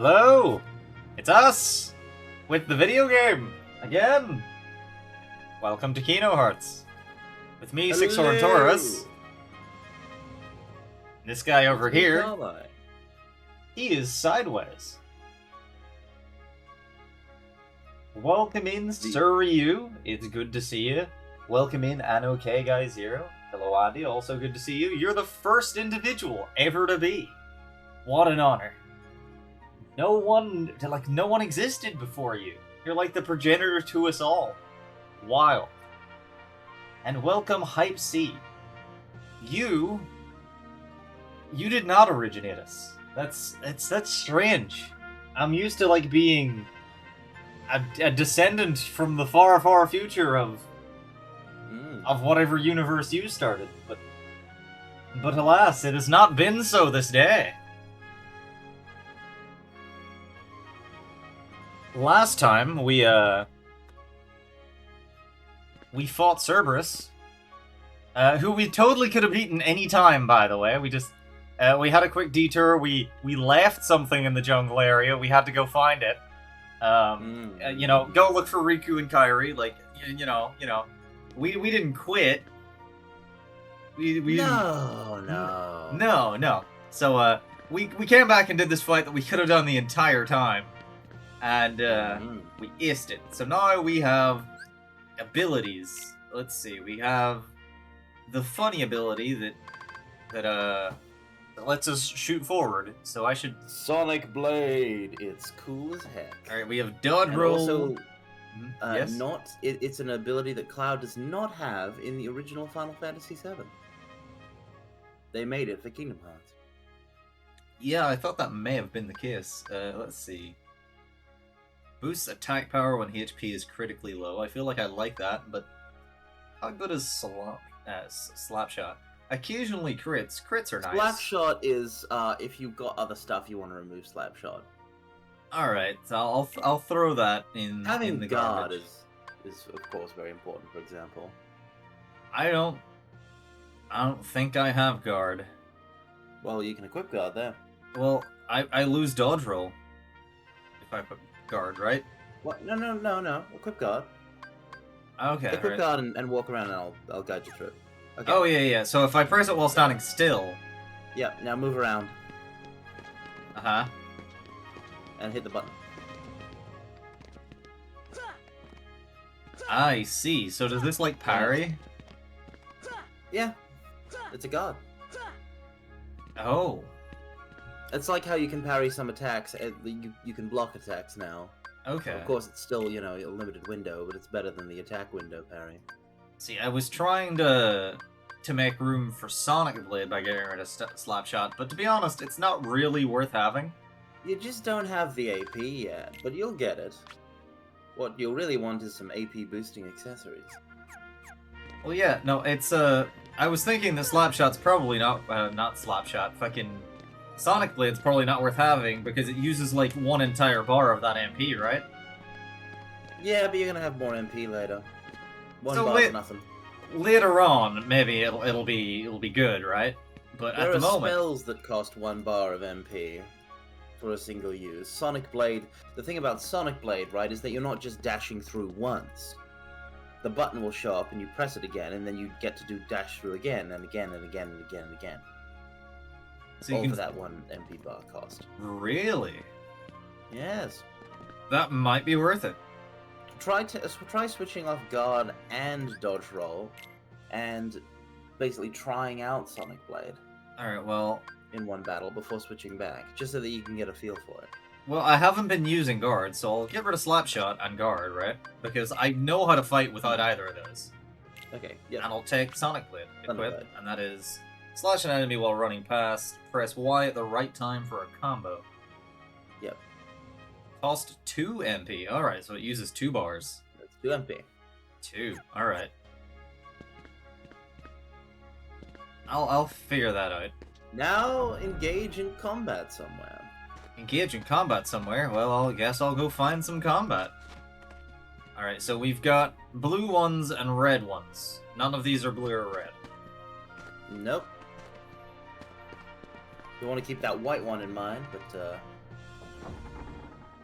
Hello! It's us! With the video game! Again! Welcome to Kino Hearts. With me, Sixor and Taurus. This guy over here, Carmine. he is sideways. Welcome in, Surryu. It's good to see you. Welcome in, Anoke Guy Zero. Hello, Andy. Also good to see you. You're the first individual ever to be. What an honor. No one existed before you. You're like the progenitor to us all. Wild. And welcome, Hype C. You did not originate us. That's strange. I'm used to like being a descendant from the far, far future of whatever universe you started, but alas, it has not been so this day. Last time we fought Cerberus, who we totally could have beaten any time. By the way, we had a quick detour. We left something in the jungle area. We had to go find it. You know, go look for Riku and Kairi. Like, you know, we didn't quit. We no. So we came back and did this fight that we could have done the entire time, and we aced it. So now we have abilities. Let's see. We have the funny ability that lets us shoot forward. So I should Sonic Blade. It's cool as heck. All right. We have dodge And roll. also, yes. It's an ability that Cloud does not have in the original Final Fantasy VII. They made it for Kingdom Hearts. Yeah, I thought that may have been the case. Let's see. Boosts attack power when HP is critically low. I feel like I like that, but how good is Slapshot? Occasionally crits. Crits are nice. Slapshot is if you've got other stuff you want to remove Slapshot. Alright, so I'll throw that in Having in the guard garbage. is of course very important, for example. I don't think I have guard. Well, you can equip guard there. Well, I lose dodge roll if I put guard, right? What? No. Equip guard. Okay. Equip right. guard and walk around, and I'll guide you through it. Okay. Oh yeah. So if I press it while standing still. Yeah. Now move around Uh-huh. and hit the button. I see. So does this like parry? Yeah. It's a guard. Oh. It's like how you can parry some attacks. You can block attacks now. Okay. Of course, it's still, you know, a limited window, but it's better than the attack window parry. See, I was trying to make room for Sonic Blade by getting rid of Slapshot, but to be honest, it's not really worth having. You just don't have the AP yet, but you'll get it. What you'll really want is some AP boosting accessories. Well, yeah, no, it's I was thinking that Slapshot's probably not Slapshot. Fucking Sonic Blade's probably not worth having because it uses like one entire bar of that MP, right? Yeah, but you're gonna have more MP later. One So bar's nothing. Later on, maybe it'll be good, right? But There at the are moment, spells that cost 1 bar of MP for a single use. Sonic Blade. The thing about Sonic Blade, right, is that you're not just dashing through once. The button will show up and you press it again, and then you get to do dash through again and again and again and again and again. so All you for can that 1 MP bar cost. really Yes. that might be worth it. Try switching off guard and dodge roll, and basically trying out Sonic Blade All right, well, in one battle before switching back, just so that you can get a feel for it. I haven't been using guard, so I'll get rid of Slapshot and guard, right? Because I know how to fight without either of those. Okay. Yeah. And I'll take Sonic Blade, Sonic equip, Blade. and that is slash an enemy while running past, press Y at the right time for a combo. Yep. Cost 2 MP. Alright, so it uses 2 bars. That's 2 MP. 2. Alright. I'll figure that out. Now engage in combat somewhere. Engage in combat somewhere? Well, I guess I'll go find some combat. Alright, so we've got blue ones and red ones. None of these are blue or red. Nope. You want to keep that white one in mind, but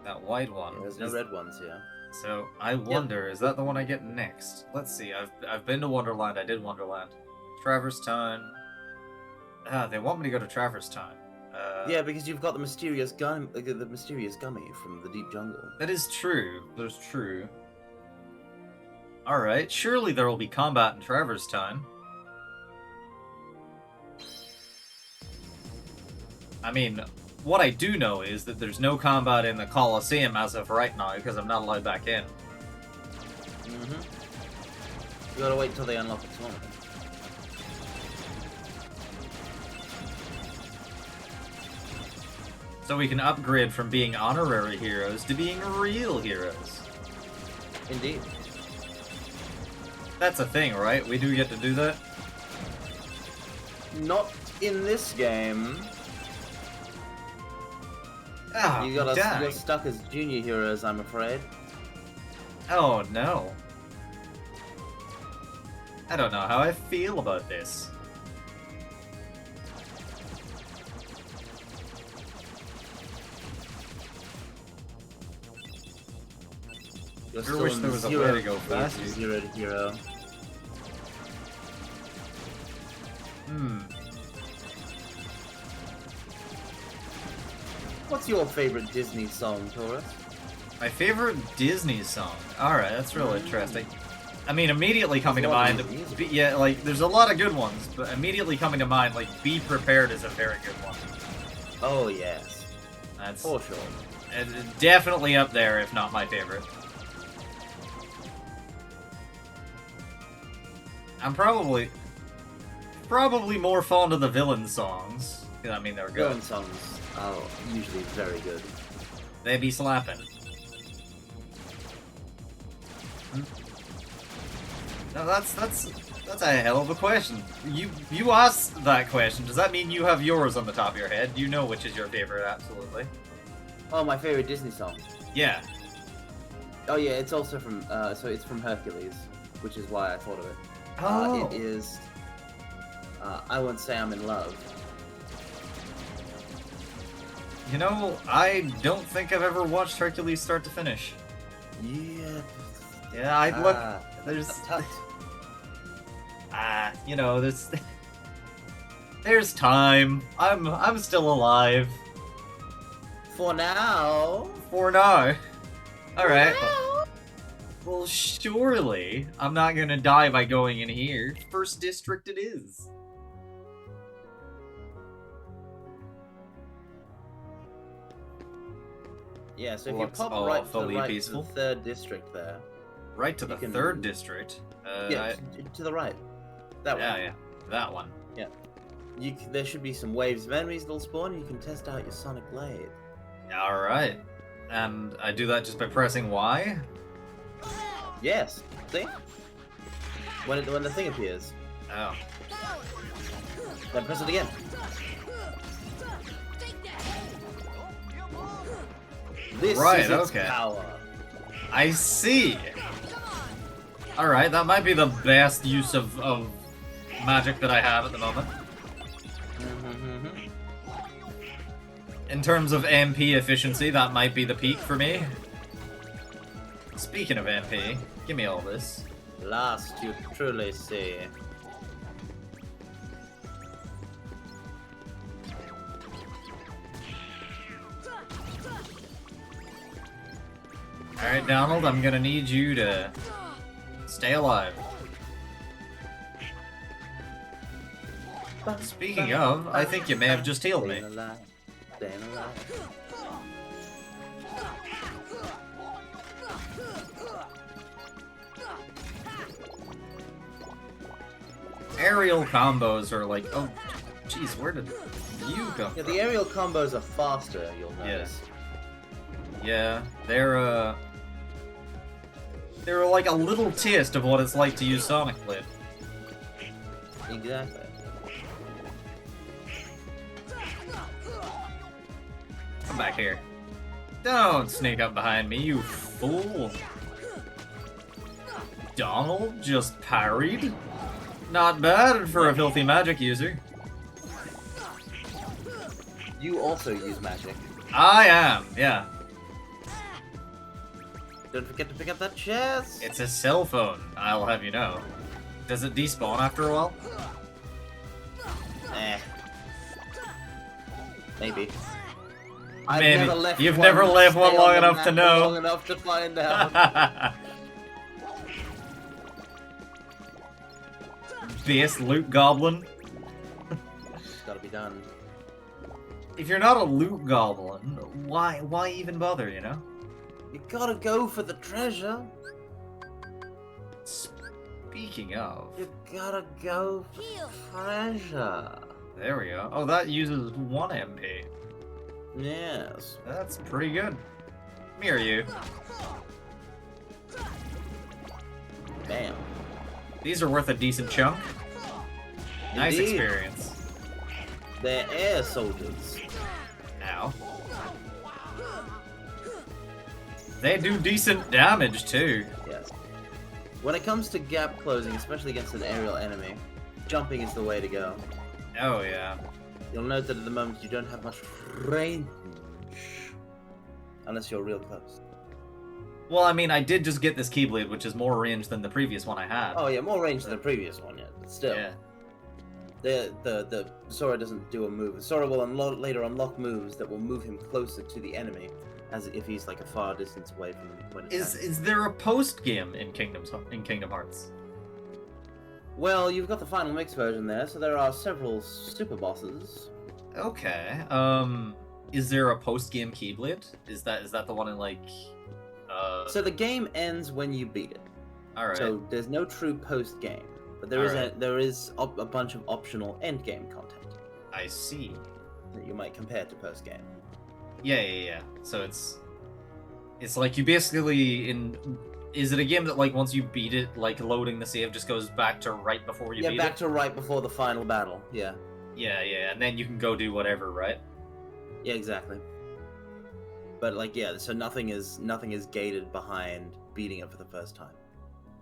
That white one. Yeah, there's no red ones here. So I wonder, is that the one I get next? Let's see. I've been to Wonderland. I did Wonderland. Traverse Town. They want me to go to Traverse Town. Yeah, because you've got the mysterious gummy from the deep jungle. That is true. That's true. All right. Surely there will be combat in Traverse Town. I mean, what I do know is that there's no combat in the Colosseum as of right now because I'm not allowed back in. You gotta wait until they unlock the tournament. So we can upgrade from being honorary heroes to being real heroes. Indeed. That's a thing, right? We do get to do that? Not in this game. Oh, You're stuck as junior heroes, I'm afraid. Oh, no. I don't know how I feel about this. I sure wish there was a way to go faster. Zero to hero. What's your favorite Disney song, Taurus? My favorite Disney song? Alright, that's real interesting. I mean, immediately coming to mind... Yeah, like, there's a lot of good ones, but immediately coming to mind, like, Be Prepared is a very good one. Oh, yes. That's... For sure. Definitely up there, if not my favorite. I'm probably more fond of the villain songs. I mean, they're good. Villain songs are usually very good. They be slapping. No, that's a hell of a question. You asked that question. Does that mean you have yours on the top of your head? You know which is your favorite, absolutely. Oh, my favorite Disney song. Yeah. Oh yeah, it's also from so it's from Hercules, which is why I thought of it. Oh. It is I Won't Say I'm in Love. You know, I don't think I've ever watched Hercules start to finish. Yeah. Yeah, I look. There's. You know, there's time. I'm still alive. For now. For now. All right. Well, surely I'm not gonna die by going in here. First district it is. Yeah, so if Looks you pop right to the right peaceful. to the third district there. Right to the third district? Yeah, to the right. That one. Yeah, that one. Yeah. There should be some waves of enemies that'll spawn, and you can test out your Sonic Blade. Alright. And I do that just by pressing Y? Yes. See? When the thing appears. Oh. Then press it again. This is its power. I see. Alright, that might be the best use of magic that I have at the moment. In terms of MP efficiency, that might be the peak for me. Speaking of MP, give me all this. Last you truly see. Alright, Donald, I'm gonna need you to stay alive. Speaking of, I think you may have just healed me. Staying alive. Aerial combos are like, oh, jeez, where did you come from? Yeah, the aerial combos are faster, you'll notice. Yeah, they're like a little taste of what it's like to use Sonic Blade. Exactly. Come back here. Don't sneak up behind me, you fool. Donald just parried? Not bad for a filthy magic user. You also use magic. I am, yeah. Don't forget to pick up that chest. It's a cell phone, I'll have you know. Does it despawn after a while? Eh. Maybe. Maybe. You've one never left one stay long on the enough to map know. Long enough to find out. Base loot goblin. It's gotta be done. If you're not a loot goblin, why even bother, you know? You gotta go for the treasure. Speaking of... You gotta go for the treasure. There we go. Oh, that uses 1 MP. Yes. That's pretty good. Come here, you. Bam. These are worth a decent chunk. Nice Indeed. experience. They're air soldiers. Now. They do decent damage, too. Yes. When it comes to gap closing, especially against an aerial enemy, jumping is the way to go. Oh, yeah. You'll note that at the moment you don't have much range. Unless you're real close. Well, I mean, I did just get this Keyblade, which is more range than the previous one I had. Oh yeah, more range than the previous one, yeah. But still. Yeah. The Sora doesn't do a move. Sora will later unlock moves that will move him closer to the enemy, as if he's like a far distance away from him. When Is there a post game in Kingdom Hearts? Well, you've got the final mix version there, so there are several super bosses. Okay. Is there a post game Keyblade? Is that the one in like? So the game ends when you beat it. All right. So there's no true post game, but there is a bunch of optional end game content I see. that you might compare to post game. Yeah. So it's like you basically Is it a game that like once you beat it, like loading the save just goes back to right before you beat it? Yeah, back to right before the final battle. Yeah. Yeah, and then you can go do whatever, right? Yeah, exactly. But like, yeah, so nothing is gated behind beating it for the first time.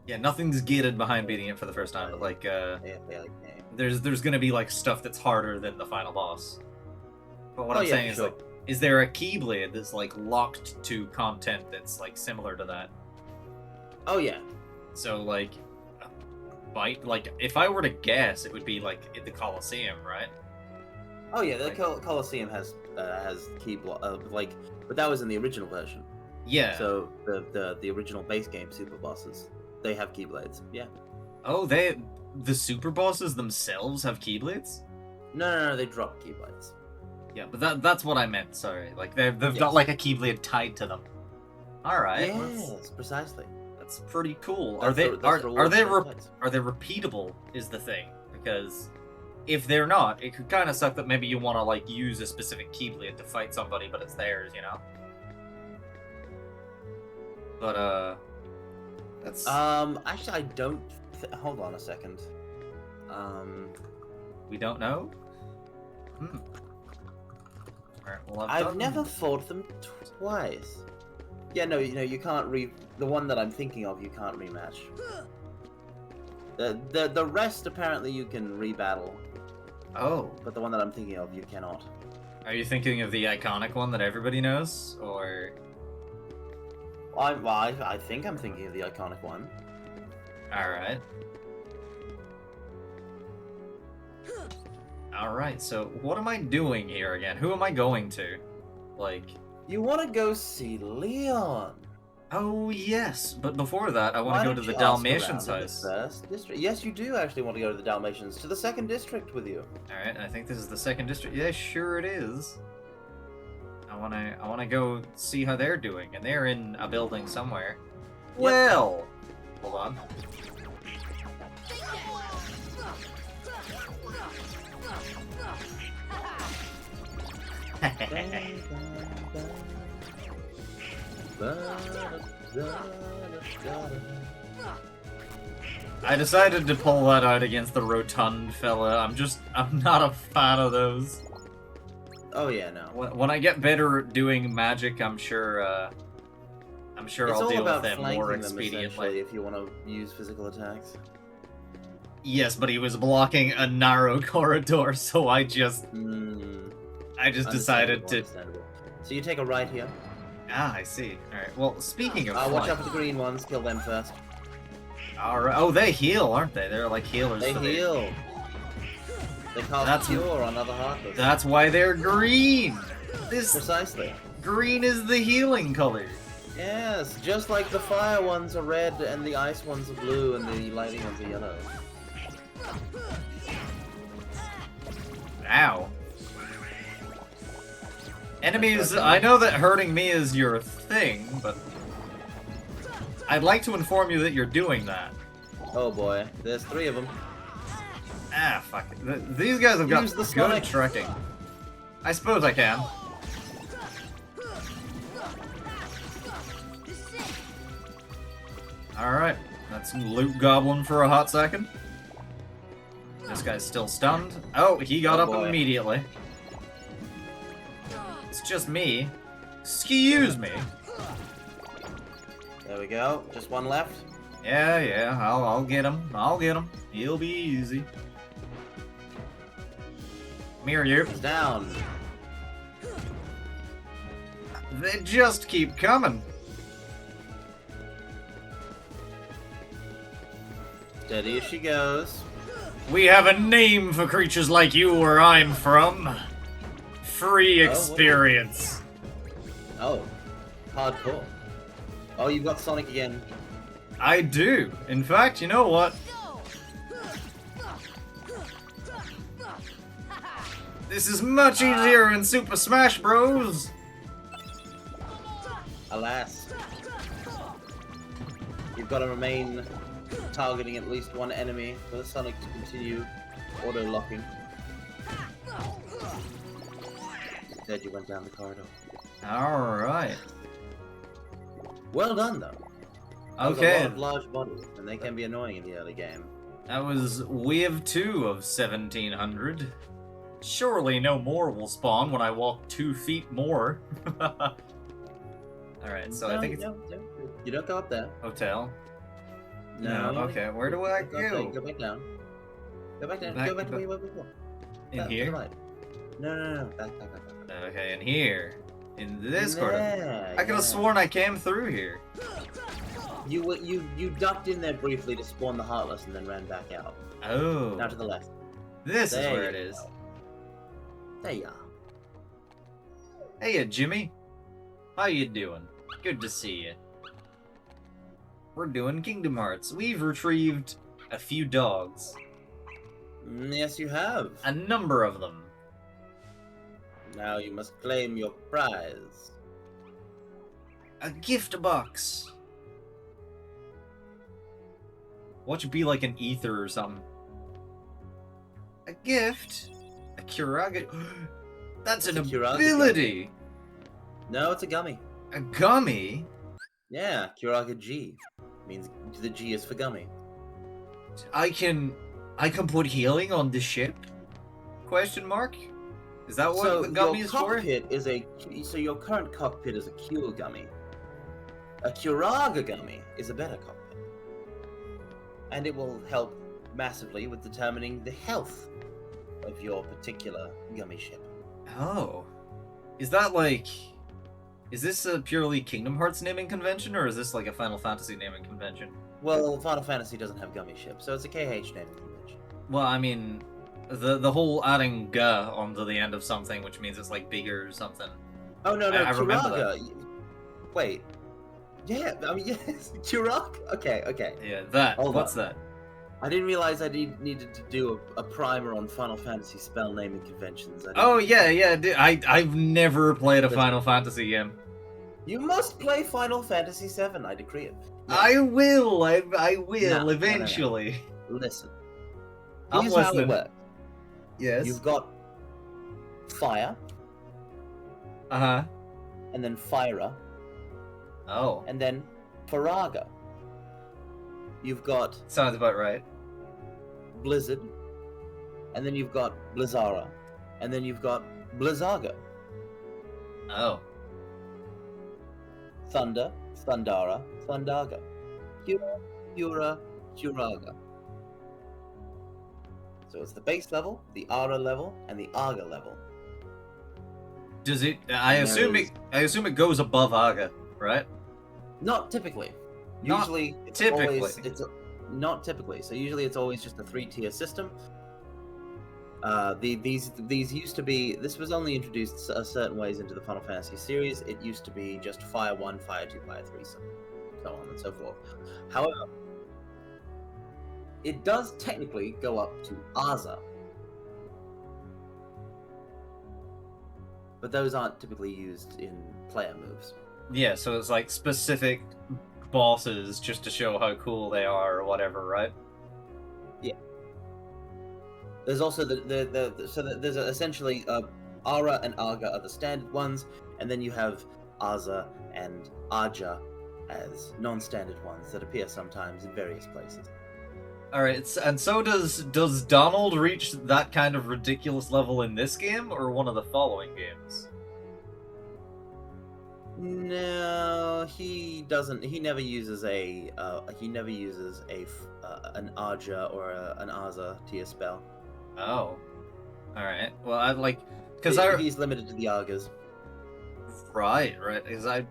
Yeah, nothing's gated behind beating it for the first time, but like, there's gonna be like stuff that's harder than the final boss. But what I'm saying is like, is there a Keyblade that's like locked to content that's like similar to that? Oh yeah. So like, if I were to guess, it would be like in the Colosseum, right? Oh yeah, the Colosseum has but that was in the original version. Yeah. So the original base game super bosses, they have Keyblades. Yeah. Oh, the super bosses themselves have Keyblades? No, they drop Keyblades. Yeah, but that's what I meant. Sorry, like they've got like a Keyblade tied to them. All right. Yes, precisely. That's pretty cool. That's Are they repeatable? Is the thing, because if they're not, it could kind of suck that maybe you want to like use a specific Keyblade to fight somebody, but it's theirs, you know. But that's actually I don't. Hold on a second. We don't know. Alright, well, I've never fought them twice. Yeah, no, you can't the one that I'm thinking of, you can't rematch. The rest apparently you can rebattle. Oh. But the one that I'm thinking of, you cannot. Are you thinking of the iconic one that everybody knows, or? I think I'm thinking of the iconic one. Alright. Alright, so what am I doing here again? Who am I going to? Like... You want to go see Leon. Oh, yes, but before that, I want to go to the Dalmatians' house. First district. Yes, you do actually want to go to the Dalmatians, to the second district with you. Alright, I think this is the second district. Yeah, sure it is. I wanna go see how they're doing, and they're in a building somewhere. Yep. Well, hold on. I decided to pull that out against the rotund fella. I'm not a fan of those. Oh yeah, no. When I get better at doing magic, I'm sure I'll deal with them more expediently. If you want to use physical attacks. Yes, but he was blocking a narrow corridor, so I just decided to. So you take a right here. Ah, I see. Alright, well, speaking of Watch flying... out for the green ones. Kill them first. Alright, oh, they heal, aren't they? They're like healers They for the... heal. They cast That's- Cure on other Heartless. That's why they're green! This Precisely. green is the healing color. Yes, just like the fire ones are red and the ice ones are blue and the lightning ones are yellow. Ow. Enemies, I know that hurting me is your thing, but I'd like to inform you that you're doing that. Oh boy, there's 3 of them. Ah, fuck it. These guys have got Use the good Sonic. trekking. I suppose I can. Alright, that's loot goblin for a hot second. This guy's still stunned. Oh, he got Oh, up boy. immediately. It's just me. Excuse me. There we go. Just one left. Yeah, I'll get him. I'll get him. He'll be easy. Come here, you. He's down. They just keep coming. Steady as she goes. We have a name for creatures like you where I'm from. Free Oh, what? experience. Oh. Hardcore. Oh, you've got Sonic again. I do. In fact, you know what? This is much easier in Super Smash Bros. Alas. You've got to remain targeting at least one enemy for the Sonic to continue auto-locking. Instead, you went down the corridor. Alright. Well done, though. That was a Okay. lot of large bodies, and they can be annoying in the early game. That was Wave 2 of 1700. Surely no more will spawn when I walk 2 feet more. Alright, so I think it's You don't go up there. hotel. No. Okay, where do I Go go? back down. Go back down. Back- Go back to where you were before. In To the here? right. No. Back. Okay, in here. In this In corner. there, I could yeah. have sworn I came through here. You ducked in there briefly to spawn the Heartless and then ran back out. Oh. Now to the left. This is There where you it is. go. There you are. Hey, Jimmy. How you doing? Good to see you. We're doing Kingdom Hearts. We've retrieved a few dogs. Yes, you have. A number of them. Now you must claim your prize. A gift box. What should be like an ether or something? A gift? A Kuraga? That's an It's a Kuraga ability! No, it's a gummy. A gummy? Yeah, Kuraga G. Means the G is for gummy. I can put healing on the ship? Question mark? Is that what the gummy your is for? cockpit is so your current cockpit is a Cure gummy. A Kuraga gummy is a better cockpit. And it will help massively with determining the health of your particular gummy ship. Oh. Is that like... Is this a purely Kingdom Hearts naming convention, or is this like a Final Fantasy naming convention? Well, Final Fantasy doesn't have gummy ships, so it's a KH naming convention. Well, I mean, the whole adding "ga" onto the end of something, which means it's like bigger or something. Oh no, I remember Kuraga. Wait. Yeah, I mean yes, Kuraga. Okay. Yeah, that. Hold What's on. that? I didn't realize I needed to do a primer on Final Fantasy spell naming conventions. Oh yeah. I've never played a Final Fantasy game. You must play Final Fantasy VII. I decree it. Yeah. I will. I will No. eventually. Listen. I'm Here's how it listening. works. Yes. You've got fire, Uh huh. and then Fyra, Oh, and then Faraga. You've got sounds about right. Blizzard, and then you've got Blizzara, and then you've got Blizzaga. Oh. Thunder, Thundara, Thundaga. Pura, Curaga. So it's the base level, the Ara level, and the Aga level. Does it? I assume it goes above Aga, right? Not typically. Not Usually, typically. Not typically. So usually, it's always just a 3-tier system. These used to be. This was only introduced certain ways into the Final Fantasy series. It used to be just Fire 1, Fire 2, Fire 3, so on and so forth. However, it does technically go up to Aza, but those aren't typically used in player moves. Yeah, so it's like specific bosses just to show how cool they are or whatever, right? Yeah. There's also there's essentially Ara and Aga are the standard ones, and then you have Aza and Aja as non-standard ones that appear sometimes in various places. All right, and so does Donald reach that kind of ridiculous level in this game or one of the following games? No, he doesn't. He never uses an Aja or an Aza tier spell. Oh, all right. Well, I like he's limited to the Argas. Right, because I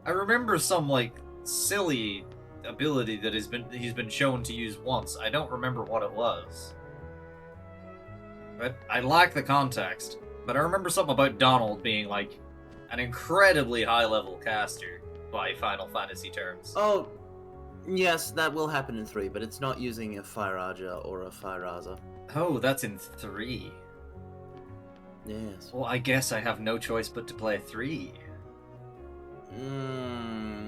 remember some like silly ability that he's been shown to use once. I don't remember what it was, but I lack the context. But I remember something about Donald being like an incredibly high-level caster by Final Fantasy terms. Oh, yes, that will happen in 3, but it's not using a Fire Aja or a Fire Aza. Oh, that's in 3. Yes. Well, I guess I have no choice but to play 3.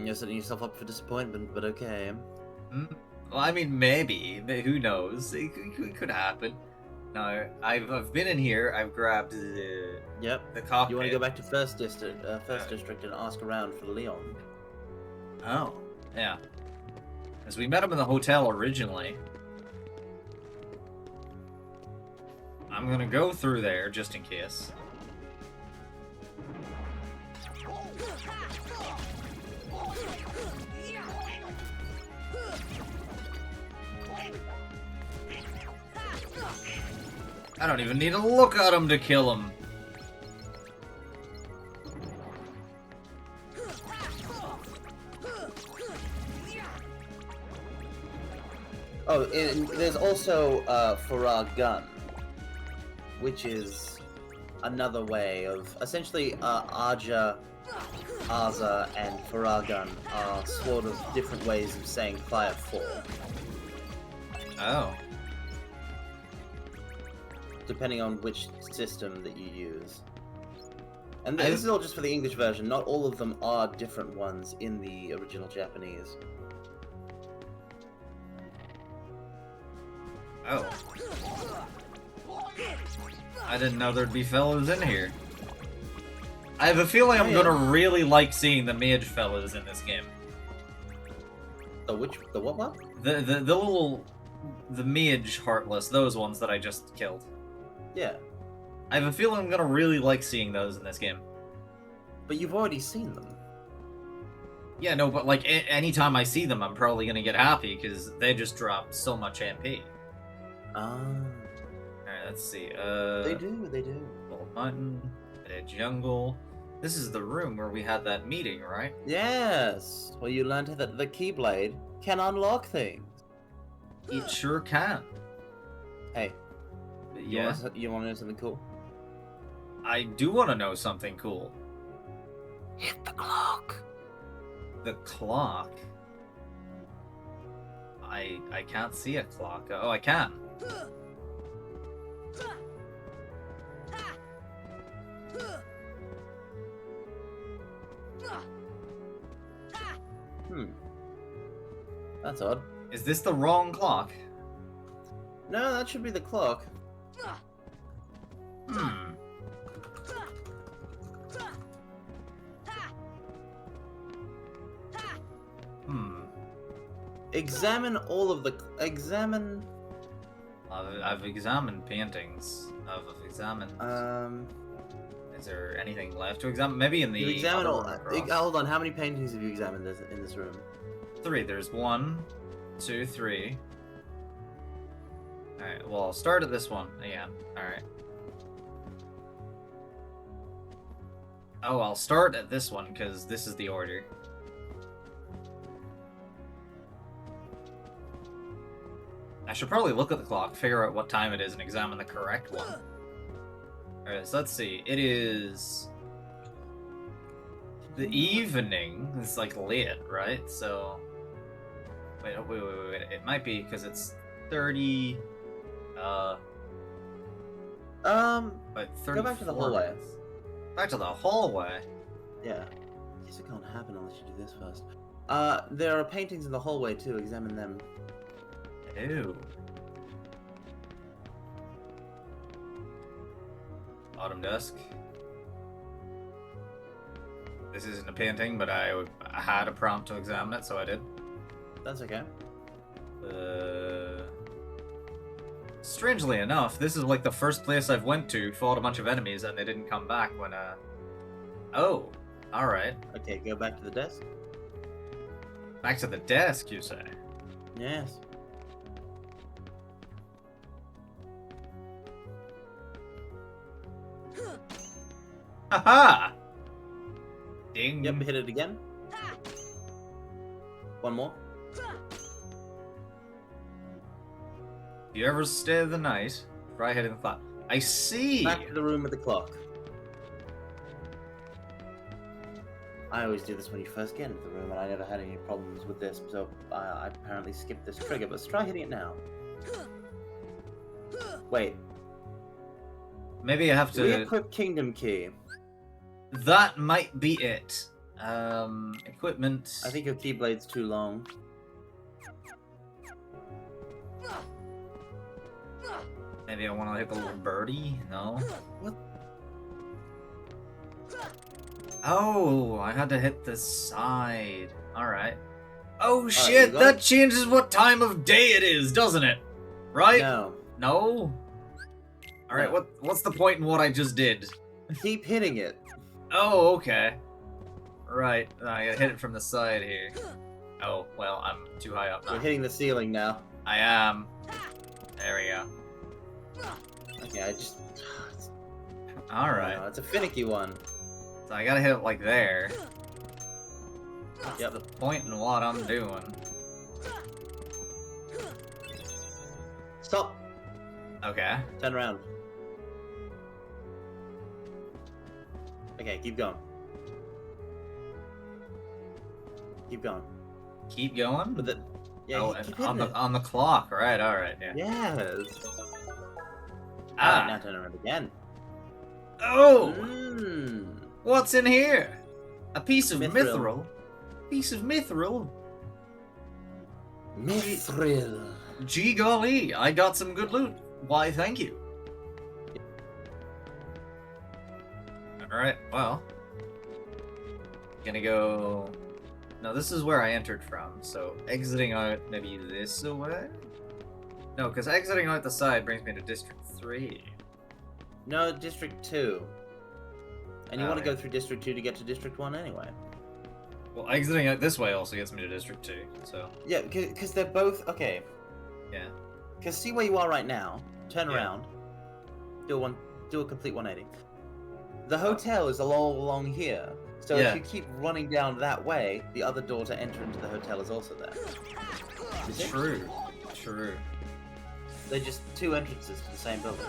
You're setting yourself up for disappointment, but okay. Well, I mean, maybe. Who knows? It could happen. No, I've been in here. I've grabbed the cockpit. You want to go back to first district and ask around for Leon? Oh, yeah. Because we met him in the hotel originally. I'm gonna go through there just in case. I don't even need to look at him to kill him. Oh, and there's also Farah Gun, which is another way of essentially Aja, Aza, and Farah Gun are sort of different ways of saying Fire 4. Oh. Depending on which system that you use. And this is all just for the English version. Not all of them are different ones in the original Japanese. Oh. I didn't know there'd be fellas in here. I have a feeling I'm gonna really like seeing the mage fellas in this game. The what? The mage heartless, those ones that I just killed. Yeah. I have a feeling I'm gonna really like seeing those in this game. But you've already seen them. Yeah, no, but like anytime I see them, I'm probably gonna get happy because they just drop so much MP. Alright, let's see. They do. Gold Mountain, a jungle. This is the room where we had that meeting, right? Yes. Well, you learned that the Keyblade can unlock things. It sure can. Hey. Yeah. You want to know something cool? I do want to know something cool. Hit the clock. The clock? I can't see a clock. Oh, I can. That's odd. Is this the wrong clock? No, that should be the clock. Hmm. Examine all of the... Examine... I've examined paintings. I've examined... Is there anything left to examine? Maybe in the... You examine all... hold on, how many paintings have you examined in this room? 3. There's 1, 2, 3. Alright, well, I'll start at this one again. Alright. Oh, I'll start at this one, because this is the order. I should probably look at the clock, figure out what time it is, and examine the correct one. Alright, so let's see. It is... the evening. It's like late, right? So... Wait. It might be, because it's 30... But 34 Go back to the hallway. minutes. Back to the hallway? Yeah. I guess it can't happen unless you do this first. There are paintings in the hallway too. Examine them. Ew. Autumn Dusk. This isn't a painting, but I had a prompt to examine it, so I did. That's okay. Strangely enough, this is like the first place I've went to, fought a bunch of enemies, and they didn't come back when, Oh, alright. Okay, go back to the desk. Back to the desk, you say? Yes. Haha! Ding. Yep, hit it again. One more. If you ever stay the night, try hitting the clock. I see! Back to the room with the clock. I always do this when you first get into the room, and I never had any problems with this, so I apparently skipped this trigger, but let's try hitting it now. Wait. Maybe I have to... Re-equip Kingdom Key. That might be it. Equipment... I think your Keyblade's too long. Maybe I want to hit the little birdie? No? What? Oh, I had to hit the side. Alright. Oh you shit, got that it? changes what time of day it is, doesn't it? Right? No. No? Alright, No. what's the point in what I just did? Keep hitting it. Oh, okay. Right, I gotta hit it from the side here. Oh, well, I'm too high up You're now. hitting the ceiling now. I am. There we go. Okay, I just... Alright. No, it's a finicky one. So I gotta hit it like there. What's Yep. the point in what I'm doing? Stop. Okay. Turn around. Okay, keep going. Keep going. Keep going? With it. Yeah, oh, keep and hitting on it. the clock, right, alright, yeah. Yes. Ah. Now turn around again. Oh! Mmm. What's in here? A piece of Mithril. mithril? Piece of mithril? Mithril. Gee golly, I got some good loot. Why, thank you. Alright, well. Gonna go... No, this is where I entered from, so exiting out maybe this way? No, because exiting out the side brings me to District 3. No, District 2. And you Oh, want to yeah. go through District 2 to get to District 1 anyway. Well, exiting out this way also gets me to District 2, so... Yeah, because they're both... Okay. Yeah. Because see where you are right now. Turn Yeah. around. Do a complete 180. The hotel is all along here. So Yeah. if you keep running down that way, the other door to enter into the hotel is also there. You see? True. True. They're just two entrances to the same building.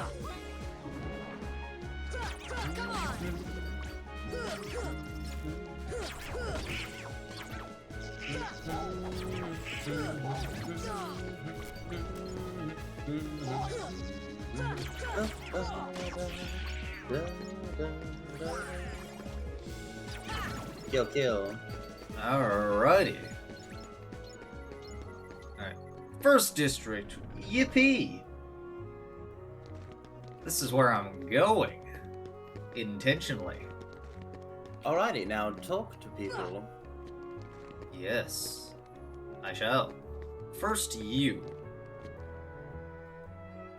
Kill, kill. Alrighty. Alright. First district. Yippee! This is where I'm going. Intentionally. Alrighty, now talk to people. Yes. I shall. First, you.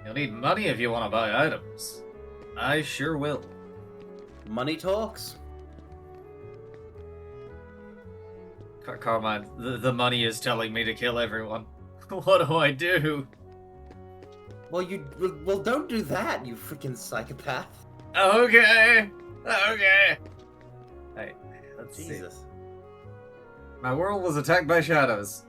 You'll need money if you want to buy items. I sure will. Money talks. Carmine, the money is telling me to kill everyone. What do I do? Well, don't do that, you freaking psychopath. Okay. Okay. Let's see. Jesus. My world was attacked by shadows.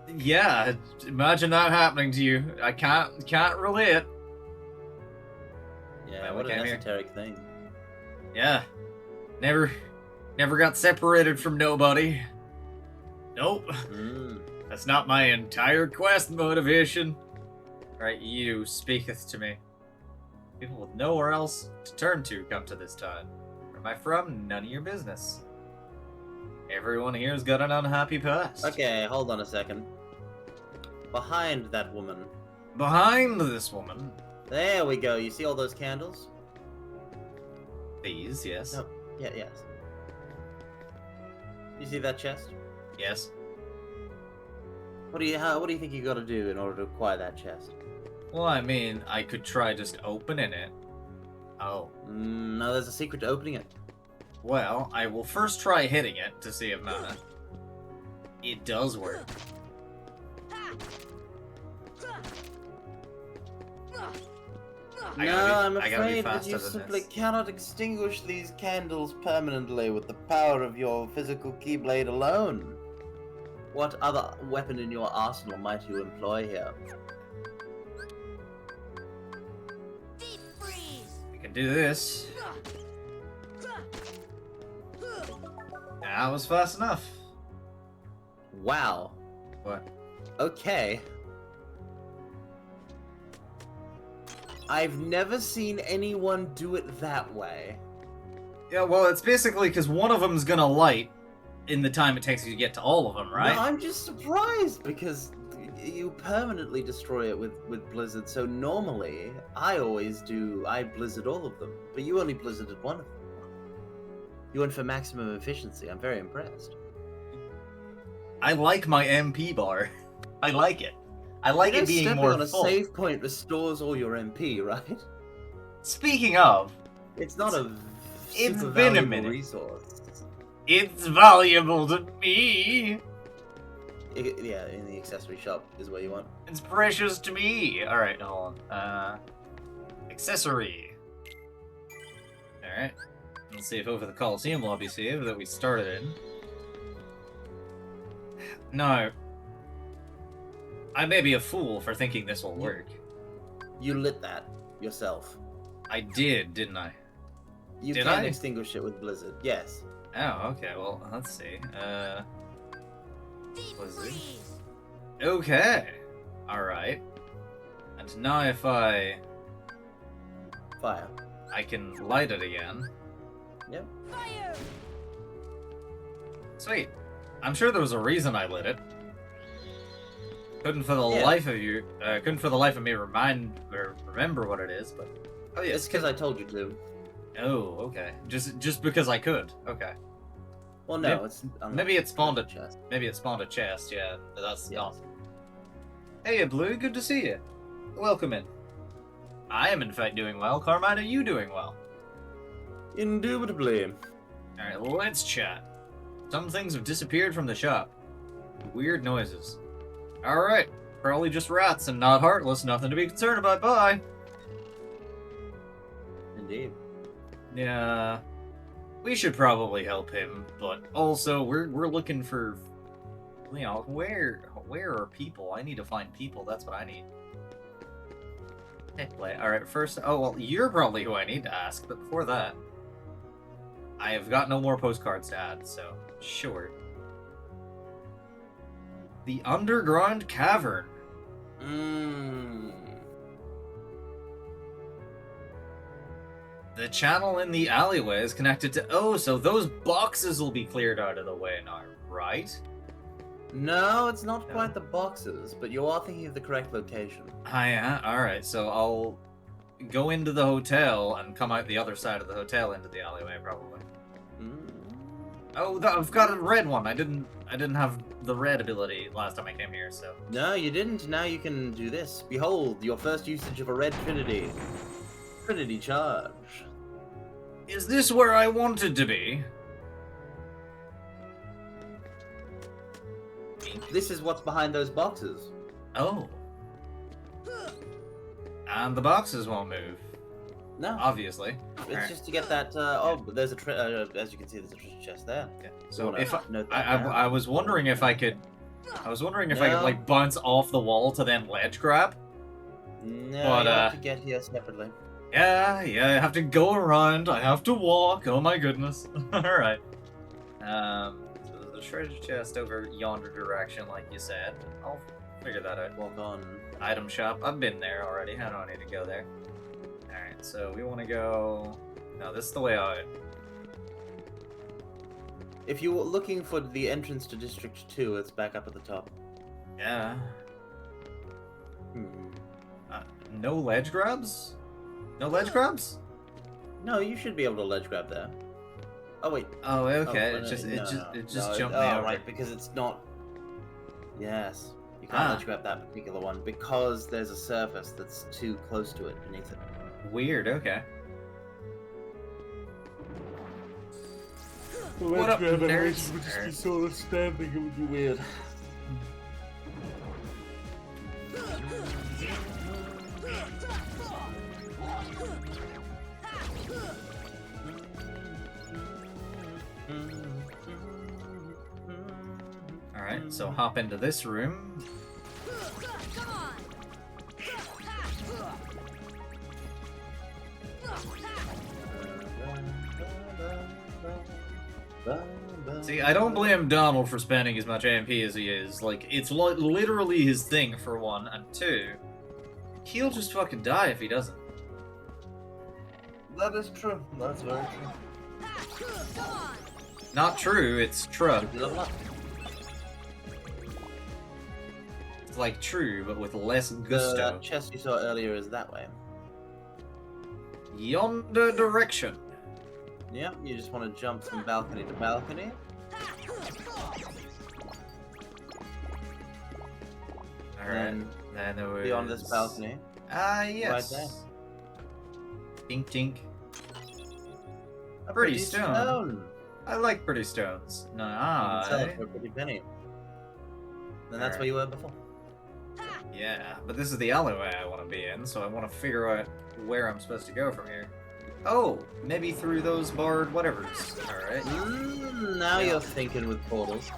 Yeah, imagine that happening to you. I can't relate. Yeah, Well, what we an came here. esoteric thing. Yeah. Never got separated from nobody. Nope. Mm. That's not my entire quest motivation. Right, you speaketh to me. People with nowhere else to turn to come to this time. Where am I from? None of your business. Everyone here's got an unhappy past. Okay, hold on a second. Behind that woman. Behind this woman. There we go. You see all those candles? These, yes. No. Yeah, yes. You see that chest? Yes. What do you think you got to do in order to acquire that chest? Well, I mean, I could try just opening it. Oh. No, there's a secret to opening it. Well, I will first try hitting it to see if it does work. I'm I gotta be afraid that faster you than simply this. cannot extinguish these candles permanently with the power of your physical keyblade alone. What other weapon in your arsenal might you employ here? Deep freeze. We can do this. That was fast enough. Wow. What? Okay. I've never seen anyone do it that way. Yeah, well, it's basically because one of them's gonna light in the time it takes you to get to all of them, right? No, I'm just surprised because you permanently destroy it with Blizzard. So normally, I Blizzard all of them, but you only Blizzarded one of them. You went for maximum efficiency. I'm very impressed. I like my MP bar. I like it. I like it being stepping more on a full. save point restores all your MP, right? Speaking of, It's not a It's super been a valuable minute. resource. it's valuable to me. Yeah, in the accessory shop is where you want. It's precious to me. All right, hold on. Accessory. All right. Let's see if over the Coliseum lobby save that we started in. No. I may be a fool for thinking this will work. You lit that yourself. I did, didn't I? You Did can I? extinguish it with Blizzard. Yes. Oh, okay. Well, let's see. Deep Was it? freeze. Okay. All right. And now if I Fire. can light it again. Yep. Fire. Sweet. I'm sure there was a reason I lit it. Couldn't for the Yeah. life of me remember what it is, but oh yeah, It's because I told you to. Oh, okay. Just because I could. Okay. Well, no, Maybe- it's maybe it spawned a chest. Maybe it spawned a chest. Yeah, that's Yes. awesome. Hey, Blue. Good to see you. Welcome in. I am in fact doing well. Carmine, are you doing well? Indubitably. All right, let's chat. Some things have disappeared from the shop. Weird noises. All right, probably just rats and not heartless. Nothing to be concerned about. Bye. Indeed. Yeah, we should probably help him, but also we're looking for, where are people? I need to find people. That's what I need. Anyway, all right. First, oh well, you're probably who I need to ask. But before that, I have got no more postcards to add. So sure. The underground cavern. Mmm. The channel in the alleyway is connected to. Oh, so those boxes will be cleared out of the way now, right? No, it's not No. quite the boxes, but you are thinking of the correct location. Alright, so I'll go into the hotel and come out the other side of the hotel into the alleyway, probably. Mm. Oh, I've got a red one. I didn't have the red ability last time I came here, so. No, you didn't. Now you can do this. Behold, your first usage of a red Trinity. Trinity charge. Is this where I wanted to be? This is what's behind those boxes. Oh. And the boxes won't move. No, obviously. it's Alright. just to get that. But there's a as you can see, there's a treasure chest there. Okay. You So wanna if note that down? I was wondering if I could No. like bounce off the wall to then ledge grab. No, But, you have to get here separately. Yeah, I have to go around. I have to walk. Oh my goodness. All right. So there's a treasure chest over yonder direction, like you said. I'll figure that out. Walk on. Item shop. I've been there already. How do I need to go there? All right. So we want to go. No, this is the way out. If you were looking for the entrance to District 2, it's back up at the top. Yeah. Hmm. No ledge grabs. No ledge grabs. No, you should be able to ledge grab there. Oh wait. Oh, okay. Oh, it just no, jumped oh, me over. right, because it's not. Yes, you can't Ah. ledge grab that particular one because there's a surface that's too close to it beneath it. Weird. Okay. The What up, nerds? would just be sort of standing. It would be weird. All right. So hop into this room. Come on. See, I don't blame Donald for spending as much MP as he is. Like, it's literally his thing, for one. And two, he'll just fucking die if he doesn't. That is true. That's very true. Come on. Not true, it's true. You level up. It's like true, but with less gusto. The chest you saw earlier is that way. Yonder direction. Yeah, you just want to jump from balcony to balcony. Alright. Then there was... Beyond this balcony. Ah, yes. Right Tink tink. A Pretty stone. I like pretty stones. You can sell it Nah. for a pretty penny. And that's Alright. where you were before. Yeah, but this is the alleyway I want to be in, so I want to figure out where I'm supposed to go from here. Oh, maybe through those barred whatevers. Alright. Now you're thinking with portals.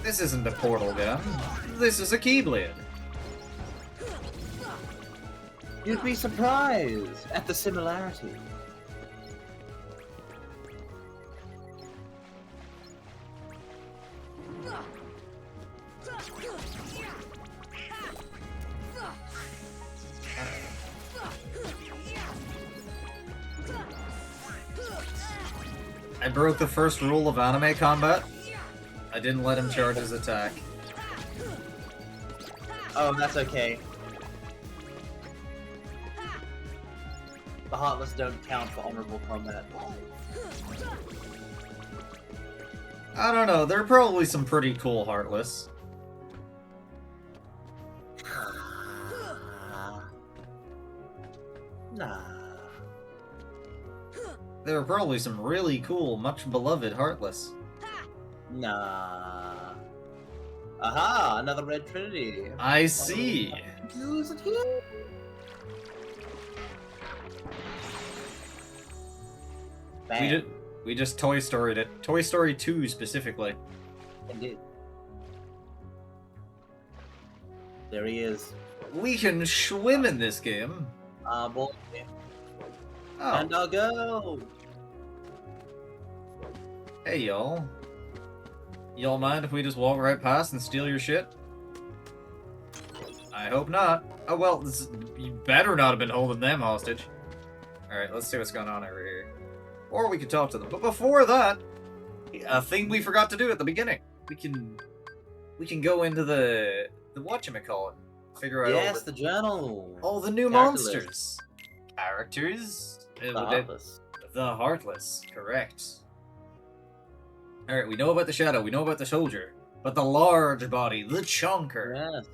This isn't a portal gun. This is a keyblade. You'd be surprised at the similarity. I broke the first rule of anime combat. I didn't let him charge his attack. Oh, that's okay. The Heartless don't count for honorable combat. I don't know, there are probably some pretty cool Heartless. Nah. There are probably some really cool, much beloved Heartless. Nah. Aha! Another red trinity. I see. Use it here. Bam. We just Toy Storied it. Toy Story 2 specifically. Indeed. There he is. We can swim in this game. Boy. Oh, And I'll go. hey y'all. Y'all mind if we just walk right past and steal your shit? I hope not. Oh well, you better not have been holding them hostage. Alright, let's see what's going on over here. Or we could talk to them. But before that, a thing we forgot to do at the beginning. We can go into the whatchamacallit. Figure out Yes, the journal. all the new Character monsters. Characters? The Heartless. The Heartless, correct. Alright, we know about the Shadow, we know about the Soldier. But the large body, the Chonker. Yes.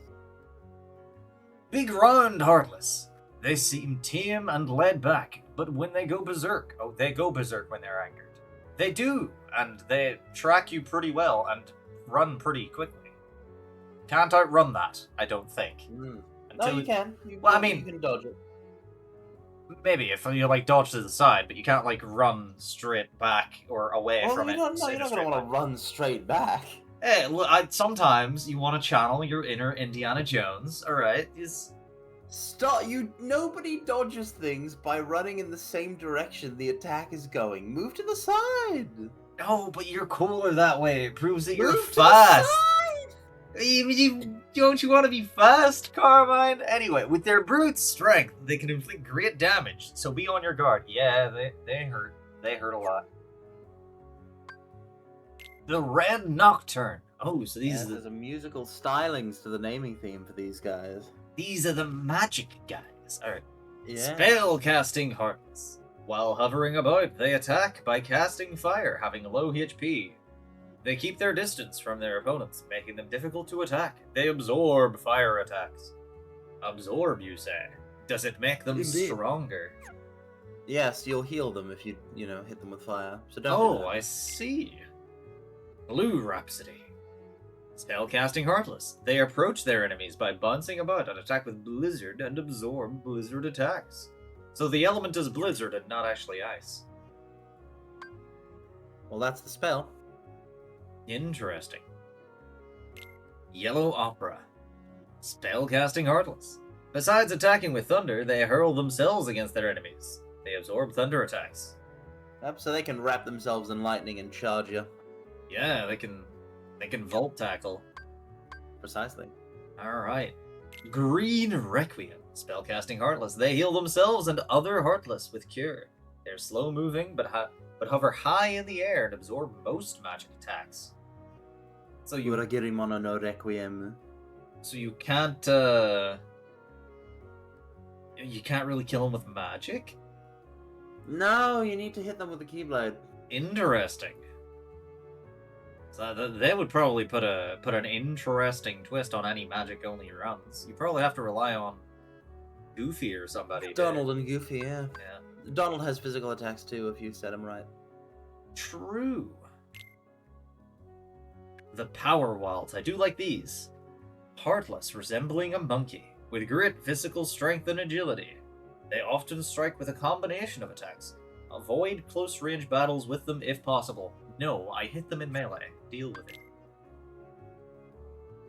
Big round Heartless. They seem tame and laid back, but when they go berserk, oh, they go berserk when they're angered. They do, and they track you pretty well and run pretty quickly. Can't outrun that, I don't think. Mm. No, you can. Well, I mean- you can dodge it. Maybe if you like dodge to the side, but you can't like run straight back or away Well, from you it. don't. No, in you're a not gonna straight want line. to run straight back. Hey, look, sometimes you want to channel your inner Indiana Jones. All right, Stop! Nobody dodges things by running in the same direction the attack is going. Move to the side. no, but you're cooler that way. It proves that you're Move to fast. the side. Don't you want to be fast, Carmine? Anyway, with their brute strength, they can inflict great damage. So be on your guard. Yeah, they hurt. They hurt a lot. The Red Nocturne. Oh, so these Yes, are the there's a musical stylings to the naming theme for these guys. magic guys. All right. Yeah. Spell casting Heartless. While hovering about, they attack by casting fire, having low HP. They keep their distance from their opponents, making them difficult to attack. They absorb fire attacks. Absorb, you say? Does it make them Indeed. stronger? Yes, you'll heal them if you hit them with fire. So don't. do Oh, that. I see. Blue Rhapsody. Spellcasting Heartless. They approach their enemies by bouncing about and attack with Blizzard and absorb Blizzard attacks. So the element is Blizzard and not actually ice. Well, that's the spell. Interesting. Yellow Opera. Spellcasting Heartless. Besides attacking with thunder, they hurl themselves against their enemies. They absorb thunder attacks. Yep, so they can wrap themselves in lightning and charge you. Yeah, they can Volt Tackle. Precisely. Alright. Green Requiem. Spellcasting Heartless. They heal themselves and other Heartless with Cure. They're slow moving, but hover high in the air and absorb most magic attacks. So you Uragirimon no Requiem. So you can't really kill them with magic? No, you need to hit them with the Keyblade. Interesting. So they would probably put an interesting twist on any magic only runs. You probably have to rely on Goofy or somebody. Donald and Goofy, yeah. Yeah. Donald has physical attacks too if you set him right. True. The Power Wilds. I do like these. Heartless, resembling a monkey, with grit, physical strength, and agility. They often strike with a combination of attacks. Avoid close-range battles with them if possible. No, I hit them in melee. Deal with it.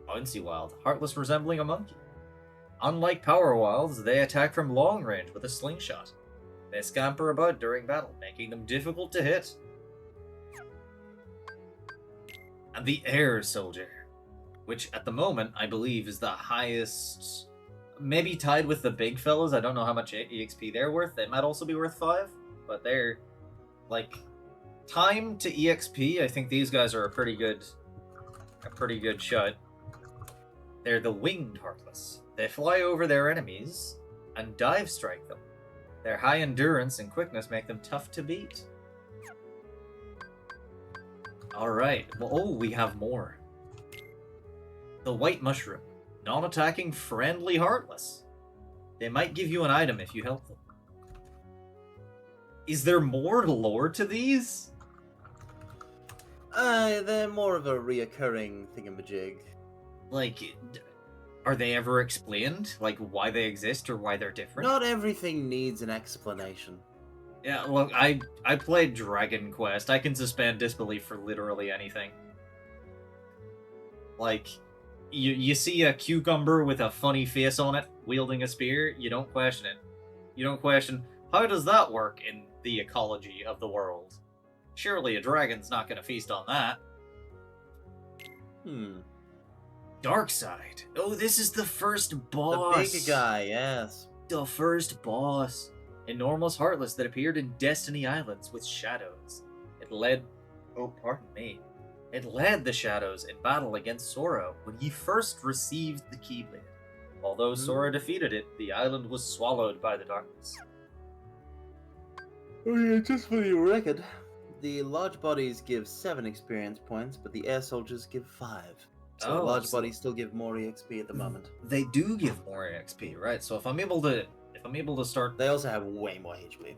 Bouncy Wild. Heartless, resembling a monkey. Unlike Power Wilds, they attack from long range with a slingshot. They scamper about during battle, making them difficult to hit. And the Air Soldier, which at the moment I believe is the highest, maybe tied with the big fellas. I don't know how much EXP they're worth. They might also be worth 5, but they're like time to EXP. I think these guys are a pretty good shot. They're the Winged Heartless. They fly over their enemies and dive strike them. Their high endurance and quickness make them tough to beat. Alright, well, we have more. The White Mushroom. Non-attacking, friendly, Heartless. They might give you an item if you help them. Is there more lore to these? They're more of a reoccurring thingamajig. Like, are they ever explained? Like, why they exist or why they're different? Not everything needs an explanation. Yeah, look, I played Dragon Quest. I can suspend disbelief for literally anything. Like, you see a cucumber with a funny face on it, wielding a spear, you don't question it. You don't question, how does that work in the ecology of the world? Surely a dragon's not gonna feast on that. Darkside. Oh, this is the first boss. The big guy, yes. The first boss. Enormous Heartless that appeared in Destiny Islands with Shadows. It led the Shadows in battle against Sora when he first received the Keyblade. Although Sora defeated it, the island was swallowed by the darkness. Oh yeah, just for your record. The large bodies give 7 experience points, but the air soldiers give 5. So large bodies still give more EXP at the moment. They do give more EXP, right? So if I'm able to start, They also have way more HP.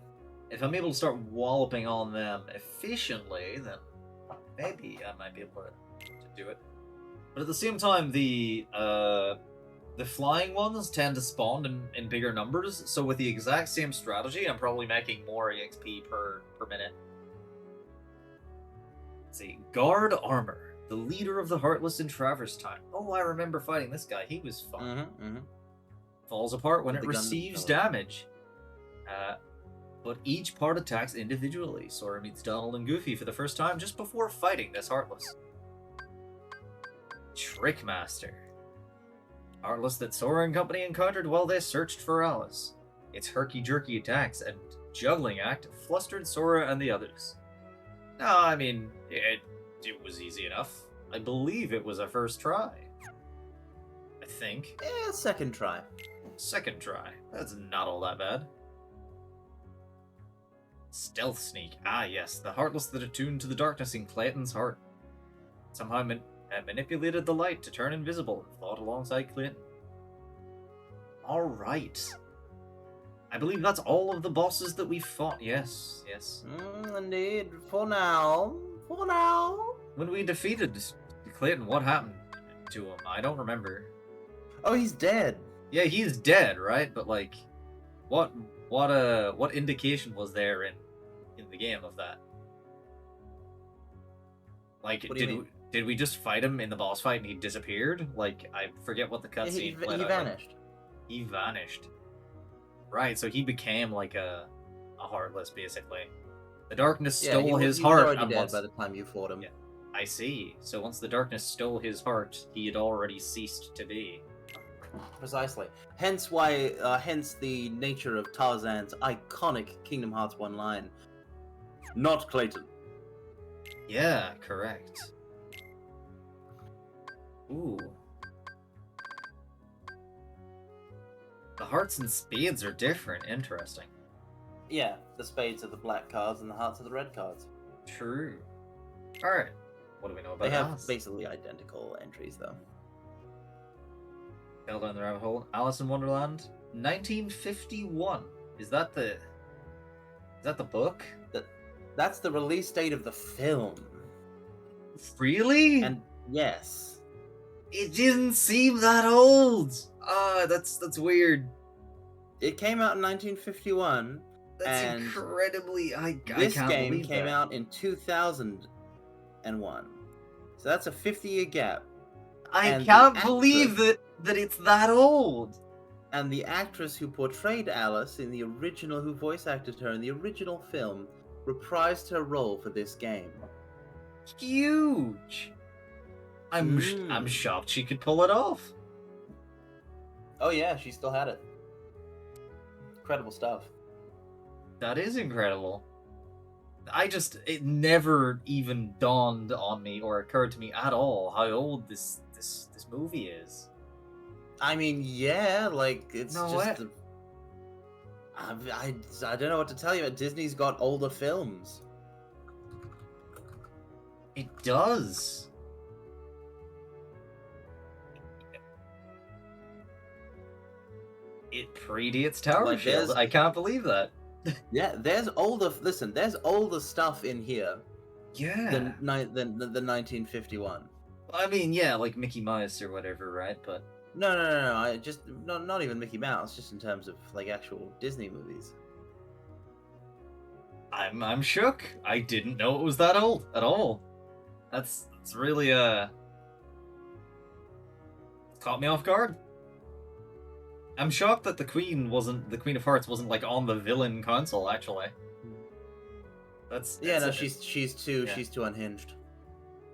if I'm able to start walloping on them efficiently, then maybe I might be able to do it. But at the same time, the the flying ones tend to spawn in bigger numbers, so with the exact same strategy, I'm probably making more EXP per minute. Let's see. Guard Armor, the leader of the Heartless in Traverse Time. Oh, I remember fighting this guy. He was fun. Falls apart when With it the gun receives pillar. damage. But each part attacks individually. Sora meets Donald and Goofy for the first time just before fighting this Heartless. Trickmaster. Heartless that Sora and company encountered while they searched for Alice. Its herky-jerky attacks and juggling act flustered Sora and the others. No, I mean, it was easy enough. I believe it was a first try. I think. Yeah, second try. Second try. That's not all that bad. Stealth Sneak. Ah, yes, the Heartless that attuned to the darkness in Clayton's heart. Somehow manipulated the light to turn invisible and fought alongside Clayton. Alright. I believe that's all of the bosses that we fought. Yes, yes. Indeed. For now. For now. When we defeated Clayton, what happened to him? I don't remember. Oh, he's dead. Yeah, he's dead, right? But like, what indication was there in the game of that? Like, What do you mean? did we just fight him in the boss fight and he disappeared? Like, I forget what the Yeah, cutscene he played out. vanished. He vanished. Right, so he became like a Heartless, basically. The darkness Yeah, stole his he heart. was already and dead once... by the time you fought him. Yeah. I see. So once the darkness stole his heart, he had already ceased to be. Precisely. Hence why, hence the nature of Tarzan's iconic Kingdom Hearts 1 line. Not Clayton. Yeah, correct. Ooh. The hearts and spades are different. Interesting. Yeah, the spades are the black cards and the hearts are the red cards. True. Alright. What do we know about They have Alice? basically identical entries, though. Fell down the rabbit hole. Alice in Wonderland, 1951. Is that the book? That's the release date of the film. Really? And yes. It didn't seem that old. Ah, that's weird. It came out in 1951. That's And incredibly. I This can't game believe came that. out in 2001. So that's a 50-year gap. I and the can't believe actress- that it's that old. And the actress who portrayed Alice in the original, who voice acted her in the original film, reprised her role for this game. Huge. I'm shocked she could pull it off. Oh yeah, she still had it. Incredible stuff. That is incredible. It never even dawned on me or occurred to me at all how old this movie is. I mean, yeah, like it's No just. way. I don't know what to tell you. Disney's got older films. It does. It predates Tower Like, Shield. there's- I can't believe that. Yeah, there's older. Listen, there's older stuff in here Yeah. than the 1951. I mean, yeah, like Mickey Mouse or whatever, right? But No. I just not even Mickey Mouse. Just in terms of like actual Disney movies. I'm shook. I didn't know it was that old at all. That's really caught me off guard. I'm shocked that the Queen of Hearts wasn't like on the villain console actually. That's she's too Yeah. she's too unhinged.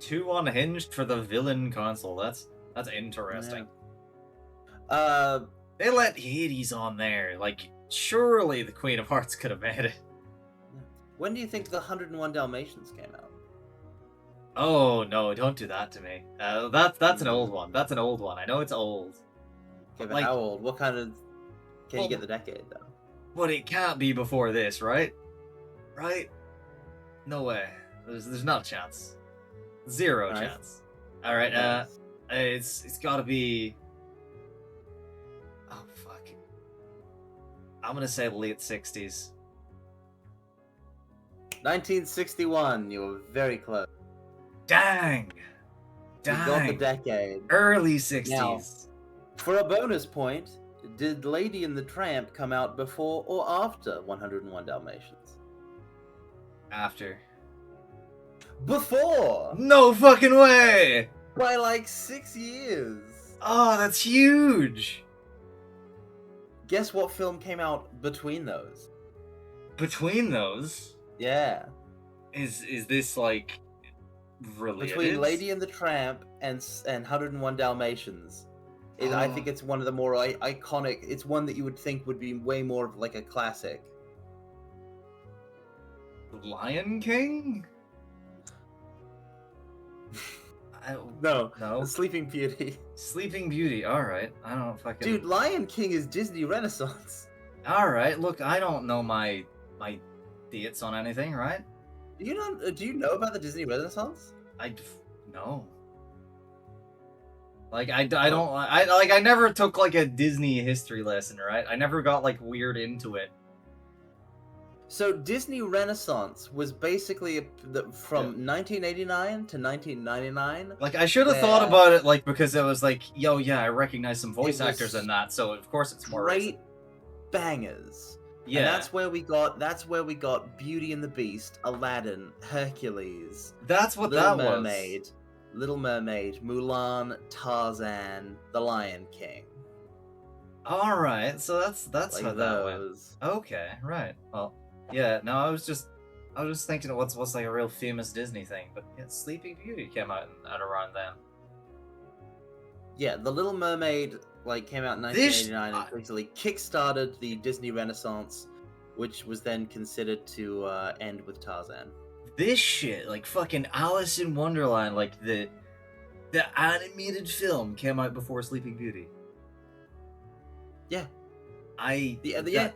too unhinged for the villain console. That's interesting. They let Hades on there. Like surely the Queen of Hearts could have made it. When do you think the 101 Dalmatians came out? Oh no, don't do that to me. That's an old one. That's an old one. I know it's old. Okay, but Like- how old? What kind of? Can Well- you get the decade though? But it can't be before this, right? Right? No way. There's not a chance. Zero Alright. chance. All right. Yes. It's got to be. Oh fuck. I'm gonna say late 60s. 1961. You were very close. Dang. You got the Dang. decade. Early 60s. For a bonus point, did Lady and the Tramp come out before or after 101 Dalmatians? After. Before! No fucking way! By like 6 years. Oh, that's huge! Guess what film came out between those? Between those, Yeah. is this like related? Between Lady and the Tramp and 101 Dalmatians. I think it's one of the more iconic. It's one that you would think would be way more of like a classic. Lion King? No. No. Sleeping Beauty. Sleeping Beauty. All right. I don't fucking. Dude, Lion King is Disney Renaissance. All right. Look, I don't know my dates on anything, right? Do you know about the Disney Renaissance? No. Like I never took like a Disney history lesson, right? I never got like weird into it. So Disney Renaissance was basically from 1989 to 1999. Like I should have thought about it like because it was like, yo, yeah, I recognize some voice It was actors in that, so of course it's more great recent. bangers. Yeah. And that's where we got Beauty and the Beast, Aladdin, Hercules, That's what Little that Mermaid, was. Little Mermaid, Mulan, Tarzan, The Lion King. All right, so that's Like how that went. those. Okay, right. Well, yeah. No, I was just thinking of what's like a real famous Disney thing, but yeah, Sleeping Beauty came out at around then. Yeah, The Little Mermaid came out in 1989 and basically kickstarted the Disney Renaissance, which was then considered to end with Tarzan. This shit, like fucking Alice in Wonderland, like the animated film came out before Sleeping Beauty. Yeah.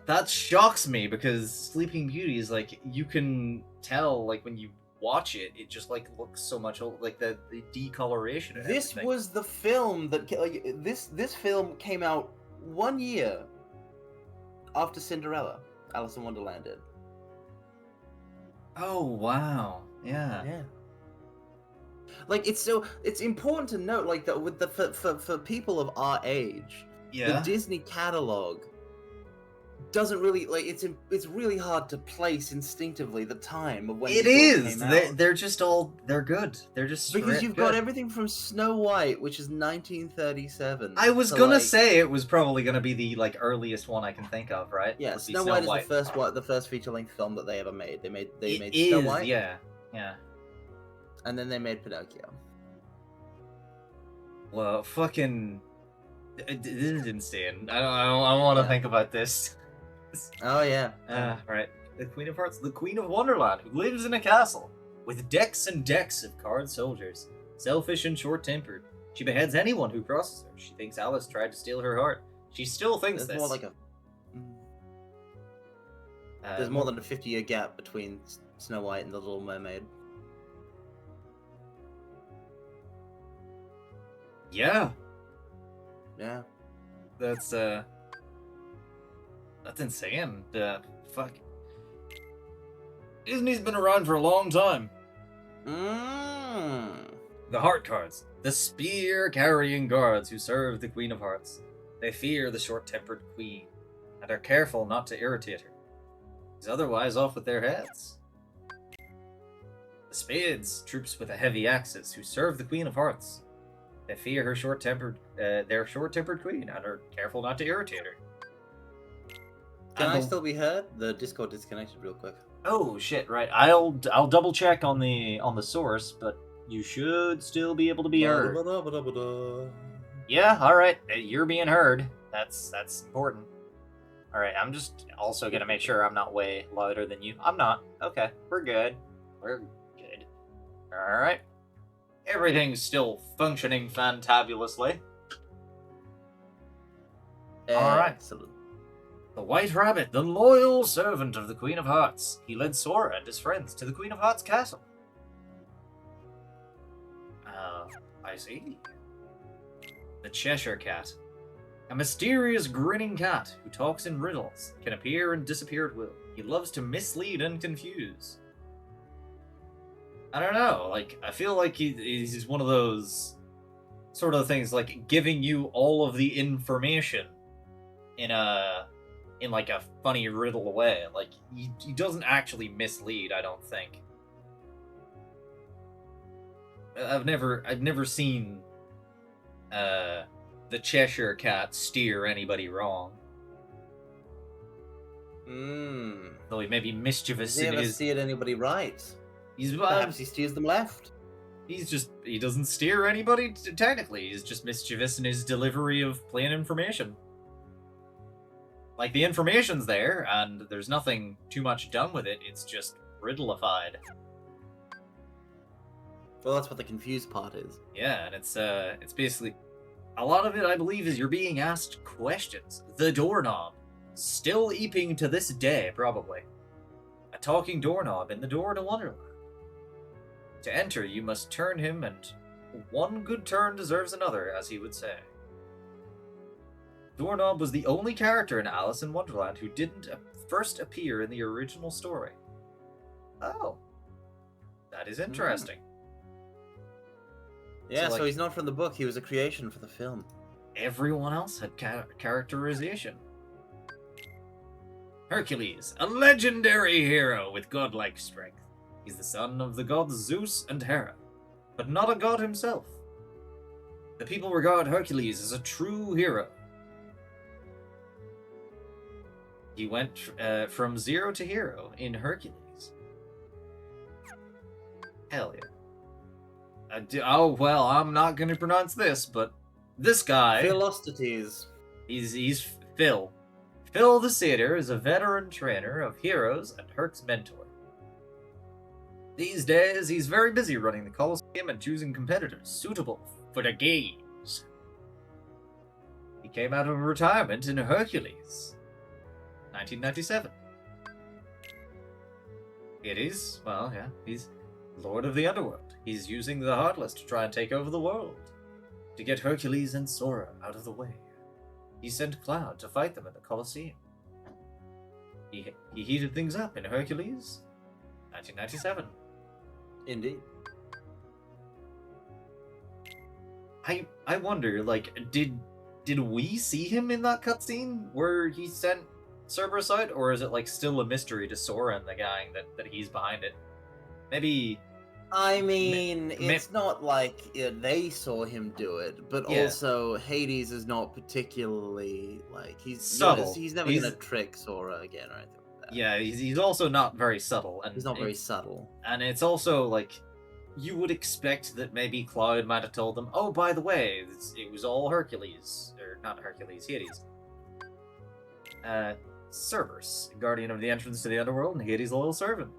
That shocks me because Sleeping Beauty is like you can tell like when you watch it, it just like looks so much like the decoloration. And This everything. was the film that this film came out 1 year after Cinderella, Alice in Wonderland did. Oh wow, yeah. Yeah. Like it's important to note like that with the for people of our age, Yeah. the Disney catalog doesn't really it's really hard to place instinctively the time of when It these all is. came out. They're just they're good. They're just Because straight you've good. got everything from Snow White, which is 1937. I was to, gonna say it was probably gonna be the like earliest one I can think of, right? yeah, Would be Snow White is the first feature-length film that they ever made. They made It Snow is, White, yeah, yeah. and then they made Pinocchio. Well, fucking, this is insane. I don't want to Yeah. think about this. Oh yeah. Right. The Queen of Hearts, the Queen of Wonderland, who lives in a castle with decks and decks of card soldiers, selfish and short-tempered. She beheads anyone who crosses her. She thinks Alice tried to steal her heart. She still thinks There's this. more like a there's more than a 50-year gap between Snow White and the Little Mermaid. Yeah, Yeah. that's insane. Fuck. Disney's been around for a long time. Mm. The Heart Cards. The spear-carrying guards who serve the Queen of Hearts. They fear the short-tempered Queen, and are careful not to irritate her. She's otherwise off with their heads. The Spades, troops with a heavy axes, who serve the Queen of Hearts. They fear her their short-tempered Queen, and are careful not to irritate her. Can And I the- still be heard? The Discord disconnected real quick. Oh shit! Right, I'll double check on the source, but you should still be able to be heard. Yeah, all right, you're being heard. That's important. All right, I'm just also gonna make sure I'm not way louder than you. I'm not. Okay, we're good. We're good. All right, everything's still functioning fantabulously. All right. Excellent. The White Rabbit, the loyal servant of the Queen of Hearts. He led Sora and his friends to the Queen of Hearts castle. I see. The Cheshire Cat. A mysterious grinning cat who talks in riddles, can appear and disappear at will. He loves to mislead and confuse. I don't know, like, I feel like he's one of those sort of things like giving you all of the information in like a funny riddle way. Like he doesn't actually mislead, I don't think. I've never seen the Cheshire Cat steer anybody wrong. Though he may be mischievous Does he in ever his. steer anybody right? He's Perhaps he steers them left. he doesn't steer anybody technically. He's just mischievous in his delivery of plain information. Like the information's there, and there's nothing too much done with it. It's just riddleified. Well, that's what the confused part is. Yeah, and it's basically a lot of it. I believe is you're being asked questions. The doorknob, still eeping to this day, probably. A talking doorknob in the door to Wonderland. To enter, you must turn him, and one good turn deserves another, as he would say. Doorknob was the only character in Alice in Wonderland who didn't first appear in the original story. Oh. That is interesting. Yeah, So, so he's not from the book, he was a creation for the film. Everyone else had characterization. Hercules, a legendary hero with godlike strength. He's the son of the gods Zeus and Hera, but not a god himself. The people regard Hercules as a true hero. He went from zero to hero in Hercules. Hell yeah. Oh, well, I'm not going to pronounce this, but this guy... Philosthenes. He's Phil. Phil the Satyr is a veteran trainer of heroes and Herc's mentor. These days, he's very busy running the Colosseum and choosing competitors suitable for the games. He came out of retirement in Hercules, 1997. Hades, well, yeah, he's Lord of the Underworld. He's using the Heartless to try and take over the world. To get Hercules and Sora out of the way, he sent Cloud to fight them in the Colosseum. He heated things up in Hercules, 1997. Indeed. I wonder, like, did we see him in that cutscene where he sent Cerberus out, or is it like still a mystery to Sora and the gang that he's behind it? Maybe. I mean, it's not like they saw him do it, but Yeah. also Hades is not particularly like he's Subtle. He's never gonna trick Sora again or anything like that. Yeah, he's also not very subtle, and He's not very subtle. And it's also like you would expect that maybe Cloud might have told them, "Oh, by the way, it was all Hercules, or not Hercules, Hades." Cerberus, guardian of the entrance to the underworld, and Hades' loyal servant.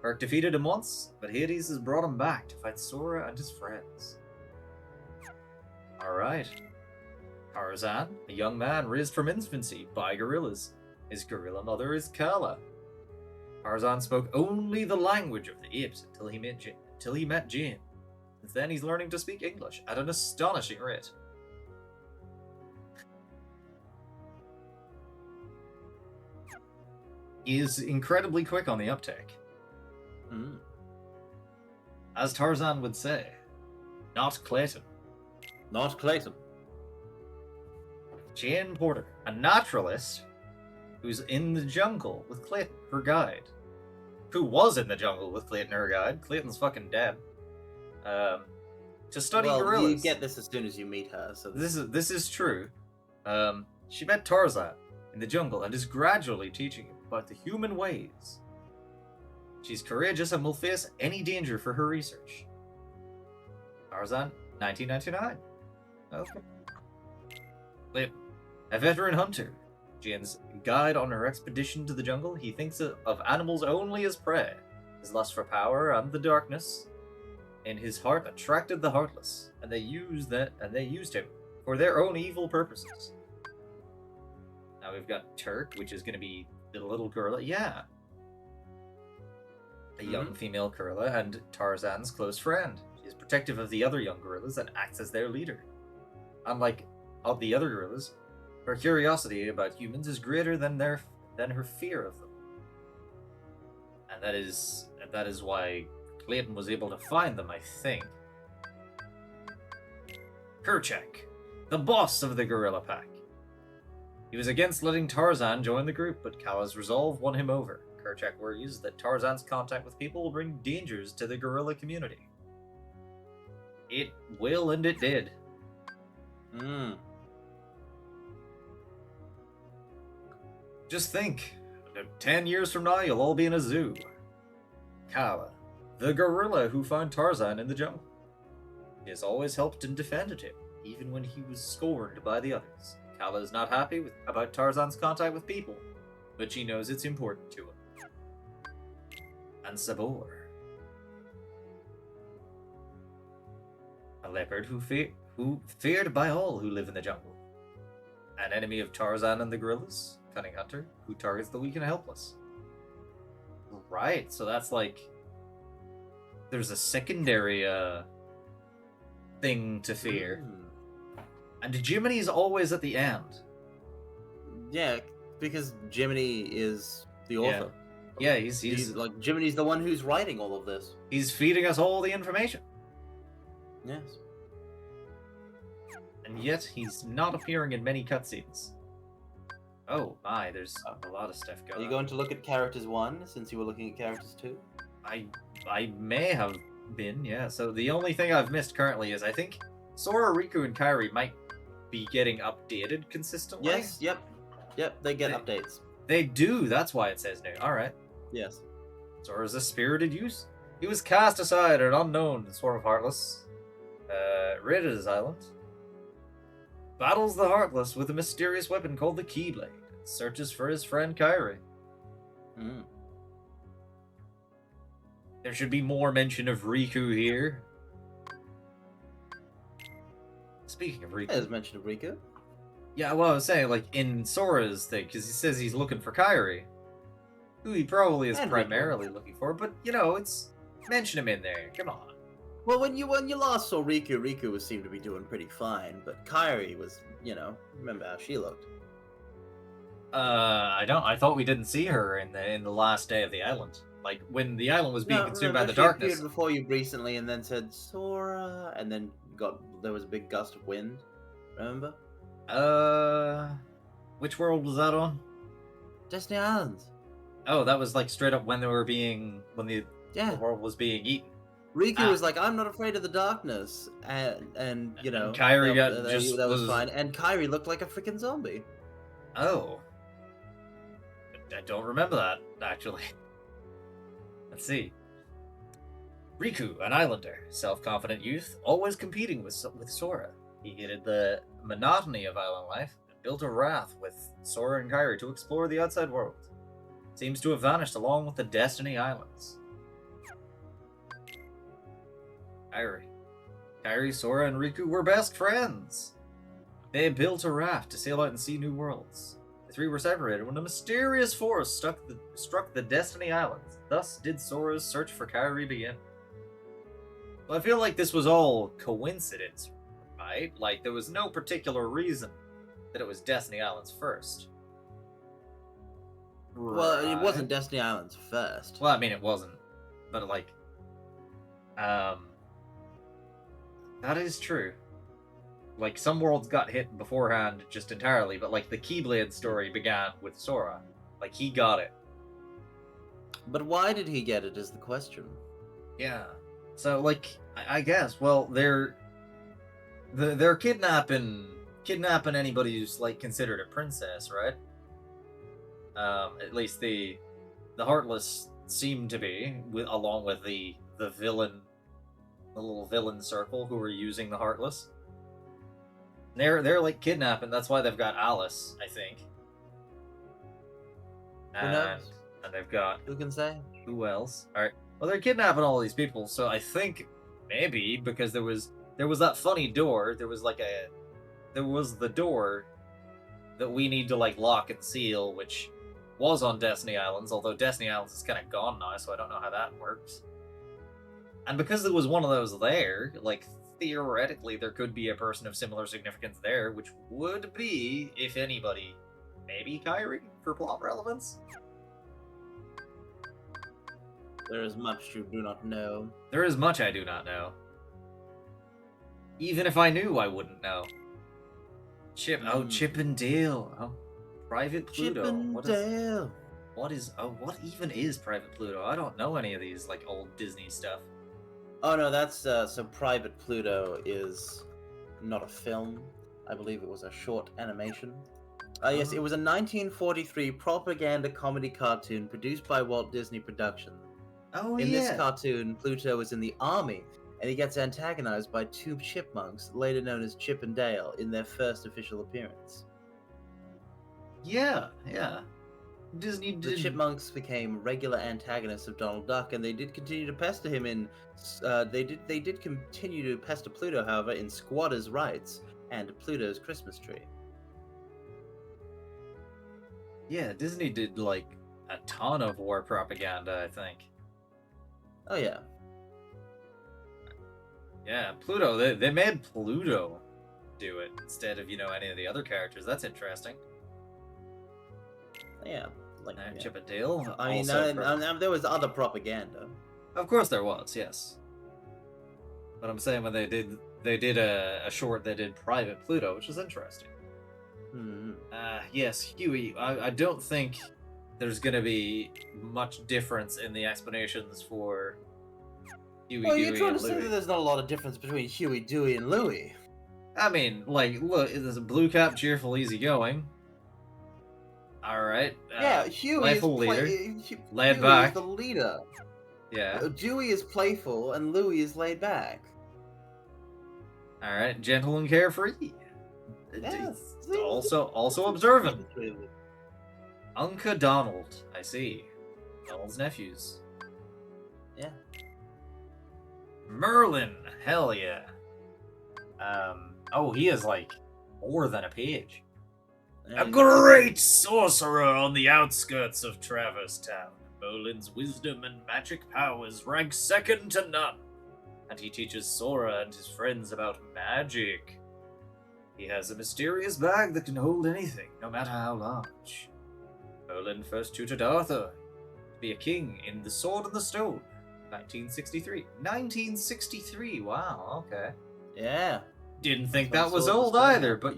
Herc defeated him once, but Hades has brought him back to fight Sora and his friends. Alright. Tarzan, a young man raised from infancy by gorillas. His gorilla mother is Kala. Tarzan spoke only the language of the apes until he met Jane. Since then he's learning to speak English at an astonishing rate. He is incredibly quick on the uptake. As Tarzan would say, not Clayton. Not Clayton. Jane Porter, a naturalist who's in the jungle with Clayton, her guide. Who was in the jungle with Clayton, her guide. Clayton's fucking dead. To study gorillas. You get this as soon as you meet her. So This is true. She met Tarzan in the jungle and is gradually teaching him about the human ways. She's courageous and will face any danger for her research. Tarzan, 1999. Okay. Wait, a veteran hunter. Jane's guide on her expedition to the jungle. He thinks of animals only as prey. His lust for power and the darkness in his heart attracted the heartless, and they used him for their own evil purposes. Now we've got Turk, which is going to be the little gorilla. Yeah. A young female gorilla and Tarzan's close friend. She is protective of the other young gorillas and acts as their leader. Unlike all the other gorillas, her curiosity about humans is greater than her fear of them. And that is why Clayton was able to find them, I think. Kerchak, the boss of the gorilla pack. He was against letting Tarzan join the group, but Kawa's resolve won him over. Kerchak worries that Tarzan's contact with people will bring dangers to the gorilla community. It will, and it did. Hmm. Just think, 10 years from now, you'll all be in a zoo. Kawa, the gorilla who found Tarzan in the jungle. He has always helped and defended him, even when he was scorned by the others. Kawa is not happy about Tarzan's contact with people, but she knows it's important to him. And Sabor, a leopard who feared by all who live in the jungle. An enemy of Tarzan and the gorillas, cunning hunter who targets the weak and helpless. Right, so that's like there's a secondary thing to fear. And Jiminy's always at the end. Yeah, because Jiminy is the author. Yeah, he's like Jiminy's the one who's writing all of this. He's feeding us all the information. Yes. And yet he's not appearing in many cutscenes. Oh my, there's a lot of stuff going on. Are you going to look at characters 1 since you were looking at characters 2? I may have been, yeah. So the only thing I've missed currently is I think Sora, Riku, and Kairi might be getting updated consistently. Yes, yep, they get updates. They do, that's why it says new. Alright. Yes. Sora's a spirited youth. He was cast aside at unknown in Swarm of Heartless. Raided his island. Battles the Heartless with a mysterious weapon called the Keyblade. Searches for his friend Kairi. There should be more mention of Riku here. Speaking of Riku. There's mention of Riku. Yeah, well, I was saying, like, in Sora's thing, because he says he's looking for Kairi. Who he probably is And primarily looking for, but, you know, it's... Mention him in there, come on. Well, when you last saw Riku, Riku seemed to be doing pretty fine, but Kairi was, remember how she looked. I thought we didn't see her in the last day of the island. Like, when the island was being consumed by the darkness. She appeared before you recently and then said, Sora, and then there was a big gust of wind, remember? Which world was that on? Destiny Islands. Oh, that was like straight up when the world was being eaten. Riku was like, I'm not afraid of the darkness, and Kairi that was fine, and Kairi looked like a freaking zombie. Oh. I don't remember that, actually. Let's see. Riku, an islander, self-confident youth, always competing with Sora. He hated the monotony of island life and built a raft with Sora and Kairi to explore the outside world. Seems to have vanished along with the Destiny Islands. Kairi, Sora, and Riku were best friends. They built a raft to sail out and see new worlds. The three were separated when a mysterious force struck the Destiny Islands. Thus did Sora's search for Kairi begin. Well, I feel like this was all coincidence, right? Like, there was no particular reason that it was Destiny Islands first. Well, it wasn't Destiny Islands first. Well, I mean, it wasn't. But, like, that is true. Like, some worlds got hit beforehand just entirely, but, like, the Keyblade story began with Sora. Like, he got it. But why did he get it is the question. Yeah. So, like, I guess, well, they're kidnapping anybody who's, like, considered a princess, right? At least the Heartless seem to be, along with the villain, the little villain circle who are using the Heartless. They're like kidnapping. That's why they've got Alice, I think. Who knows? And they've got Who can say? Who else? All right. Well, they're kidnapping all these people. So I think maybe because there was that funny door. There was the door that we need to like lock and seal, which was on Destiny Islands. Although Destiny Islands is kind of gone now, so I don't know how that works. And because there was one of those there, like, theoretically there could be a person of similar significance there, which would be, if anybody, maybe Kairi for plot relevance? There is much you do not know. There is much I do not know. Even if I knew, I wouldn't know. Chip and Dale. Oh, Private Pluto. Chippendale. What even is Private Pluto? I don't know any of these like old Disney stuff. Oh no, that's so Private Pluto is not a film. I believe it was a short animation. Yes, it was a 1943 propaganda comedy cartoon produced by Walt Disney Productions. Oh In yeah. this cartoon, Pluto is in the army, and he gets antagonized by two chipmunks, later known as Chip and Dale, in their first official appearance. Yeah. Disney The did. chipmunks became regular antagonists of Donald Duck, and they did continue to pester him in. They did continue to pester Pluto, however, in Squatters' Rights and Pluto's Christmas Tree. Yeah, Disney did like a ton of war propaganda, I think. Oh yeah. Yeah, Pluto. They made Pluto do it instead of any of the other characters. That's interesting. Yeah. Like yeah. Chip and Dale. I mean, there was other propaganda. Of course there was, yes. But I'm saying when they did a short, they did Private Pluto, which is interesting. Hmm. Yes, Huey. I don't think there's gonna be much difference in the explanations for Huey, Well, Dewey, you're trying and to say Louie. that there's not a lot of difference between Huey, Dewey, and Louie. I mean, like, look, there's a blue cap, cheerful, easygoing. All right. Yeah, Huey is playful leader, laid Huey back. is the leader. Yeah. Dewey is playful, and Louie is laid back. All right. Gentle and carefree. Yes. Also observant. Unca Donald. I see. Donald's nephews. Yeah. Merlin. Hell yeah. Oh, he is like more than a page. Yeah, A great sorcerer on the outskirts of Traverse Town. Merlin's wisdom and magic powers rank second to none, and he teaches Sora and his friends about magic. He has a mysterious bag that can hold anything, no matter how large. Merlin first tutored Arthur to be a king in The Sword and the Stone, 1963. 1963, wow, okay. Yeah. Didn't think That's that was when Sword old and the Stone either, happened. but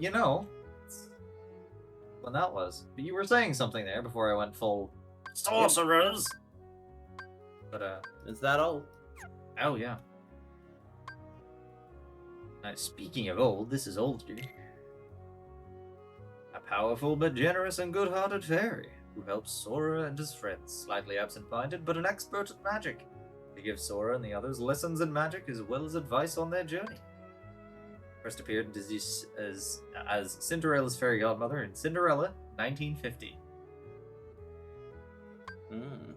when that was. But you were saying something there before I went full sorcerers. But Is that old? oh yeah. Now, speaking of old, this is older. A powerful but generous and good-hearted fairy who helps Sora and his friends, slightly absent-minded but an expert at magic. He gives Sora and the others lessons in magic as well as advice on their journey. First appeared as Cinderella's fairy godmother in Cinderella, 1950. Mm.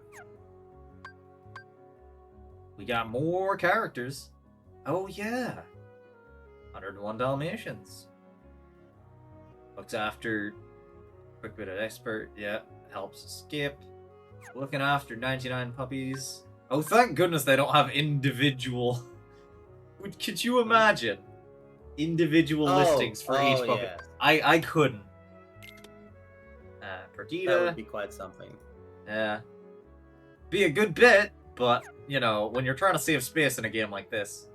We got more characters. Oh yeah. 101 Dalmatians. Looks after quick bit of expert, yeah. Helps Skip. Looking after 99 puppies. Oh, thank goodness they don't have individual. Could you imagine? Individual listings for each puppy. Yes. I couldn't. That Perdita. would be quite something. Yeah. Be a good bit, but, when you're trying to save space in a game like this.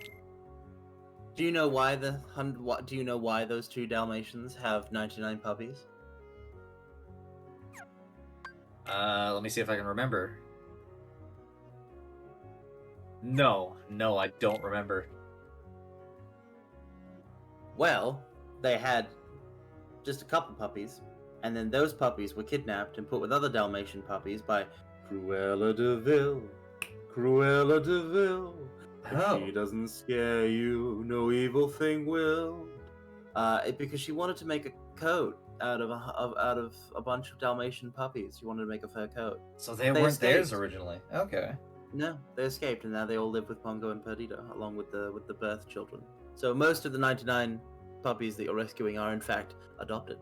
Do you know why do you know why those two Dalmatians have 99 puppies? Let me see if I can remember. No, I don't remember. Well, they had just a couple puppies, and then those puppies were kidnapped and put with other Dalmatian puppies by Cruella de Vil. Cruella de Vil. Oh. If she doesn't scare you, no evil thing will. Because she wanted to make a coat out of a bunch of Dalmatian puppies. She wanted to make a fur coat. So they They weren't theirs escaped. originally. Okay. No, they escaped, and now they all live with Pongo and Perdita, along with the birth children. So most of the 99 puppies that you're rescuing are in fact adopted.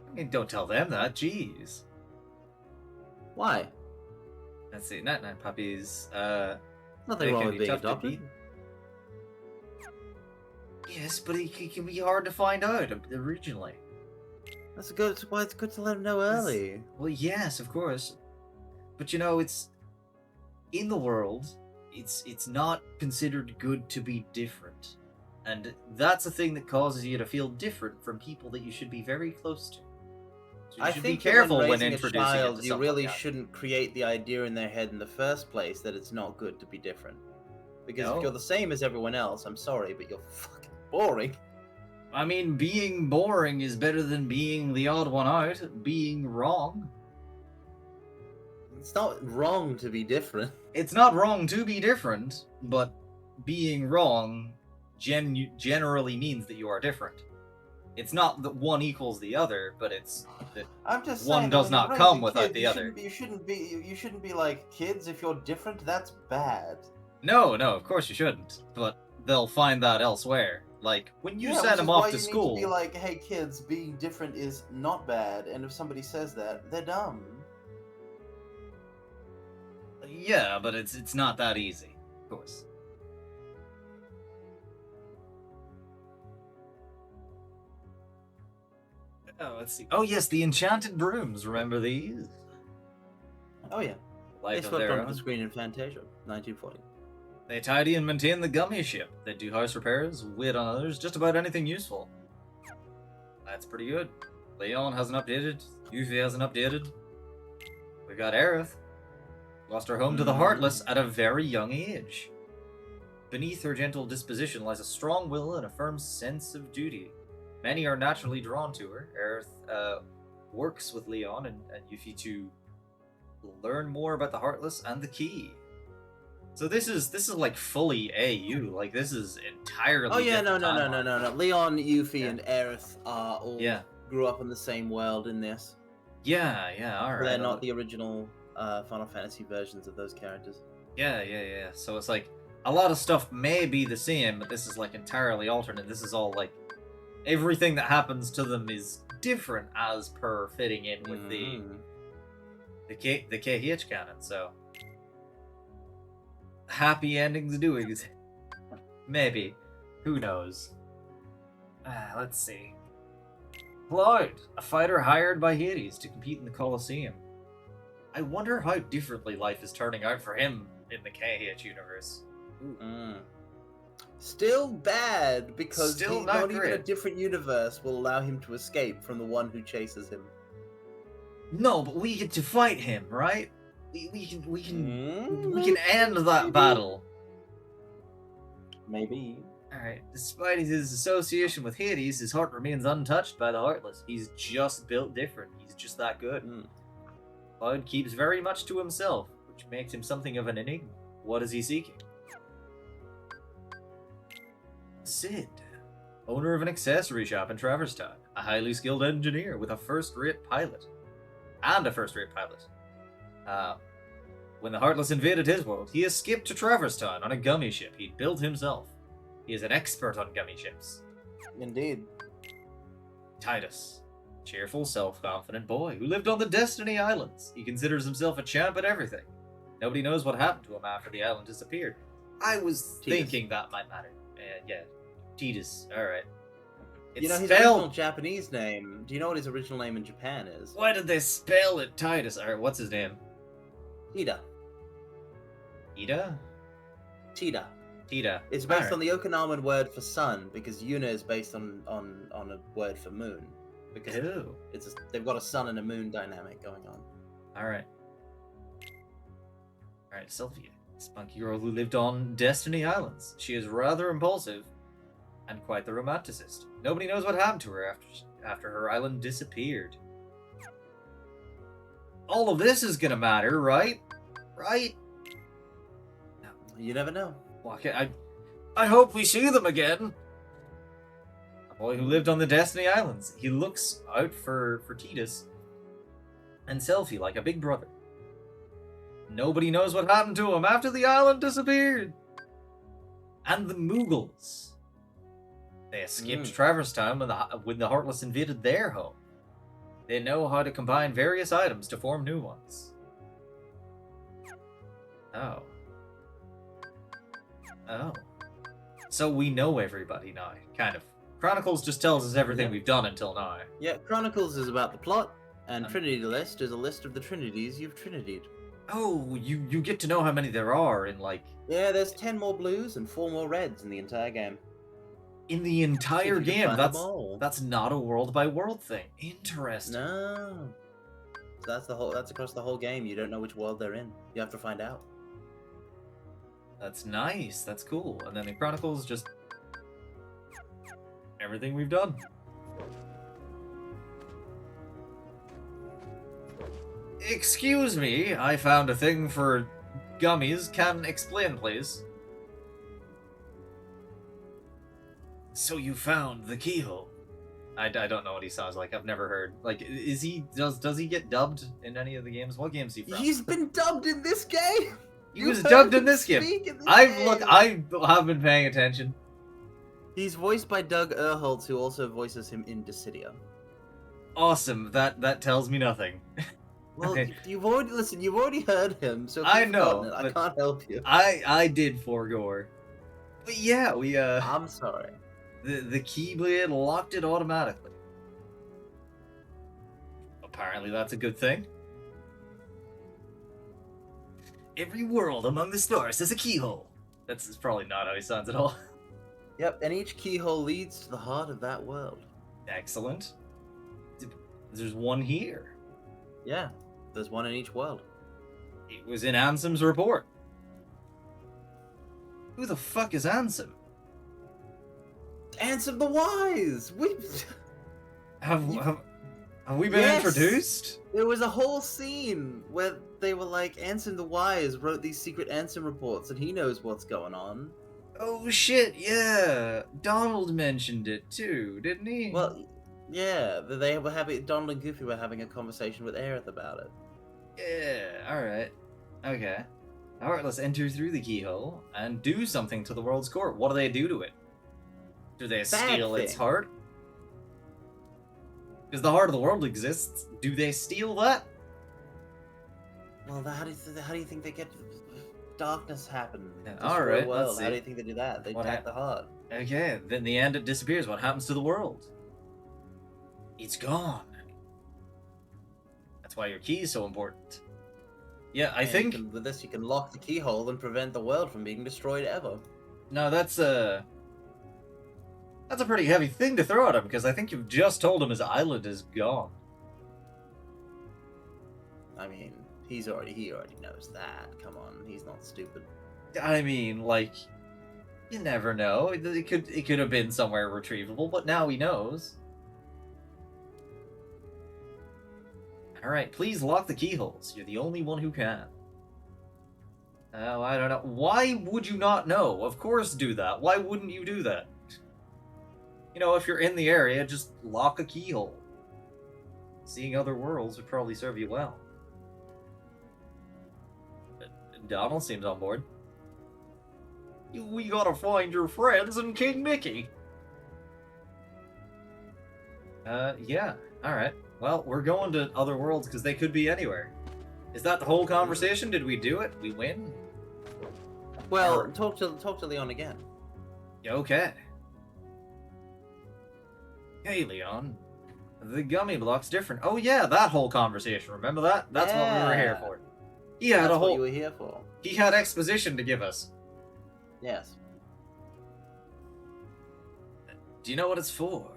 I mean, don't tell them that. Jeez. Why? Let's see. 99 puppies. Nothing They wrong can with be being tough to adopted. beat. Yes, but it can be hard to find out originally. That's why it's good to let them know early. Well, yes, of course. But it's in the world, it's not considered good to be different. And that's a thing that causes you to feel different from people that you should be very close to. So you I should think be careful that when raising introducing a it child, to you someone really young. shouldn't create the idea in their head in the first place that it's not good to be different. Because No. if you're the same as everyone else, I'm sorry, but you're fucking boring. I mean, being boring is better than being the odd one out, being wrong. It's not wrong to be different. It's not wrong to be different, but being wrong generally means that you are different. It's not that one equals the other, but it's that I'm just one saying, does when you're not come raising without kids, the you other. You shouldn't be like, kids, if you're different, that's bad. No, of course you shouldn't. But they'll find that elsewhere. Like, when you send them off to school... You need to be like, hey kids, being different is not bad, and if somebody says that, they're dumb. Yeah, but it's not that easy, of course. Oh, let's see. Oh yes, the enchanted brooms. Remember these? Oh yeah. Life They of swept their onto own. the screen in Fantasia, 1940. They tidy and maintain the gummy ship. They do house repairs, wait on others, just about anything useful. That's pretty good. Leon hasn't updated. Yuffie hasn't updated. We got Aerith. Lost her home to the Heartless at a very young age. Beneath her gentle disposition lies a strong will and a firm sense of duty. Many are naturally drawn to her. Aerith works with Leon and Yuffie to learn more about the Heartless and the Key. So this is like fully AU. Like this is entirely. Oh yeah, no. different timeline. Leon, Yuffie, Yeah. and Aerith are all grew up in the same world in this. Yeah, all right. They're not the original Final Fantasy versions of those characters. Yeah. So it's like a lot of stuff may be the same, but this is like entirely alternate. This is all like everything that happens to them is different as per fitting in with the KH canon. So happy endings doings, maybe. Who knows? Let's see. Cloud, a fighter hired by Hades to compete in the Colosseum. I wonder how differently life is turning out for him in the KH universe. Still bad, because Still not not even a great. different universe will allow him to escape from the one who chases him. No, but we get to fight him, right? We can end that Maybe. battle. Maybe. Alright, despite his association with Hades, his heart remains untouched by the Heartless. He's just built different. He's just that good. Cloud keeps very much to himself, which makes him something of an enigma. What is he seeking? Sid, owner of an accessory shop in Traverse Town, a highly skilled engineer with a first-rate pilot. When the Heartless invaded his world, he escaped to Traverse Town on a gummy ship he'd built himself. He is an expert on gummy ships. Indeed. Titus, cheerful, self-confident boy who lived on the Destiny Islands. He considers himself a champ at everything. Nobody knows what happened to him after the island disappeared. I was Titus. thinking that might matter. Yeah, Titus. All right. It's You know his spelled. original Japanese name. Do you know what his original name in Japan is? Why did they spell it Titus? All right, what's his name? Tida. Ida? Tida. Tida. It's based on the Okinawan word for sun, because Yuna is based on a word for moon. Because Ooh. they've got a sun and a moon dynamic going on. All right. Sylvia, spunky girl who lived on Destiny Islands. She is rather impulsive and quite the romanticist. Nobody knows what happened to her after her island disappeared. All of this is gonna matter, right? Right? You never know. Well, okay, I hope we see them again. A boy who lived on the Destiny Islands. He looks out for Titus and Selphie like a big brother. Nobody knows what happened to him after the island disappeared. And the Moogles. They escaped Traverse Town when the Heartless invaded their home. They know how to combine various items to form new ones. Oh. So we know everybody now, kind of. Chronicles just tells us everything we've done until now. Yeah, Chronicles is about the plot, and Trinity List is a list of the Trinities you've Trinitied. Oh, you get to know how many there are in like Yeah, there's 10 more blues and 4 more reds in the entire game. in the See if entire you can game. find them all. That's not a world by world thing. Interesting. No. That's the whole. That's across the whole game. You don't know which world they're in. You have to find out. That's nice. That's cool. And then the Chronicles just everything we've done. Excuse me, I found a thing for gummies. Can explain, please? So you found the keyhole. I don't know what he sounds like. I've never heard. Like, does he get dubbed in any of the games? What games is he from? He's been dubbed in this game. He was dubbed in this game. I have been paying attention. He's voiced by Doug Erholtz, who also voices him in Dissidia. Awesome. That tells me nothing. Well, you've already heard him, so if I you've know, forgotten it, I can't help you. I did forego. But yeah, we I'm sorry. the Keyblade locked it automatically. Apparently that's a good thing. Every world among the stars has a keyhole. That's probably not how he sounds at all. Yep, and each keyhole leads to the heart of that world. Excellent. There's one here. Yeah, there's one in each world. It was in Ansem's report. Who the fuck is Ansem? Ansem the Wise! Have we been Yes! introduced? There was a whole scene where they were like, Ansem the Wise wrote these secret Ansem reports and he knows what's going on. Oh shit, yeah. Donald mentioned it too, didn't he? Well, yeah, they were having, Donald and Goofy were having a conversation with Aerith about it. Yeah, alright. Okay. Alright, let's enter through the keyhole and do something to the world's core. What do they do to it? Do they steal its thing. heart? Because the heart of the world exists. Do they steal that? Well, how do you think they get darkness happen? Yeah, Destroy alright, a world? let's How do see. you think they do that? They What attack the heart. Okay, then in the end it disappears. What happens to the world? It's gone. That's why your key is so important. Yeah, I And think... with this you can lock the keyhole and prevent the world from being destroyed ever. No, that's a pretty heavy thing to throw at him, because I think you've just told him his island is gone. I mean, he already knows that. Come on, he's not stupid. I mean, like, you never know. It could have been somewhere retrievable, but now he knows. Alright, please lock the keyholes. You're the only one who can. Oh, I don't know. Why would you not know? Of course do that. Why wouldn't you do that? You know, if you're in the area, just lock a keyhole. Seeing other worlds would probably serve you well. Donald seems on board. We gotta find your friends and King Mickey. Yeah. Alright. Well, we're going to other worlds because they could be anywhere. Is that the whole conversation? Did we do it? We win? Well, Or- talk to Leon again. Okay. Hey, Leon. The gummy block's different. Oh yeah, that whole conversation. Remember that? That's what we were here Yeah. for. He had That's a what whole... you were here for. He had exposition to give us. Yes. Do you know what it's for?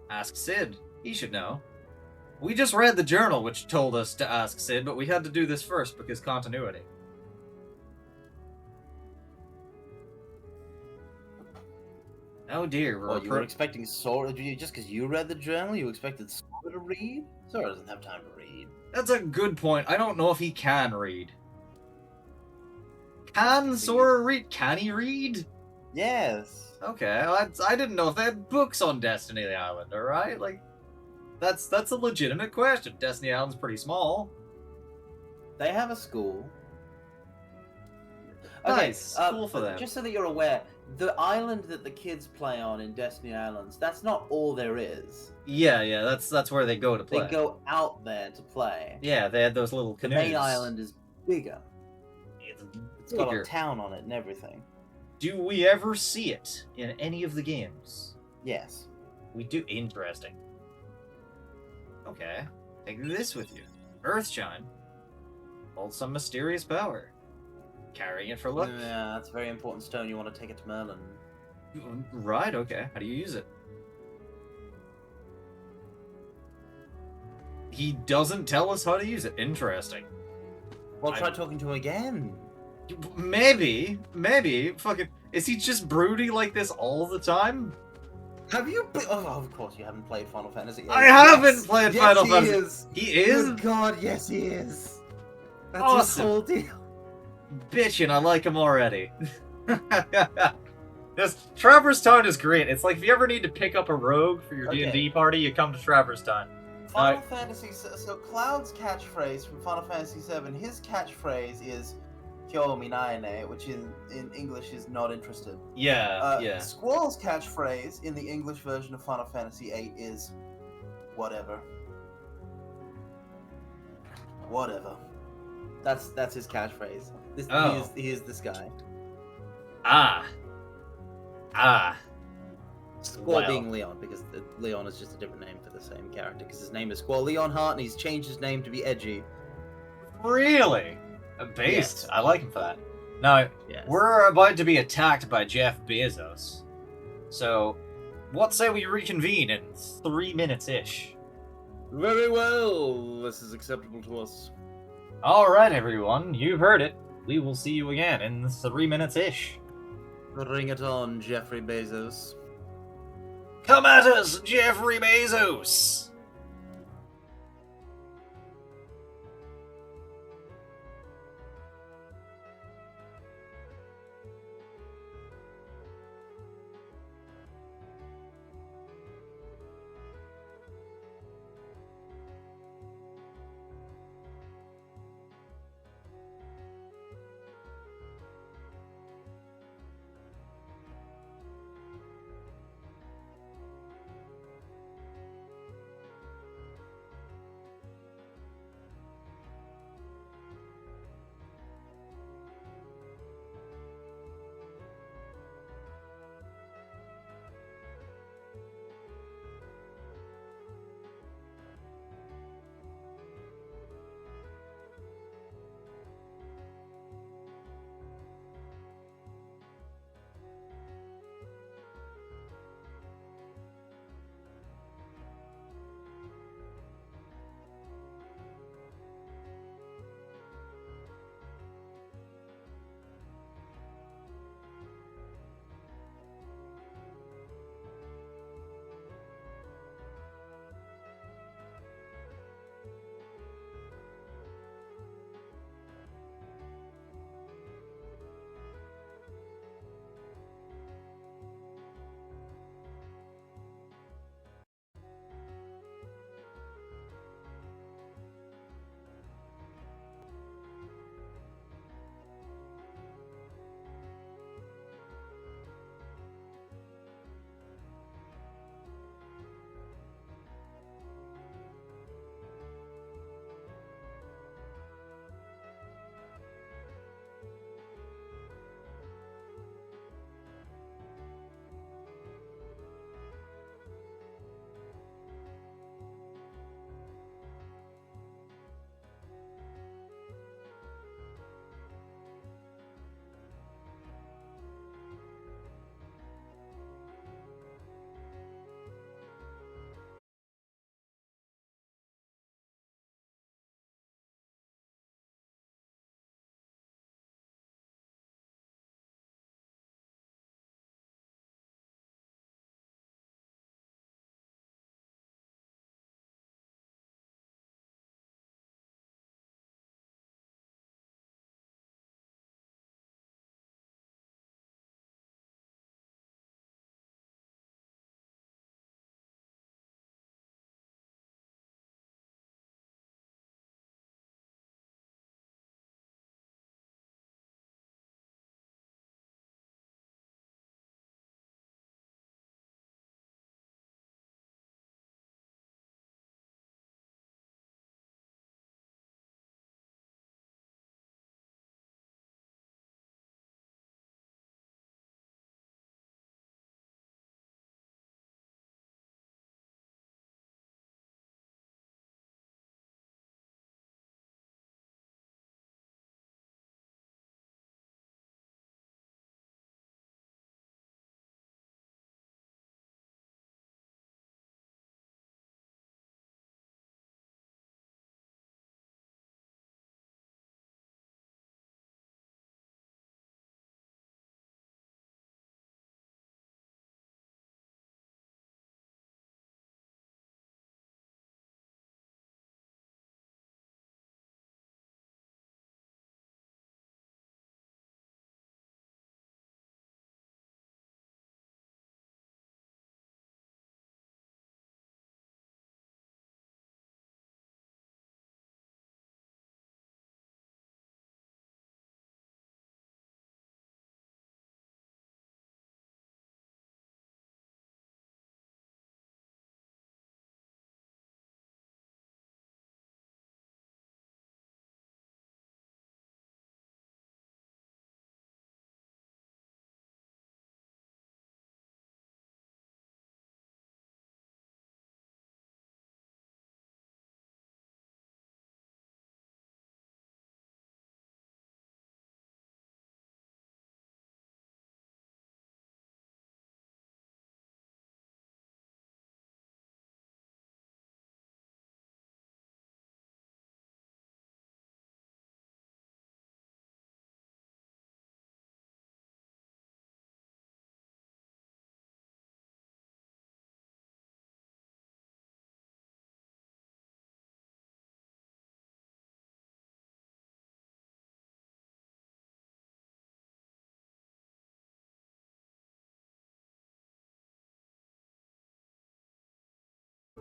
Ask Sid. He should know. We just read the journal which told us to ask Sid, but we had to do this first because continuity. Oh dear, we're What, you were expecting Sora? Just because you read the journal, you expected Sora to read? Sora doesn't have time to read. That's a good point. I don't know if he can read. Can See, Sora read? Can he read? Yes. Okay, I didn't know if they had books on Destiny Island, alright? Like, that's a legitimate question. Destiny Island's pretty small. They have a school. Nice. Cool for them. Just so that you're aware, the island that the kids play on in Destiny Islands, that's not all there is. Yeah, that's where they go to play. They go out there to play. Yeah, they had those little The canoes. main island is bigger. It's It's got bigger. a town on it and everything. Do we ever see it in any of the games? Yes. We do. Interesting. Okay. Take this with you. Earthshine. Hold some mysterious power. Carrying it for luck. Yeah, that's a very important stone. You want to take it to Merlin. Right, okay. How do you use it? He doesn't tell us how to use it. Interesting. Well, try talking to him again. Maybe. Fucking. Is he just broody like this all the time? Have you? Oh, of course you haven't played Final Fantasy VIII. I haven't played yes, Final he Fantasy. Is. He is? Good God, yes, he is. That's Awesome. his whole deal. Bitchin', I like him already. This Traverse Town is great. It's like if you ever need to pick up a rogue for your Okay. D&D party, you come to Traverse Town. Final Fantasy. So Cloud's catchphrase from Final Fantasy VII. His catchphrase is "Kyo Minaine," which in English is "not interested." Yeah. Squall's catchphrase in the English version of Final Fantasy VIII is "whatever." Whatever. That's his catchphrase. Oh. He is this guy. Ah. Squall Well. being Leon, because Leon is just a different name for the same character, because his name is Squall Leon Hart, and he's changed his name to be edgy. Really? A beast. Yes. I like him for that. Now, Yes. we're about to be attacked by Jeff Bezos. So, what say we reconvene in 3 minutes-ish? Very well. This is acceptable to us. Alright, everyone. You've heard it. We will see you again in 3 minutes-ish. Bring it on, Jeffrey Bezos. Come at us, Jeffrey Bezos!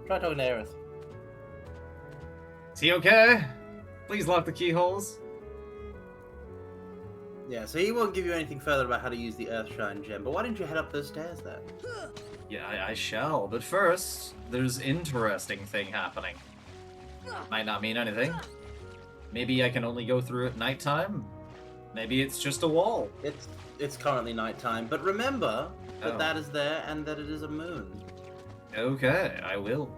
Try talking to Aerith. Is he okay? Please lock the keyholes. Yeah, so he won't give you anything further about how to use the Earthshine gem, but why don't you head up those stairs then? Yeah, I shall. But first, there's interesting thing happening. Might not mean anything. Maybe I can only go through at nighttime. Maybe it's just a wall. It's currently nighttime, but remember that Oh. that is there and that it is a moon. Okay, I will.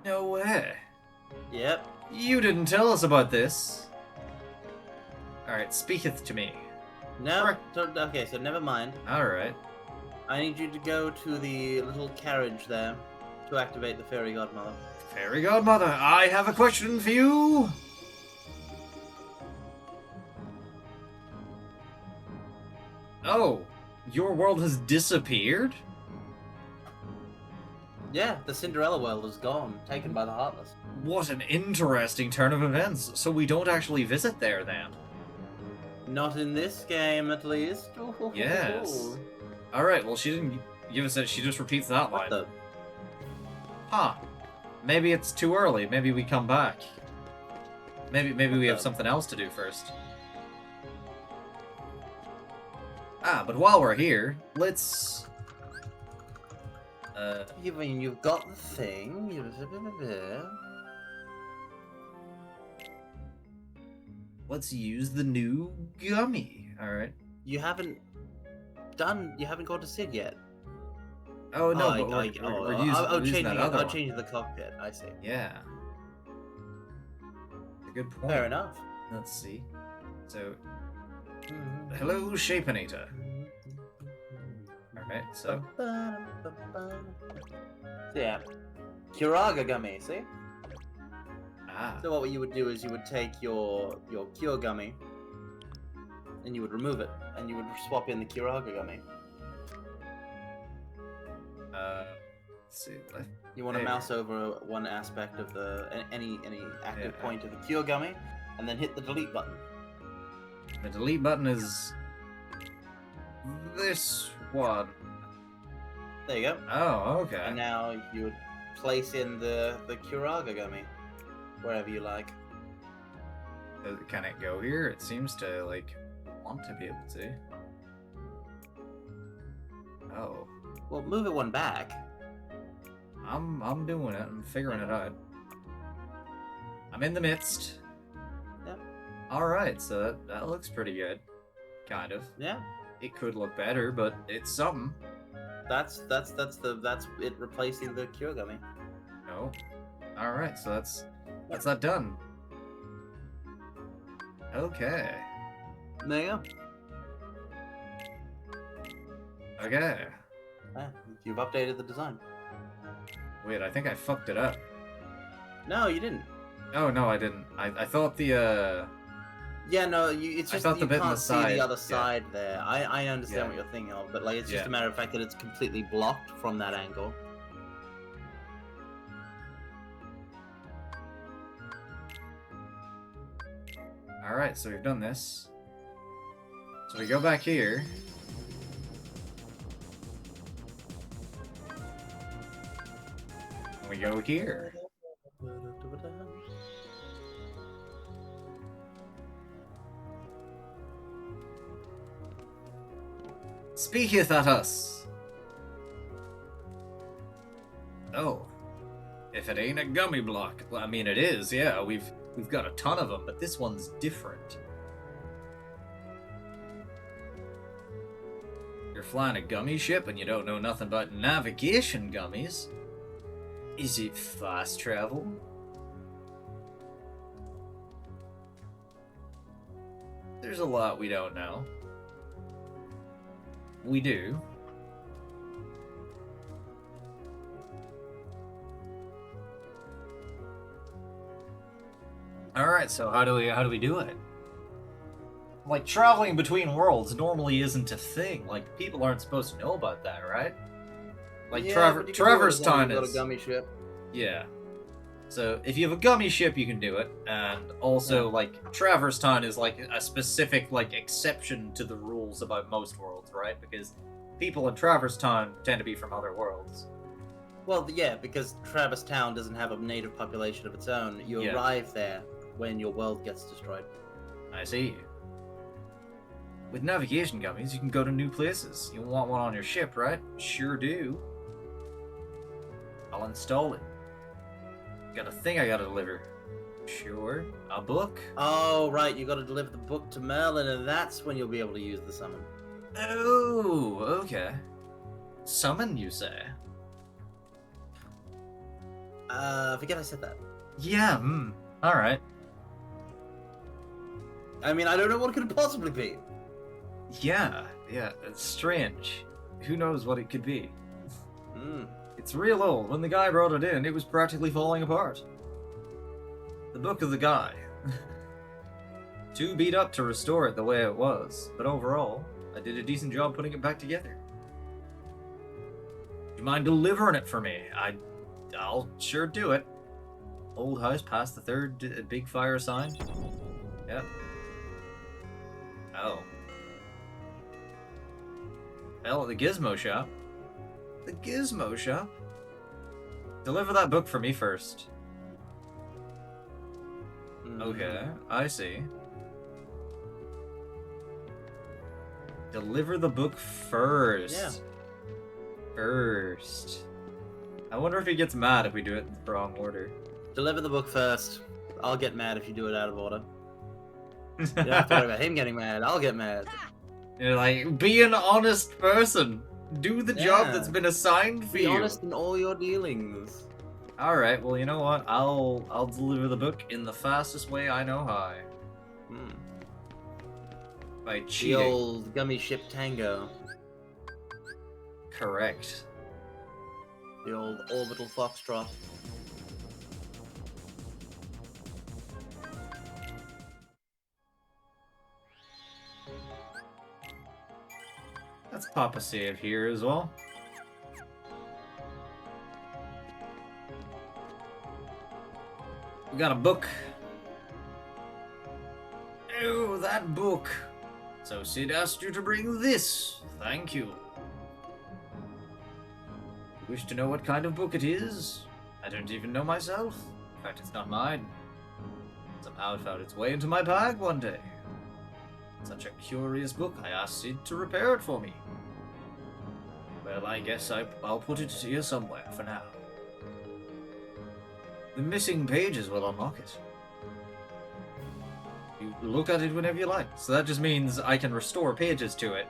No way. Yep. You didn't tell us about this. Alright, speaketh to me. No. Right. Okay, so never mind. Alright. I need you to go to the little carriage there to activate the fairy godmother. Fairy Godmother, I have a question for you. Oh, your world has disappeared? Yeah, the Cinderella world is gone, taken by the Heartless. What an interesting turn of events. So we don't actually visit there then? Not in this game, at least. Yes. Alright, well she didn't give us that, she just repeats that line. What the? Huh. Maybe it's too early, maybe we come back. Maybe we have the? something else to do first. Ah, but while we're here, let's... You mean you've got the thing? Let's use the new gummy. Alright. You haven't gone to Sid yet. Oh no, Oh, but we're I'll using change that it. other I'll one. change the cockpit. I see. Yeah. A good point. Fair enough. Let's see. So, Mhm. hello, Shapeinator. Alright, so... Yeah. Kiraga gummy, see? Ah. So what you would do is you would take your Cure gummy and you would remove it and you would swap in the Kiraga gummy. Let's see. Left. You want to There. mouse over one aspect of any active Yeah. point of the Cure gummy and then hit the delete button. The delete button is... this one. There you go. Oh, okay. And now you would place in the Kiraga gummy wherever you like. Can it go here? It seems to, like, want to be able to. Oh. Well, move it one back. I'm doing it. I'm figuring it out. I'm in the midst. Yep. Alright, so that looks pretty good. Kind of. Yeah. It could look better, but it's something. That's it replacing the Cure gummy. No. Alright, so that's that done. Okay. There you go. Okay. Yeah, you've updated the design. Wait, I think I fucked it up. No, you didn't. Oh, no, I didn't. I thought the, Yeah, no, it's I just thought that the you bit in can't the see side, the other yeah. side there. I understand Yeah. what you're thinking of, but like it's just Yeah. a matter of fact that it's completely blocked from that angle. Alright, so we've done this. So we go back here. And we go here. Speaketh at us. Oh. If it ain't a gummy block. Well, I mean it is, yeah. We've got a ton of them, but this one's different. You're flying a gummy ship and you don't know nothing about navigation gummies. Is it fast travel? There's a lot we don't know. We do. Alright, so how do we do it? Like, traveling between worlds normally isn't a thing. Like, people aren't supposed to know about that, right? Like, Yeah, but you can do it Trevor's as long as time you've got is... a gummy ship. Yeah. So if you have a gummy ship, you can do it, and also like Traverse Town is like a specific like exception to the rules about most worlds, right? Because people in Traverse Town tend to be from other worlds. Well, yeah, because Travis Town doesn't have a native population of its own. You Yeah. arrive there when your world gets destroyed. I see. With navigation gummies, you can go to new places. You want one on your ship, right? Sure do. I'll install it. Got a thing I gotta deliver. Sure. A book? Oh, right, you gotta deliver the book to Merlin, and that's when you'll be able to use the summon. Oh, okay. Summon, you say? Forget I said that. Yeah, alright. I mean, I don't know what it could possibly be. Yeah, it's strange. Who knows what it could be? Hmm. It's real old. When the guy brought it in, it was practically falling apart. The book of the guy. Too beat up to restore it the way it was, but overall, I did a decent job putting it back together. Do you mind delivering it for me? I'll sure do it. Old house past the third big fire sign. Yep. Oh. Well, the Gizmo shop. The Gizmo shop? Deliver that book for me first. Okay, I see. Deliver the book first. Yeah. First. I wonder if he gets mad if we do it in the wrong order. Deliver the book first. I'll get mad if you do it out of order. You don't have to worry about him getting mad. I'll get mad. You're like, be an honest person. Do the job Yeah. that's been assigned for Be you. honest in all your dealings. All right. Well, you know what? I'll deliver the book in the fastest way I know how. Hmm. By The cheating. old gummy ship tango. Correct. The old orbital foxtrot. Let's pop a save here as well. We got a book. Oh, that book. So Sid asked you to bring this. Thank you. You wish to know what kind of book it is? I don't even know myself. In fact, it's not mine. Somehow it found its way into my bag one day. Such a curious book, I asked Sid to repair it for me. Well, I guess I'll put it here somewhere for now. The missing pages will unlock it. You look at it whenever you like. So that just means I can restore pages to it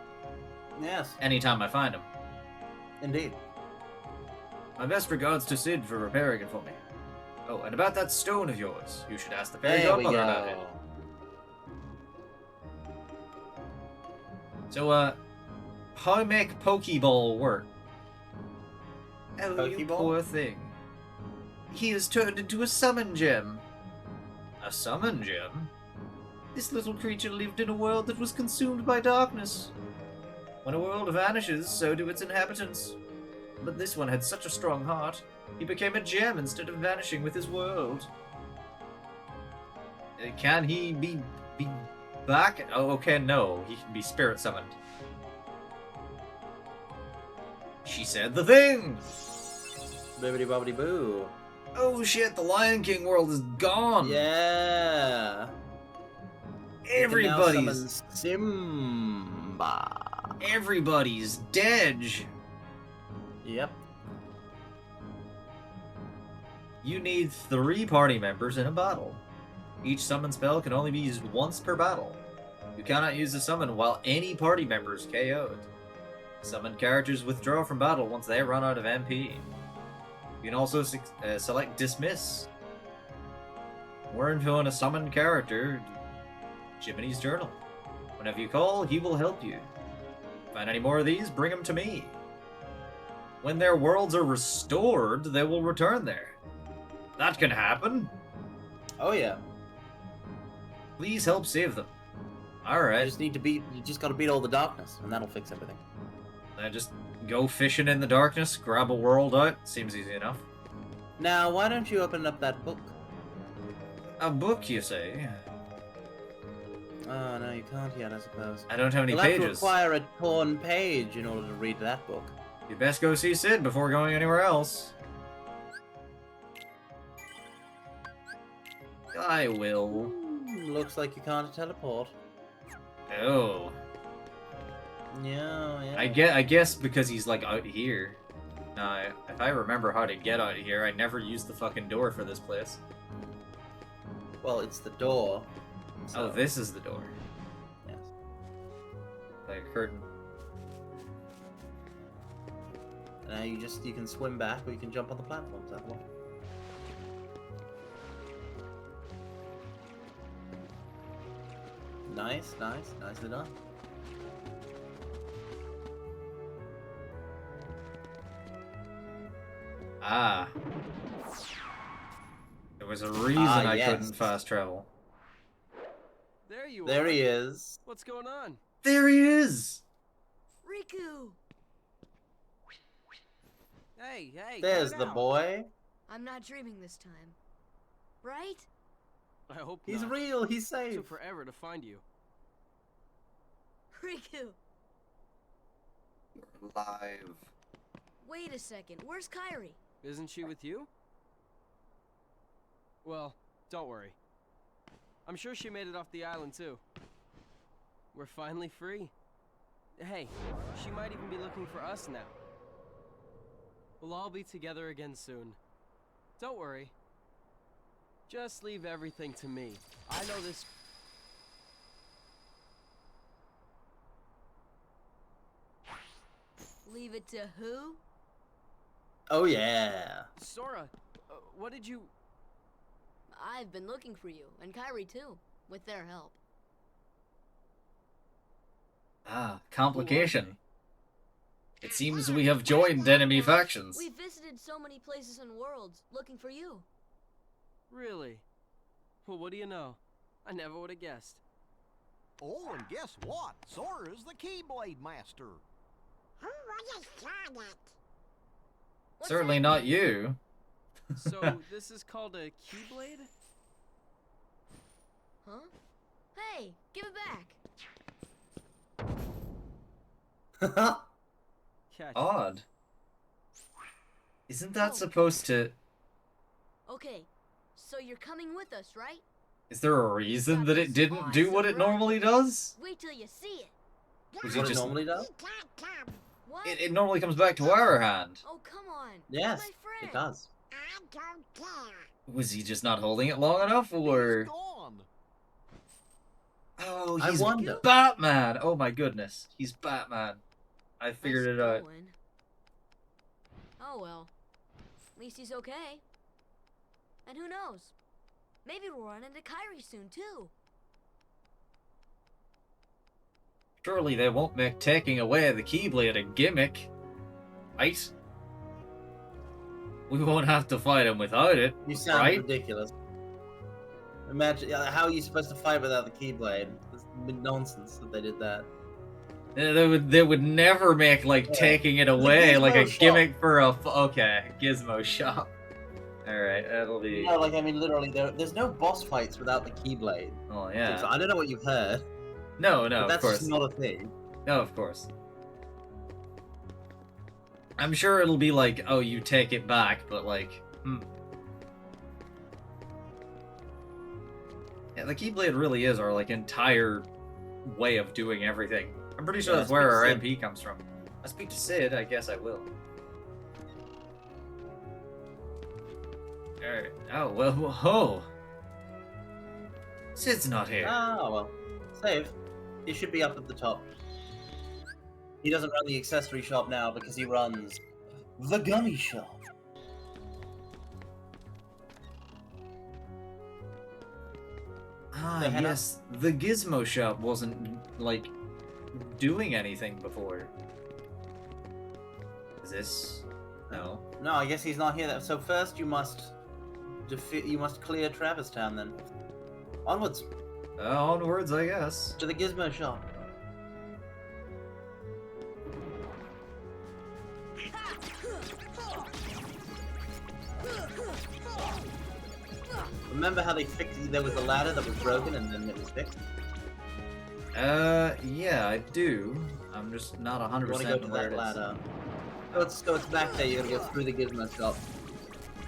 Yes, anytime I find them. indeed. My best regards to Sid for repairing it for me. Oh, and about that stone of yours, you should ask the fairy There we godmother about it. go. So, how make Pokeball work? Oh, you Pokeball? poor thing. He is turned into a summon gem. A summon gem? This little creature lived in a world that was consumed by darkness. When a world vanishes, so do its inhabitants. But this one had such a strong heart, he became a gem instead of vanishing with his world. Can he be back? Oh, okay, no. He can be spirit summoned. She said the thing! Bibbidi bobbidi boo. Oh shit, the Lion King world is gone! Yeah. Everybody's... Simba. Everybody's dead! Yep. You need 3 party members in a battle. Each summon spell can only be used once per battle. You cannot use the summon while any party member is KO'd. Summoned characters withdraw from battle once they run out of MP. You can also select Dismiss. More info on a summoned character, Jiminy's Journal. Whenever you call, he will help you. Find any more of these, bring them to me. When their worlds are restored, they will return there. That can happen. Oh yeah. Please help save them. You Alright, just need to beat. You just gotta beat all the darkness, and that'll fix everything. I just go fishing in the darkness, grab a world out. Seems easy enough. Now, why don't you open up that book? A book, you say? Oh, no, you can't yet, I suppose. I don't have any You'll have to pages. acquire a torn page in order to read that book. You best go see Sid before going anywhere else. I will. Looks like you can't teleport. Oh. Yeah. I guess because he's like out here. Now, if I remember how to get out here, I never used the fucking door for this place. Well, it's the door. Oh, this is the door. Yes. Like a curtain. Now you can swim back, or you can jump on the platforms. That one. Nice, nicely done. Ah. There was a reason I yes. couldn't fast travel. There he is. What's going on? There he is! Riku! Hey, There's cut it the out. boy. I'm not dreaming this time. Right? I hope He's not. real. He's It safe. took forever to find you. Riku! Live. Wait a second, where's Kairi? Isn't she with you? Well, don't worry. I'm sure she made it off the island too. We're finally free. Hey, she might even be looking for us now. We'll all be together again soon. Don't worry. Just leave everything to me. I know this. Leave it to who? Oh yeah. Sora, what did you... I've been looking for you, and Kairi too, with their help. Ah, complication. It seems we have joined enemy factions. We visited so many places and worlds, looking for you. Really? Well, what do you know? I never would have guessed. Oh, and guess what? Sora's the Keyblade Master. Who would have thought it? Certainly not you. So, this is called a Keyblade? Huh? Hey, give it back. Catch. Odd. Isn't that Oh. supposed to... Okay, so you're coming with us, right? Is there a reason that it didn't do what it normally does? Wait till you see it. Was What he it just... normally does? What? It normally comes back to our hand. Oh, come on. Yes, You're my friend. it does. I don't care. Was he just not holding it long enough, or... He's gone. Oh, I he's wonder. Batman! Oh my goodness, he's Batman. I figured Nice it out. going. Oh well. At least he's okay. And who knows? Maybe we'll run into Kairi soon too. Surely they won't make taking away the Keyblade a gimmick. Right? We won't have to fight him without it, You sound right? ridiculous. Imagine how are you supposed to fight without the Keyblade? It's nonsense that they did that. They would never make, like, Yeah. taking it The away, like a Gizmo shop. gimmick for a... Okay, Gizmo shop. Alright, that'll be... No, like I mean, literally, there's no boss fights without the Keyblade. Oh, So yeah. I don't know what you've heard, No, but of that's course. just not a thing. No, of course. I'm sure it'll be like, oh, you take it back, but like, Yeah, the Keyblade really is our, like, entire way of doing everything. I'm pretty sure Yeah, that's where our speak to MP comes from. I speak to Sid, I guess I will. Alright. Oh, well, whoa. Sid's not here. Ah, well. Save. He should be up at the top. He doesn't run the accessory shop now because he runs the gummy shop. Ah, They had yes, the Gizmo shop wasn't, like, doing anything before. Is this... No. No, I guess he's not here. So first you must clear Travis Town then. Onwards Onwards, I guess. to the Gizmo shop. Remember how they fixed? There was a ladder that was broken and then it was fixed. Yeah, I do. I'm just not 100% You want to go to where that it is. ladder. So it's back there. You gotta go through the gizmo shop.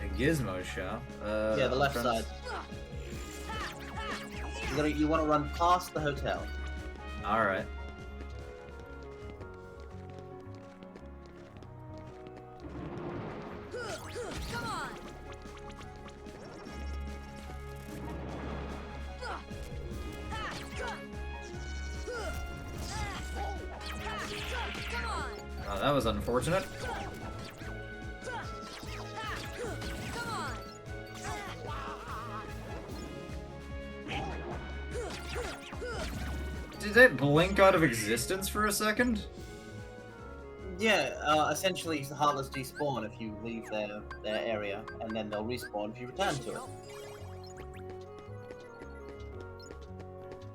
A gizmo shop? Yeah, the left I'm trying side. You want to run past the hotel. Alright. Come on. Come on. Oh, that was unfortunate. Come on. Did it blink out of existence for a second? Yeah, essentially the Heartless despawn if you leave their area, and then they'll respawn if you return to it.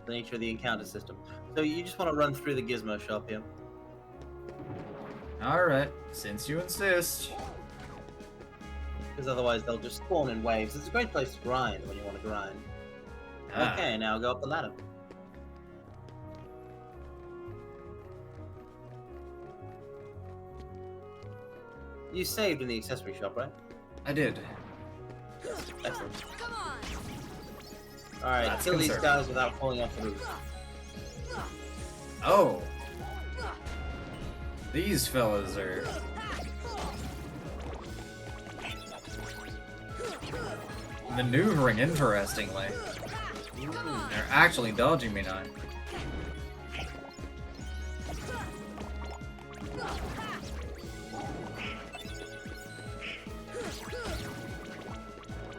The nature of the encounter system. So you just want to run through the gizmo shop here. Alright, since you insist. Because otherwise they'll just spawn in waves. It's a great place to grind when you want to grind. Ah. Okay, now go up the ladder. You saved in the accessory shop, right? I did. Excellent. Come on. Alright, That's kill these concerning. guys without falling off the roof. Oh. These fellas are... maneuvering interestingly. They're actually dodging me now.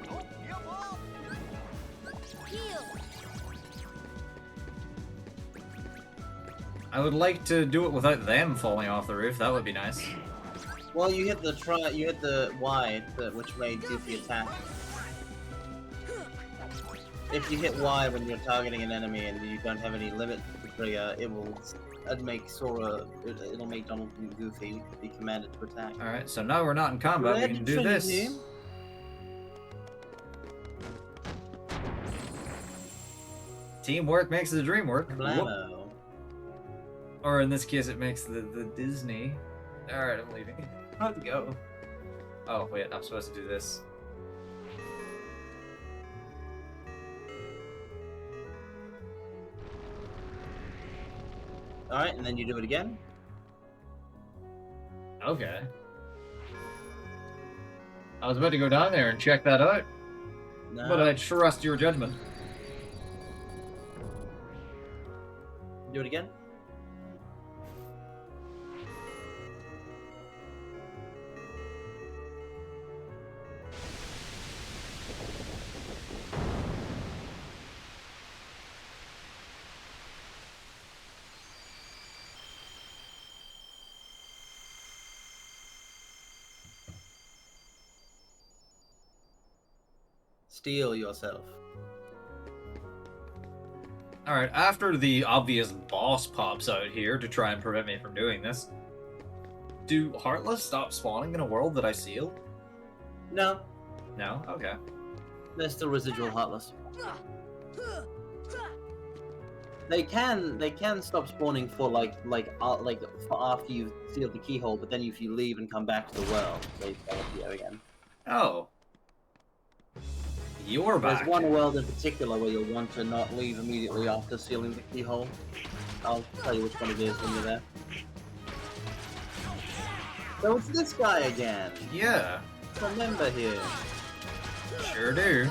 Don't give up. Heal. I would like to do it without them falling off the roof. That would be nice. Well, you hit the Y, which made Goofy attack. If you hit Y when you're targeting an enemy and you don't have any limit to trigger, it'll make Sora, it'll make Donald and Goofy be commanded to attack. Alright, so now we're not in combat. We Red can do Trinity. this. Teamwork makes the dream work. Whoop. Blammo. Or in this case, it makes the Disney. Alright, I'm leaving. Let's go. Oh, wait, I'm supposed to do this. Alright, and then you do it again. Okay. I was about to go down there and check that out, No. but I trust your judgment. Do it again. Steel yourself. Alright, after the obvious boss pops out here to try and prevent me from doing this, do Heartless stop spawning in a world that I sealed? No, No? Okay. there's still residual Heartless. They can stop spawning for like for after you've sealed the keyhole, but then if you leave and come back to the world, they appear again. Oh. You're back. There's one world in particular where you'll want to not leave immediately after sealing the keyhole. I'll tell you which one it is when you're there. So it's this guy again. Yeah, Remember him. sure do.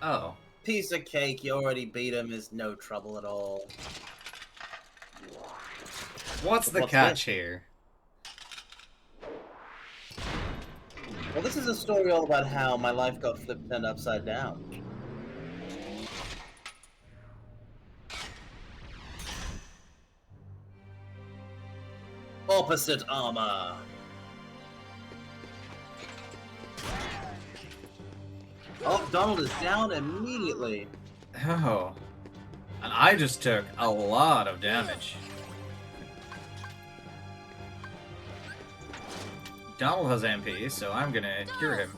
Oh. Piece of cake, you already beat him, is no trouble at all. What's the What's catch this? here? Well, this is a story all about how my life got flipped turned upside down. Opposite armor. Oh, Donald is down immediately. Oh. And I just took a lot of damage. Donald has MP, so I'm gonna cure him.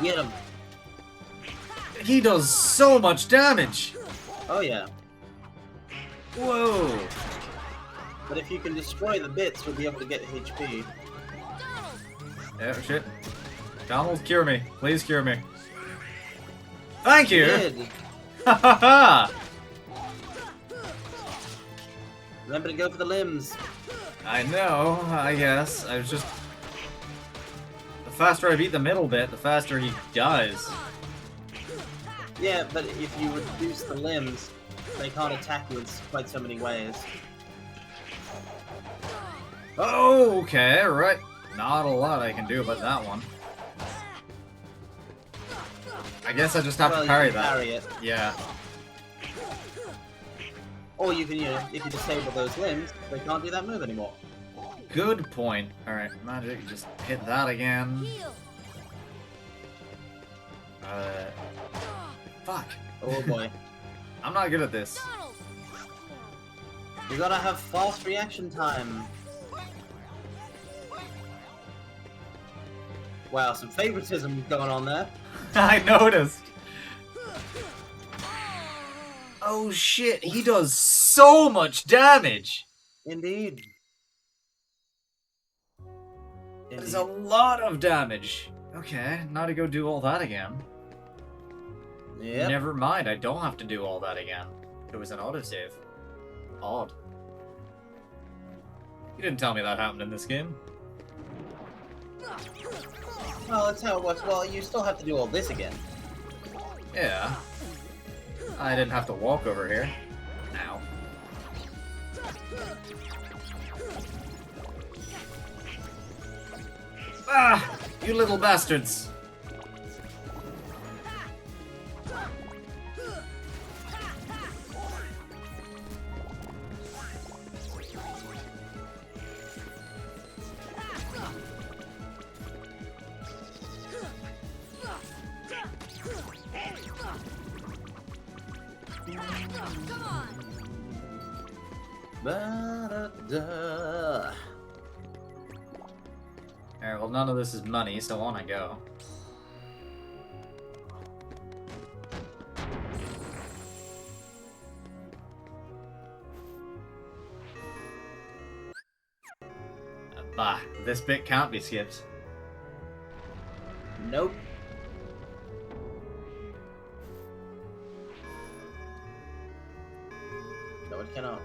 Get him. He does so much damage! Oh yeah. Whoa! But if you can destroy the bits, you'll be able to get HP. Oh shit. Donald, cure me. Please cure me. Thank you! Good. Ha ha ha! Remember to go for the limbs. I know, I guess. I was just... The faster I beat the middle bit, the faster he dies. Yeah, but if you reduce the limbs, they can't attack you in quite so many ways. Oh, okay, right. Not a lot I can do about that one. I guess I just have Well, to parry you can that. parry it. Yeah. Or you can, if you disable those limbs, they can't do that move anymore. Good point. Alright, magic, just hit that again. Heal. Fuck. Oh boy. I'm not good at this. Donald. You gotta have fast reaction time. Wow, some favoritism going on there. I noticed. Oh shit, he does so much damage. Indeed. There's a lot of damage. Okay, now to go do all that again. Yep. Never mind, I don't have to do all that again. It was an autosave. Odd. You didn't tell me that happened in this game. Well, that's how it works. Well, you still have to do all this again. Yeah. I didn't have to walk over here. Ow. Ah! You little bastards! Come on. Ba-da-da. Alright, well none of this is money, so on I go. Bah, this bit can't be skipped. Nope. No, it cannot.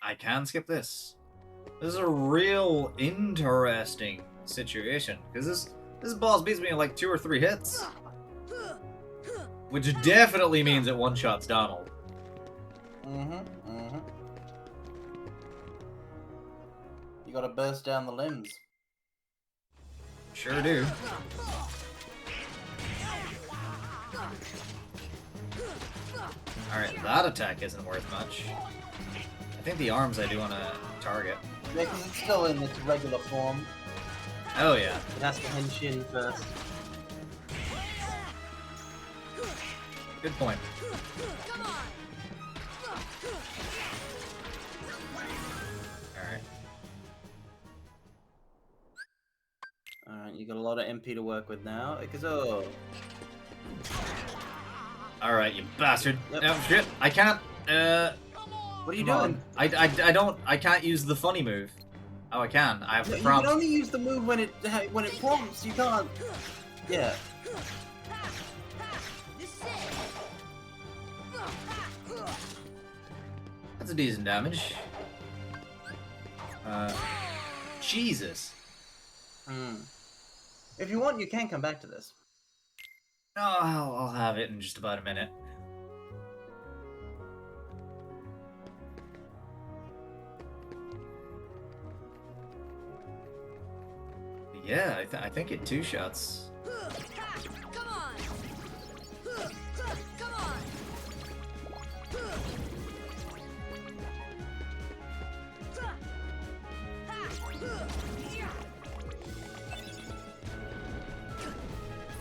I can skip this. This is a real interesting situation, because this boss beats me in like 2 or 3 hits. Which definitely means it one-shots Donald. You gotta burst down the limbs. Sure do. Alright, that attack isn't worth much. I think the arms I do want to target. Yeah, because it's still in its regular form. Oh yeah. It has to hench in first. Good point. Come on. Alright. Alright, you got a lot of MP to work with now. Ikazo. Alright, you bastard. Yep. Oh shit, I can't, What are you come doing? on. I can't use the funny move. Oh, I can. I have No, the you prompt. can only use the move when it prompts. You can't. Yeah. This is it. That's a decent damage. Jesus. If you want, you can come back to this. Oh, I'll have it in just about a minute. Yeah, I think it 2-shots. Come on. Come on.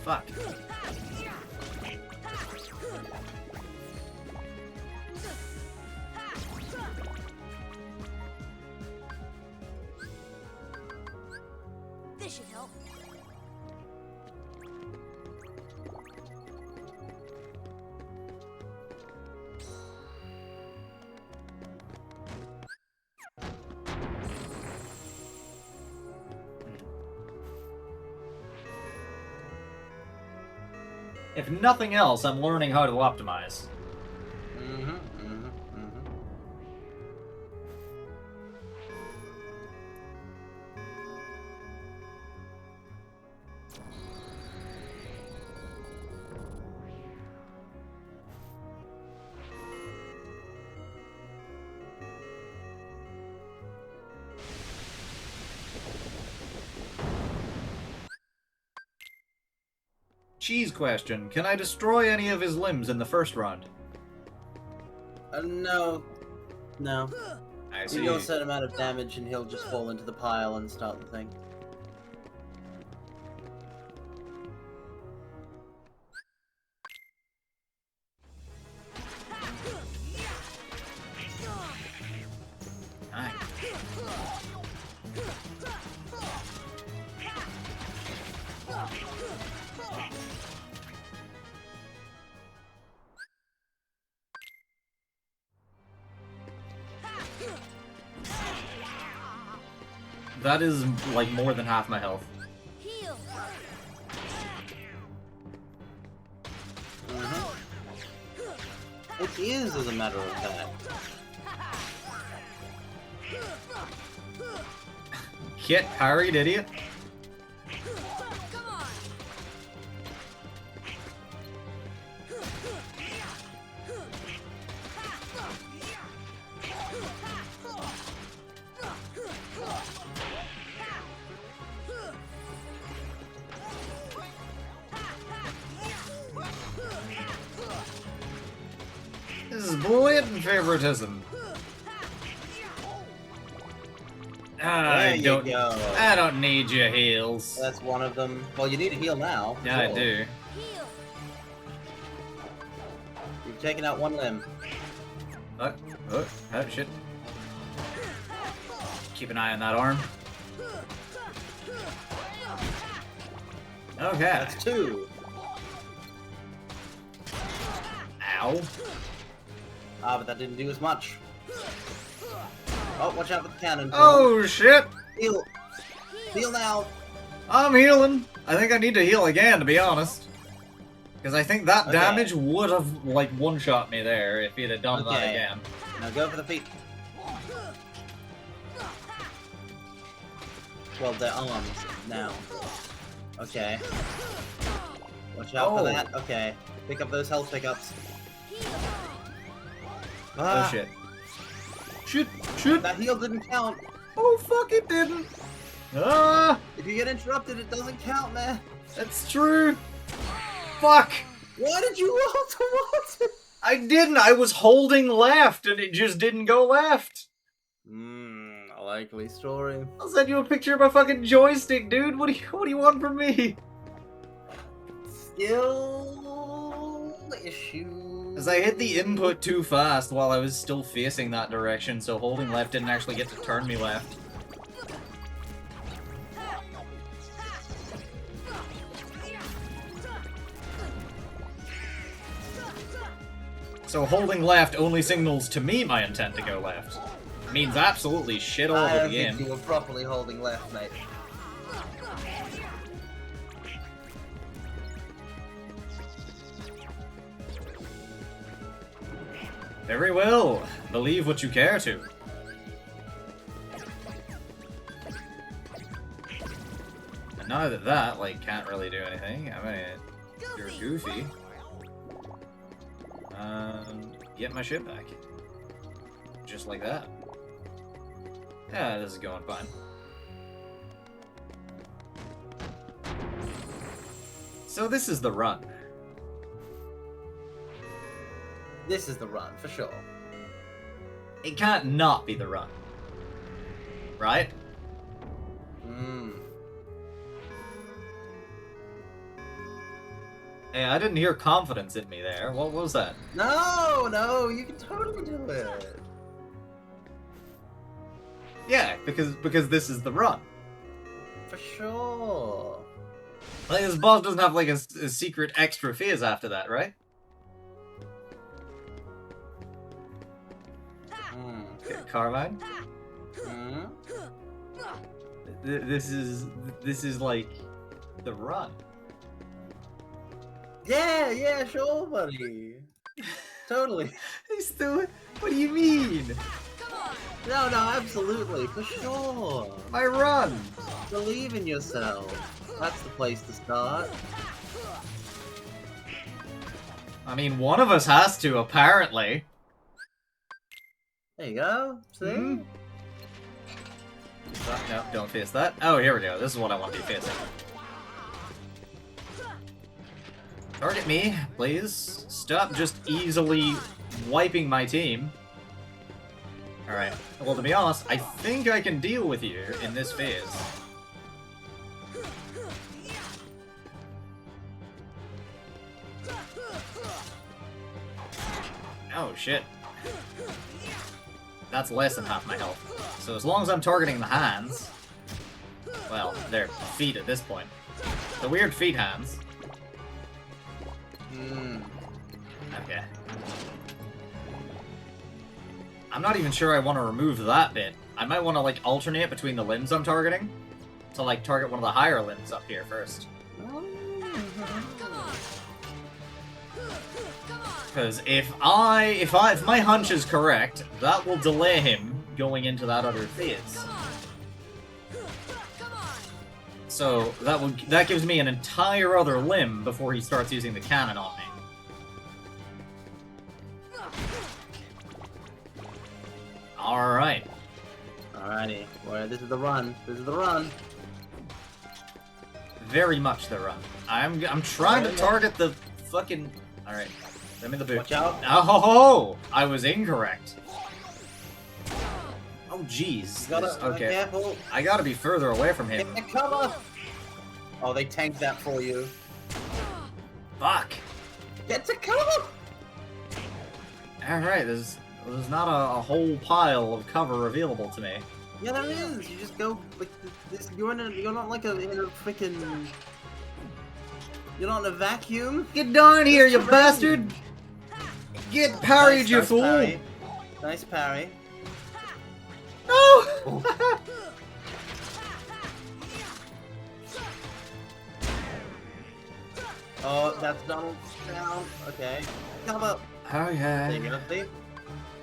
Fuck. This should help. If nothing else, I'm learning how to optimize. Cheese question. Can I destroy any of his limbs in the first round? No. No. I You see. deal a certain amount of damage and he'll just fall into the pile and start the thing. Nice. That is like more than half my health. Heal. It is, as a matter of fact. Get parried, idiot. Come on. This is blatant favoritism. There you go. I don't need your heals. That's one of them. Well, you need a heal now. Yeah, I Sure. do. Heal. You've taken out one limb. Oh, shit. Keep an eye on that arm. Okay. That's two. Ow. Ah, but that didn't do as much. Oh, watch out for the cannon. Oh, shit. Heal. Heal now. I'm healing. I think I need to heal again, to be honest. Because I think that Okay. damage would have, like, one-shot me there if he'd have done that Okay. again. Now go for the feet. Well, their arms now. Okay. Watch out Oh. for that. Okay. Pick up those health pickups. Oh, Ah, shit. Shit. that heal didn't count. Oh, fuck, it didn't. Ah, If you get interrupted, it doesn't count, man. that's true. Fuck. Why did you roll towards it? I didn't. I was holding left, and it just didn't go left. A likely story. I'll send you a picture of my fucking joystick, dude. What do you want from me? Skill issue. Because I hit the input too fast while I was still facing that direction, so holding left didn't actually get to turn me left. So holding left only signals to me my intent to go left. Means absolutely shit all I over don't the think game. you were properly holding left, mate. Very well. Believe what you care to. And now that, like, can't really do anything. I mean, you're goofy. And get my shit back. Just like that. Yeah, this is going fine. So this is the run. This is the run, for sure. It can't not be the run. Right? Hey, I didn't hear confidence in me there. What was that? No, you can totally do it. Yeah, because this is the run. For sure. Like, this boss doesn't have like a secret extra phase after that, right? Okay, Carmine. This is like the run. Yeah, sure, buddy. Totally. He's still. What do you mean? No, absolutely, for sure. My run. Believe in yourself. That's the place to start. I mean, one of us has to, apparently. There you go. See? Hmm? No, don't face that. Oh, here we go. This is what I want to be facing. Target me, please. Stop just easily wiping my team. Alright. Well, to be honest, I think I can deal with you in this phase. Oh, shit. That's less than half my health. So as long as I'm targeting the hands... Well, they're feet at this point. The weird feet hands. Okay. I'm not even sure I want to remove that bit. I might want to, like, alternate between the limbs I'm targeting. To, like, target one of the higher limbs up here first. Because if my hunch is correct, that will delay him going into that other phase. So that gives me an entire other limb before he starts using the cannon on me. Alright. Alrighty. Well, this is the run. This is the run. Very much the run. I'm trying to target the fucking... Alright. Send me the boot. Watch out. Oh, ho, ho! I was incorrect. Oh, jeez. Okay. Careful. I gotta be further away from him. Get the cover. Oh, they tanked that for you. Fuck. Get to cover. Alright, there's not a whole pile of cover available to me. Yeah, there is. You just go like this. You're not like in a freaking. You're not in a vacuum. Get down here, you bastard! Get parried, you fool! Parry. Nice parry. No! Oh, that's Donald's down. Okay. Cover. There you Okay. go. See?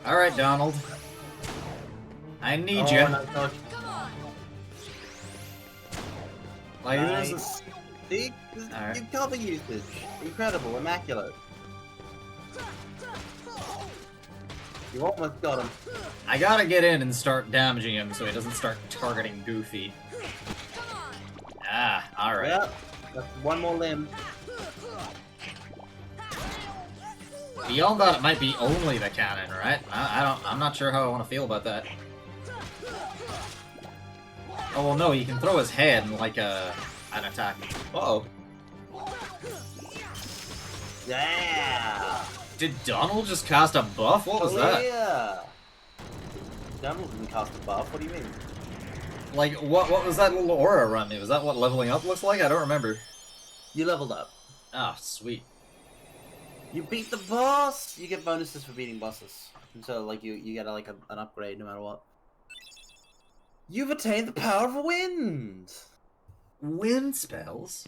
Alright, Donald. I need Oh, you. nice dodge. Like this. Nice. See? This is Alright. your cover usage. Incredible. Immaculate. You almost got him. I gotta get in and start damaging him so he doesn't start targeting Goofy. Ah, alright. Yep. That's one more limb. Beyond that, it might be only the cannon, right? I'm not sure how I want to feel about that. Oh, well, no, he can throw his head in, like, an attack. Uh-oh. Yeah. Did Donald just cast a buff? What was that? Yeah. Donald didn't cast a buff. What do you mean? Like, what was that little aura around me? Was that what leveling up looks like? I don't remember. You leveled up. Ah, sweet. You beat the boss. You get bonuses for beating bosses. And so, like, you get like an upgrade no matter what. You've attained the power of wind. Wind spells?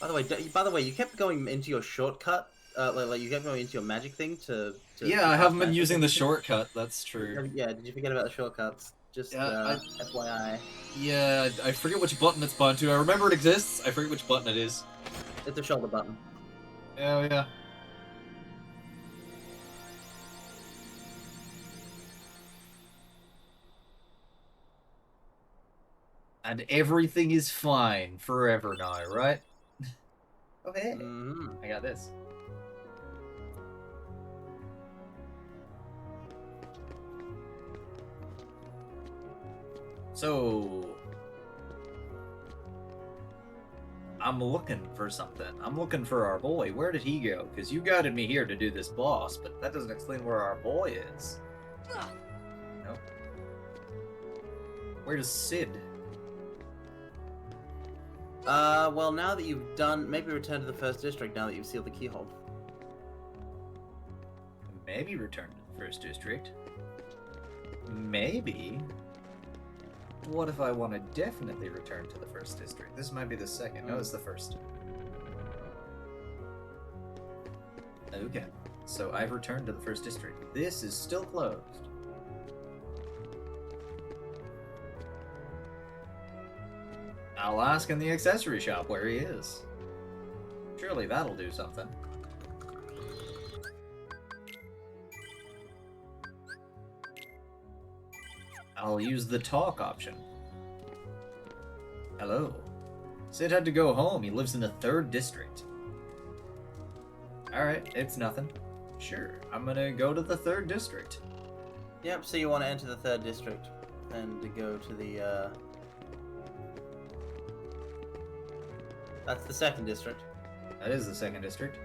By the way, you kept going into your shortcut. Like you kept going into your magic thing to Yeah, I haven't been using the shortcut, that's true. Yeah, did you forget about the shortcuts? Just Yeah, FYI. Yeah, I forget which button it's bound to. I remember it exists, I forget which button it is. It's the shoulder button. Oh, yeah. And everything is fine forever now, right? Oh, hey. I got this. So... I'm looking for something. I'm looking for our boy. Where did he go? Because you guided me here to do this boss, but that doesn't explain where our boy is. Nope. Where's Sid? Well, now that you've done, maybe return to the first district now that you've sealed the keyhole. Maybe return to the first district. Maybe. What if I want to definitely return to the first district? This might be the second. No, it's the first. Okay. So I've returned to the first district. This is still closed. I'll ask in the accessory shop where he is. Surely that'll do something. I'll use the talk option. Hello. Sid had to go home. He lives in the 3rd district. Alright, it's nothing. Sure, I'm gonna go to the 3rd district. Yep, so you want to enter the 3rd district and to go to the, That's the 2nd district. That is the 2nd district.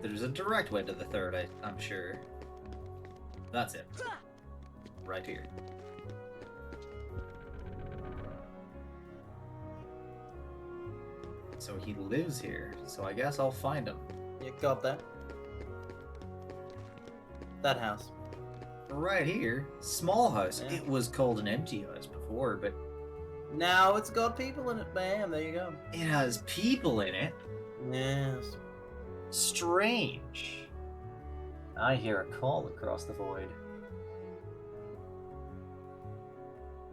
There's a direct way to the 3rd, I'm sure. That's it. Right here. So he lives here, so I guess I'll find him. Yeah, go up there. That house. Right here. Small house. Yeah. It was called an empty house before, but Now it's got people in it. Bam, there you go. it has people in it. Yes. Strange. I hear a call across the void.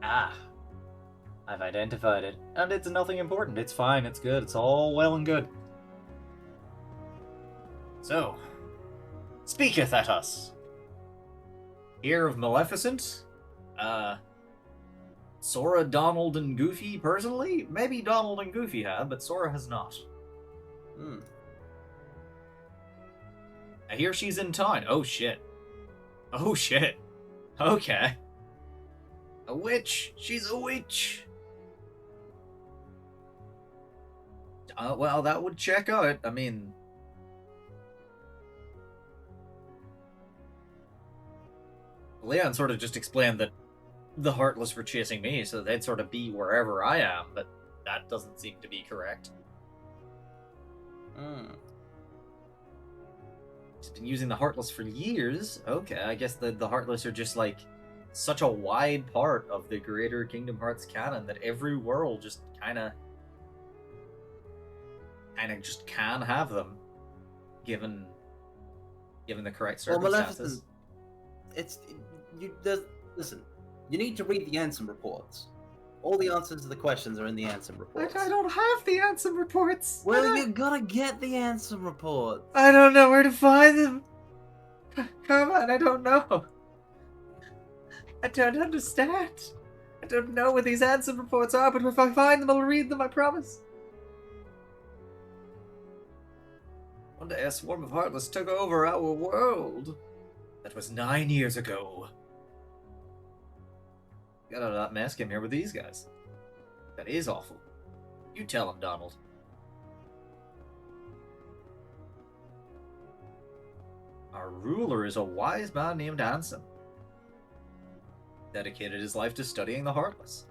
Ah. I've identified it. And it's nothing important. It's fine. It's good. It's all well and good. So, speaketh at us. Hear of Maleficent? Sora, Donald, and Goofy personally? Maybe Donald and Goofy have, but Sora has not. Hmm. I hear she's in town. Oh shit. Oh shit. Okay. A witch. She's a witch. Well, that would check out. I mean... Leon sort of just explained that the Heartless were chasing me, so they'd sort of be wherever I am, but that doesn't seem to be correct. Hmm. He's been using the Heartless for years. Okay, I guess the Heartless are just like such a wide part of the greater Kingdom Hearts canon that every world just kind of just can have them, given the correct Well, circumstances. Maleficent, listen, you need to read the Ansem reports. All the answers to the questions are in the Ansem reports. I don't have the Ansem reports. Well, you gotta get the Ansem reports. I don't know where to find them. Come on, I don't know. I don't understand. I don't know where these Ansem reports are, but if I find them, I'll read them, I promise. One day a swarm of Heartless took over our world. That was 9 years ago. Got out of that mess, came here with these guys. That is awful. You tell him, Donald. Our ruler is a wise man named Ansem. Dedicated his life to studying the Heartless.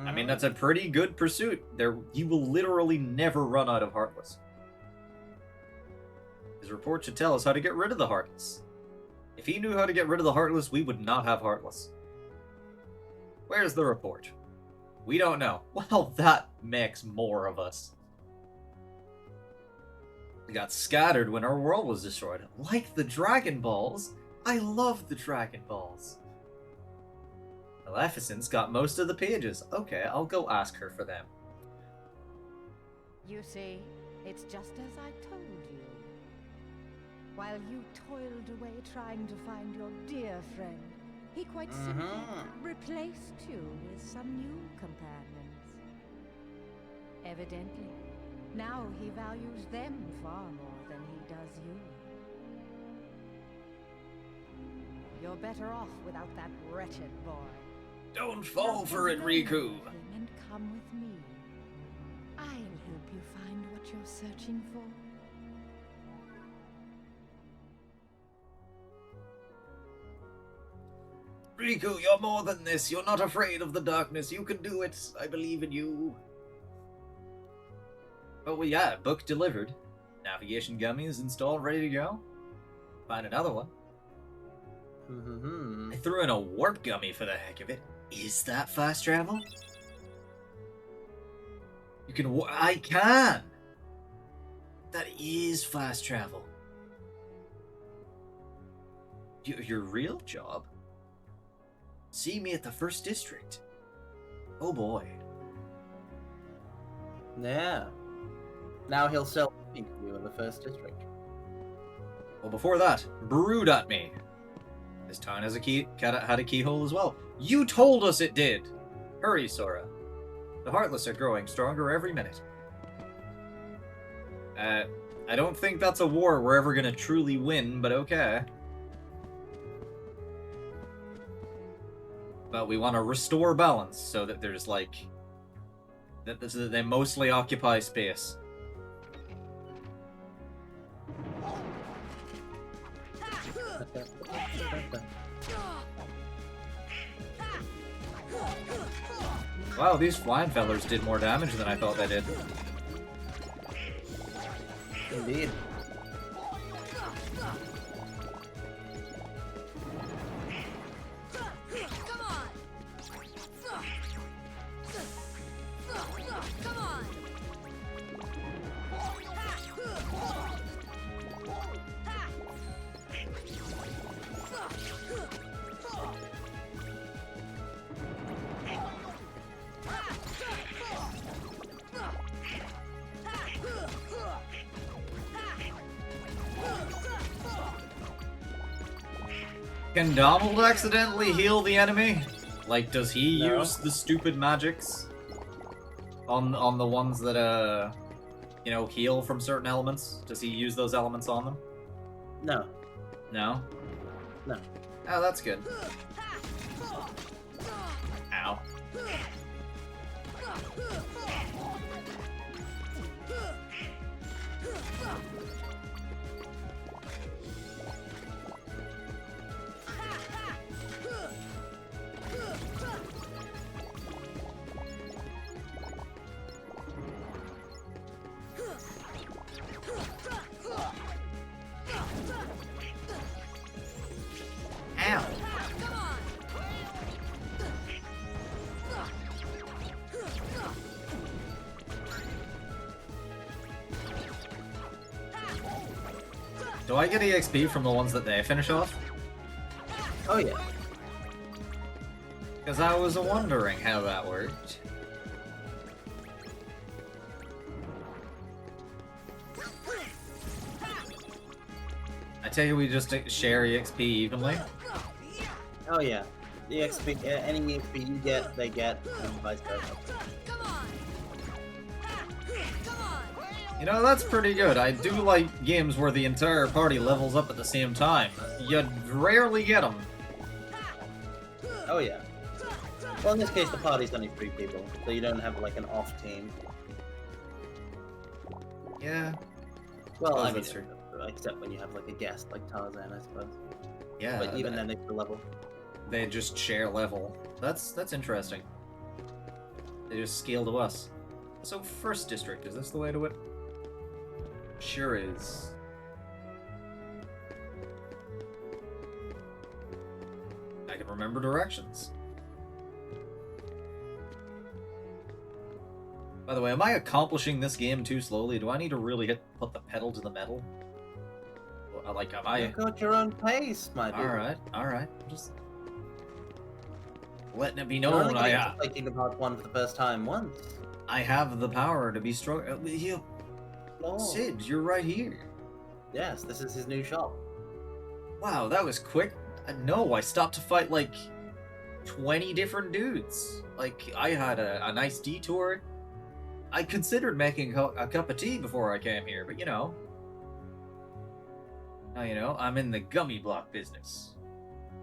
I mean, that's a pretty good pursuit. You will literally never run out of Heartless. His report should tell us how to get rid of the Heartless. If he knew how to get rid of the Heartless, we would not have Heartless. Where's the report? We don't know. Well, that makes more of us. We got scattered when our world was destroyed. Like the Dragon Balls. I love the Dragon Balls. Maleficent's got most of the pages. Okay, I'll go ask her for them. You see, it's just as I told you. While you toiled away trying to find your dear friend, he quite simply replaced you with some new companions. Evidently, now he values them far more than he does you. Your you're better off without that wretched boy. Don't fall for it, Go Riku. with him and come with me. I'll help you find what you're searching for. Riku, you're more than this. You're not afraid of the darkness. You can do it. I believe in you. Oh, well, yeah, book delivered. Navigation gummies installed, ready to go. Find another one. I threw in a warp gummy for the heck of it. Is that fast travel? You can. I can! That is fast travel. Your real job? See me at the first district. Oh boy. Yeah. Now he'll sell to you in the first district. Well, before that, brood at me. This town has had a keyhole as well. You told us it did! Hurry, Sora. The Heartless are growing stronger every minute. I don't think that's a war we're ever gonna truly win, but okay. But we want to restore balance so that there's like... that they mostly occupy space. Wow, these flying fellers did more damage than I thought they did. Indeed. Can Donald accidentally heal the enemy? Like, does he No. use the stupid magics on the ones that you know, heal from certain elements? Does he use those elements on them? No. No. No. Oh, that's good. Ow. Ow. Do I get EXP from the ones that they finish off? Oh yeah. Because I was wondering how that worked. I take it we just share EXP evenly? Oh yeah. The XP, any XP you get, they get, and vice versa. You know, that's pretty good. I do like games where the entire party levels up at the same time. You rarely get them. Oh yeah. Well, in this case, the party's only 3 people, so you don't have like an off team. Yeah. Well, I mean, that's true. except when you have like a guest like Tarzan, I suppose. Yeah. But even then, they still level. They just share level. That's interesting. They just scale to us. So first district, is this the way to it? Sure is. I can remember directions. By the way, am I accomplishing this game too slowly? Do I need to really put the pedal to the metal? Like, am I... You've got your own pace, my dude. Alright. Just letting it be You're only known getting to play Kingdom Hearts 1 for the first time once. I have the power to be strong. Oh. Sid, you're right here. Yes, this is his new shop. Wow, that was quick. No, I stopped to fight like 20 different dudes. Like, I had a nice detour. I considered making a cup of tea before I came here, but you know. Now, you know, I'm in the gummy block business.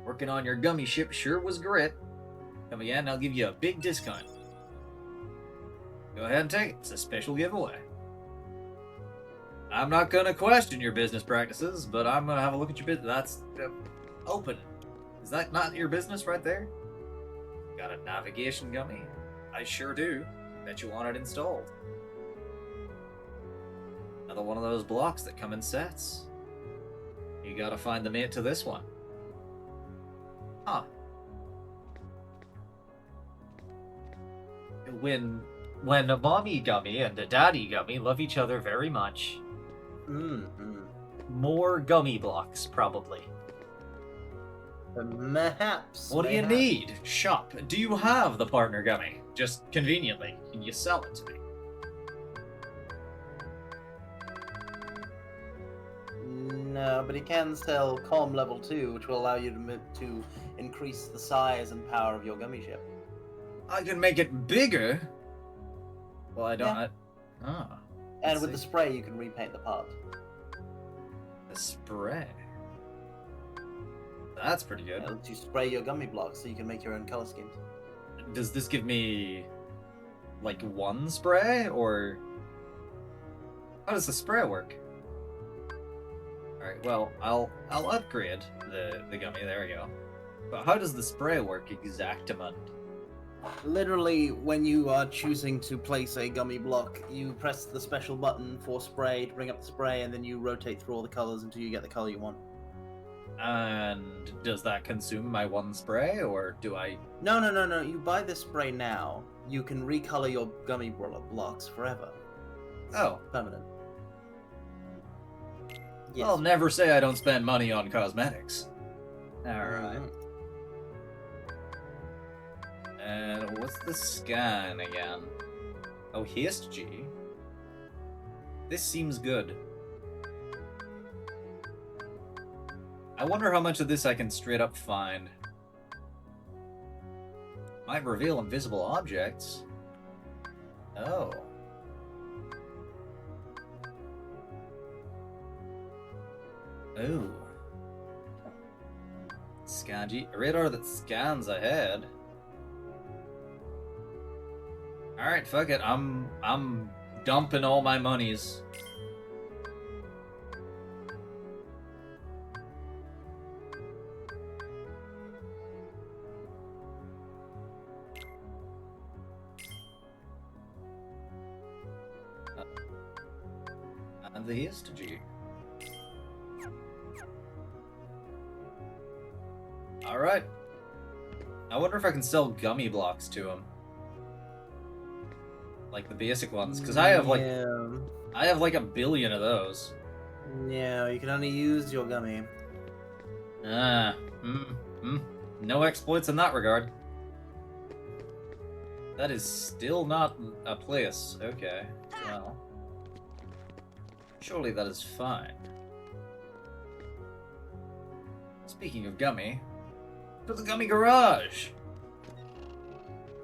Working on your gummy ship sure was great. Come again, I'll give you a big discount. Go ahead and take it. It's a special giveaway. I'm not gonna question your business practices, but I'm gonna have a look at your business. That's open. Is that not your business right there? Got a navigation gummy? I sure do. Bet you want it installed. Another one of those blocks that come in sets. You gotta find the mate to this one. Huh. When a mommy gummy and a daddy gummy love each other very much. More gummy blocks, probably. Perhaps. What do you need? Shop. Do you have the partner gummy? Just conveniently, can you sell it to me? No, but he can sell calm level 2, which will allow you to increase the size and power of your gummy ship. I can make it bigger. Well, I don't. Yeah. Ah. And let's with the see. spray, you can repaint the part. The spray. That's pretty good. It lets you spray your gummy blocks so you can make your own color schemes. Does this give me like one spray, or how does the spray work? All right, well, I'll upgrade the gummy. There we go. But how does the spray work exactamund? Literally, when you are choosing to place a gummy block, you press the special button for spray to bring up the spray, and then you rotate through all the colors until you get the color you want. And does that consume my one spray, or do I? No. You buy this spray now. You can recolor your gummy blocks forever. Oh, Permanent. Yes. I'll never say I don't spend money on cosmetics. All right. Mhm. And what's the scan again? Oh, haste G. This seems good. I wonder how much of this I can straight up find. Might reveal invisible objects. Oh. Oh. Scan G. A radar that scans ahead. Alright, fuck it. I'm dumping all my monies. And the history. Alright. I wonder if I can sell gummy blocks to him. Like the basic ones, because I have like a billion of those. Yeah, you can only use your gummy. No exploits in that regard. That is still not a place. Okay, well. Surely that is fine. Speaking of gummy, to the gummy garage!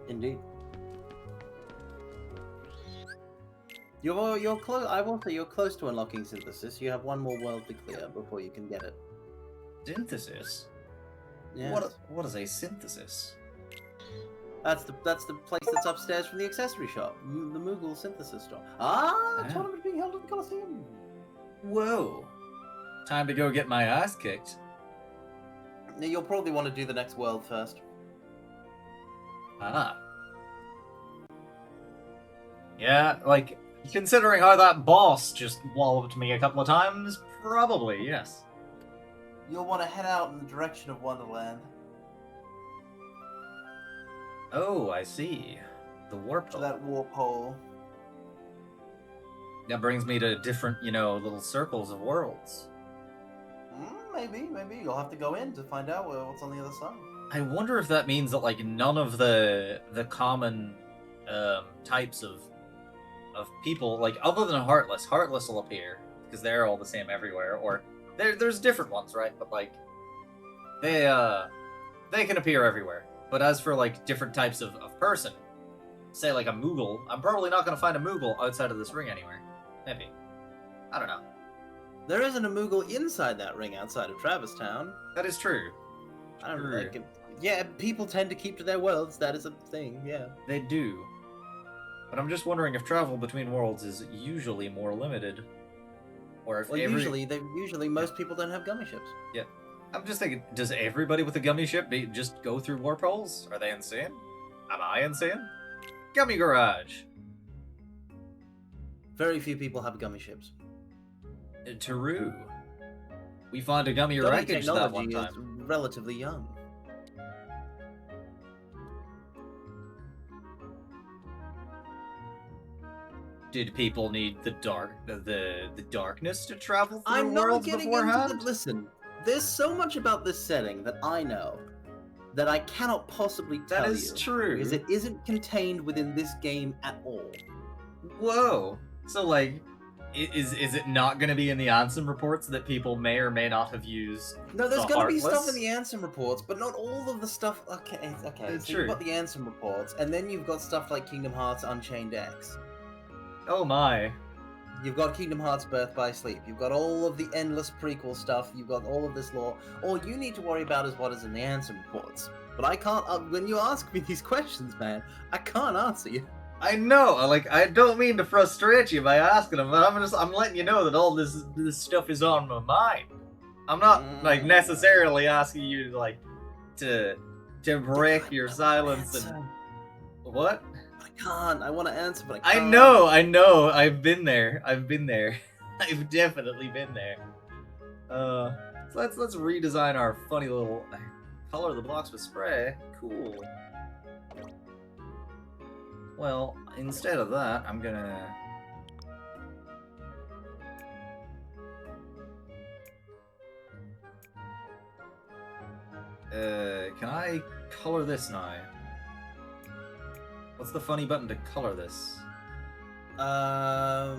Indeed. You're close. I will say you're close to unlocking synthesis. You have one more world to clear before you can get it. Synthesis? Yes. What is a synthesis? That's the place that's upstairs from the accessory shop, the Moogle synthesis store. Tournament being held at the Coliseum. Whoa! Time to go get my ass kicked. Now, you'll probably want to do the next world first. Ah. Yeah, like, considering how that boss just walloped me a couple of times, probably, yes. You'll want to head out in the direction of Wonderland. Oh, I see. The warp To hole. that warp hole. That brings me to different, little circles of worlds. Maybe. You'll have to go in to find out what's on the other side. I wonder if that means that, like, none of the common types of people, like, other than Heartless will appear, because they're all the same everywhere, or there's different ones, right? But, like, they can appear everywhere. But as for, like, different types of person, say, like, a Moogle, I'm probably not going to find a Moogle outside of this ring anywhere. Maybe. I don't know. There isn't a Moogle inside that ring outside of Travis Town. That is true. I don't True. like. Yeah, people tend to keep to their worlds. That is a thing. Yeah. They do. But I'm just wondering if travel between worlds is usually more limited. Or if Well, every... usually most people don't have gummy ships. Yeah. I'm just thinking, does everybody with a gummy ship just go through warp holes? Are they insane? Am I insane? Gummy Garage! Very few people have gummy ships. Taru. We found a gummy Gummy wreckage that one technology is time. relatively young. Did people need the darkness to travel through I'm not worlds getting beforehand? into the. Listen, there's so much about this setting that I know that I cannot possibly tell That you. is true. Because it isn't contained within this game at all. Whoa. So, like, is it not going to be in the Ansem reports that people may or may not have used? No, there's the going to be Heartless? stuff in the Ansem reports, but not all of the stuff. Okay. It's So true. you've got the Ansem reports, and then you've got stuff like Kingdom Hearts Unchained X. Oh my. You've got Kingdom Hearts Birth by Sleep. You've got all of the endless prequel stuff. You've got all of this lore. All you need to worry about is what is in the Ansem reports. But I can't. When you ask me these questions, man, I can't answer you. I know. Like, I don't mean to frustrate you by asking them, but I'm letting you know that all this stuff is on my mind. I'm not like necessarily asking you to break your silence and what? I can't. I want to answer, but I I can't. know. I've been there. I've definitely been there. So let's redesign our funny little color the blocks with spray. Cool. Well, instead of that, I'm gonna can I color this now? What's the funny button to color this? No.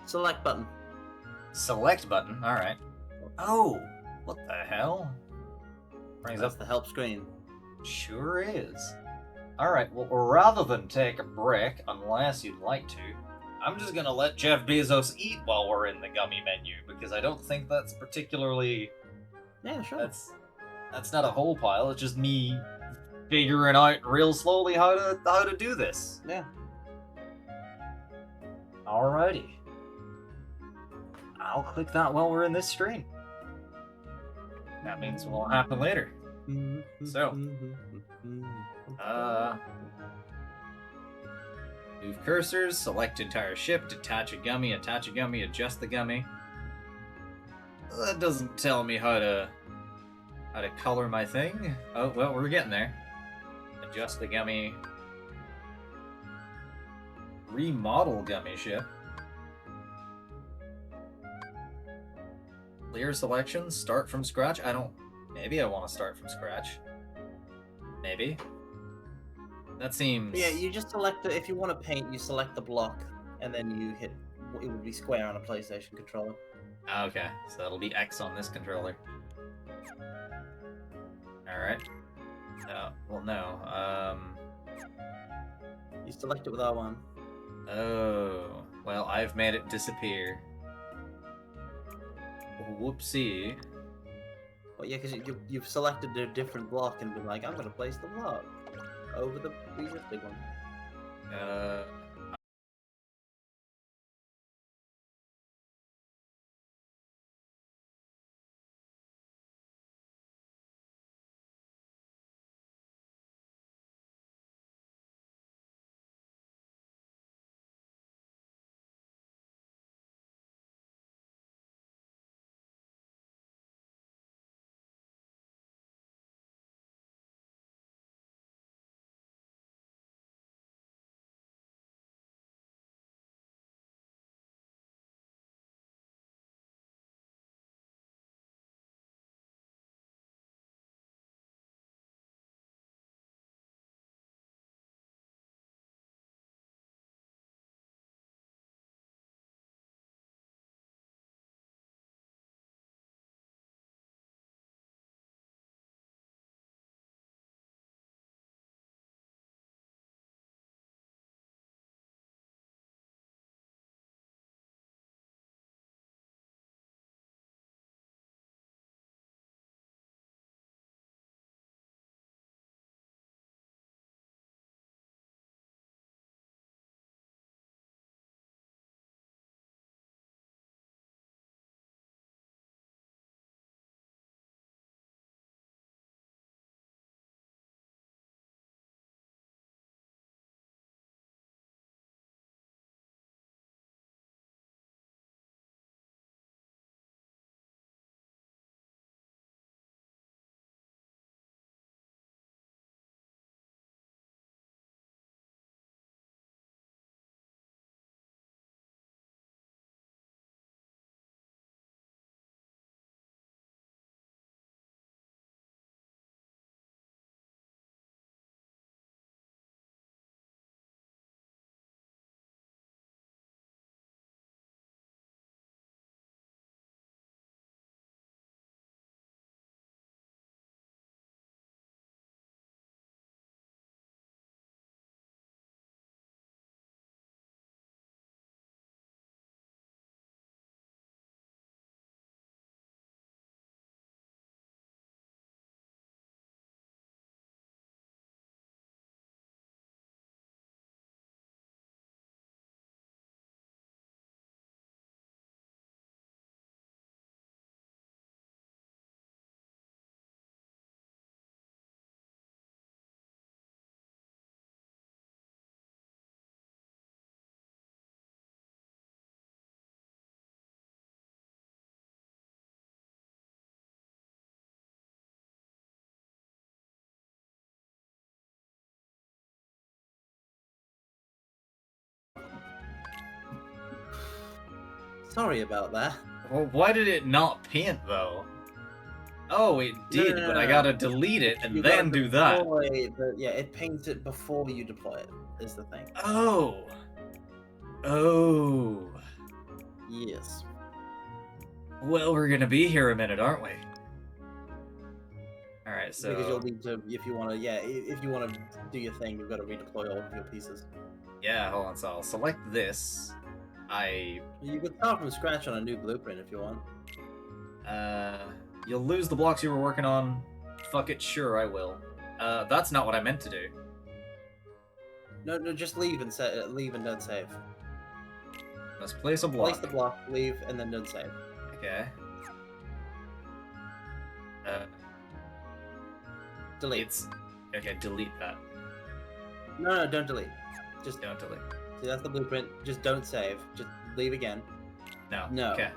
Select button. Select button, alright. Oh, what the hell? Brings That's up the help screen. Sure is. Alright, well, rather than take a break, unless you'd like to, I'm just gonna let Jeff Bezos eat while we're in the gummy menu, because I don't think that's particularly... Yeah, sure. That's not a whole pile, it's just me figuring out real slowly how to do this. Yeah. Alrighty. I'll click that while we're in this stream. That means it won't happen later. So, move cursors, select entire ship, detach a gummy, adjust the gummy. That doesn't tell me how to color my thing. Oh, well, we're getting there. Adjust the gummy. Remodel gummy ship. Clear selection, start from scratch. Maybe I want to start from scratch. Maybe. That seems... Yeah, you just select if you want to paint, you select the block, and then you hit. It would be square on a PlayStation controller. Okay, so that'll be X on this controller. Alright. Well, no. You select it with R1. Oh. Well, I've made it disappear. Whoopsie. Well, yeah, because you've selected a different block and been like, I'm going to place the block over the existing one. Sorry about that. Well, why did it not paint though? Oh, it did, but I no. gotta delete it and You then gotta do that. deploy yeah, it paints it before you deploy it, is the thing. Oh. Oh. Yes. Well, we're gonna be here a minute, aren't we? Alright, so... Because you'll need to, if you want to, yeah, if you want to do your thing, you've got to redeploy all of your pieces. Yeah, hold on, so I'll select this. You could start from scratch on a new blueprint if you want. You'll lose the blocks you were working on. Fuck it, sure, I will. That's not what I meant to do. No, just leave and leave and don't save. Let's place a block. Place the block, leave, and then don't save. Okay. Delete. Okay, delete that. No, don't delete. Just Don't delete. see, that's the blueprint. Just don't save. Just leave again. No. No. Okay.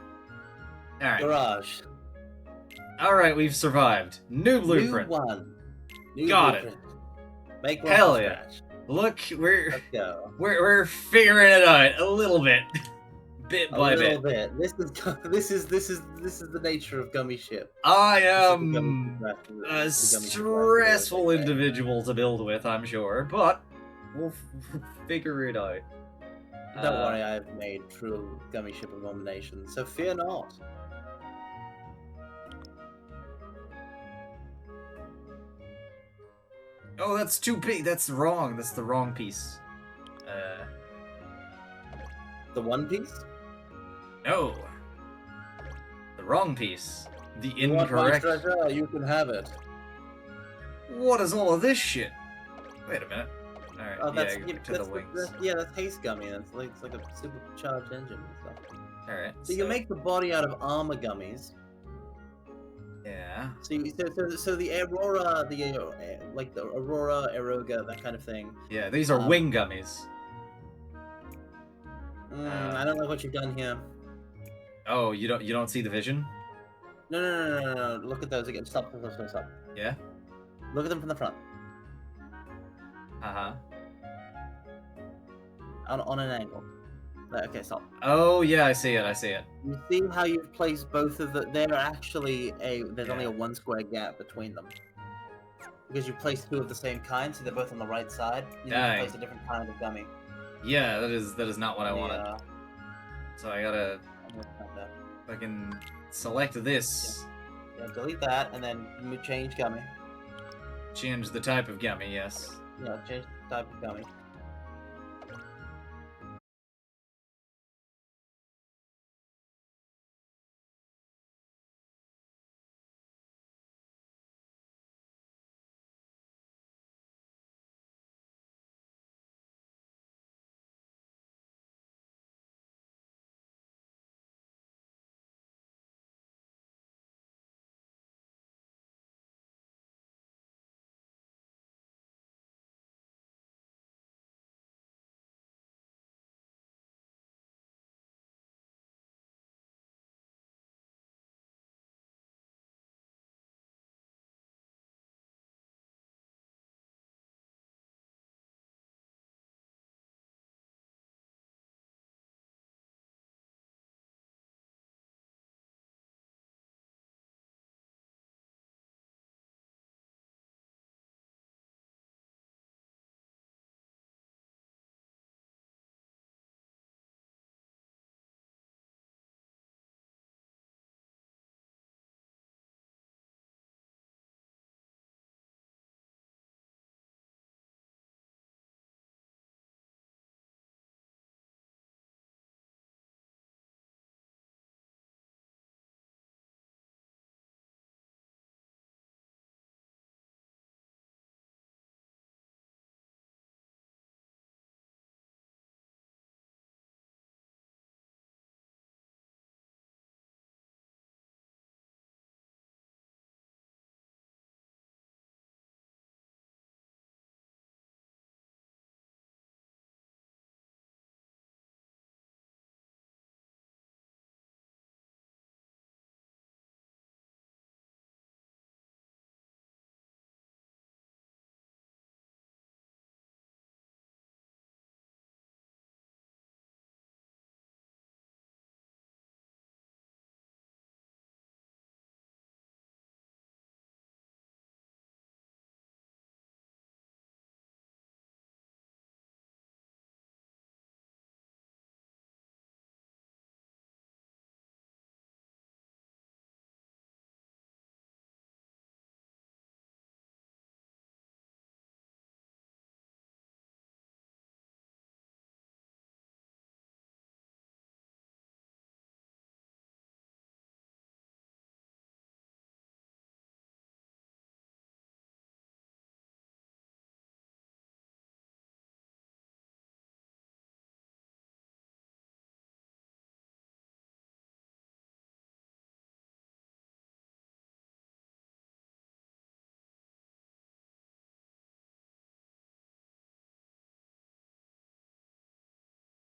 Alright. Garage. Alright, we've survived. New blueprint. New one. New Got blueprint. Make one Hell from yeah. scratch. Look, Let's go. we're figuring it out a little bit. Bit by A little bit. bit. This is the nature of Gummy Ship. I This is the am Gummy Ship a the Gummy Ship stressful okay. individual to build with, I'm sure, but we'll figure it out. Don't worry, I have made true Gummy Ship abominations, so fear not. Oh, that's too big. That's wrong. That's the wrong piece. The One Piece? No. The wrong piece. The You want my incorrect. treasure? You can have it. What is all of this shit? Wait a minute. Alright, Oh, that's, yeah, yeah, get to that's, the wings. that's Haste Gummy. It's like a supercharged engine and stuff. Alright. So you make the body out of armor gummies. Yeah. So the Aurora, like the Aurora, Eroga, that kind of thing. Yeah, these are wing gummies. I don't like what you've done here. Oh, you don't see the vision? No. Look at those again. Stop. Yeah? Look at them from the front. Uh-huh. On an angle. Okay, stop. Oh, yeah, I see it. You see how you've placed both of the... They're actually there's only a 1 square gap between them. Because you placed 2 of the same kind, so they're both on the right side. You need to Dang. place a different kind of gummy. Yeah, that is not what I wanted. Yeah. So I gotta that. fucking select this. Yeah, delete that, and then change gummy. Change the type of gummy, yes. Yeah, change the type of gummy.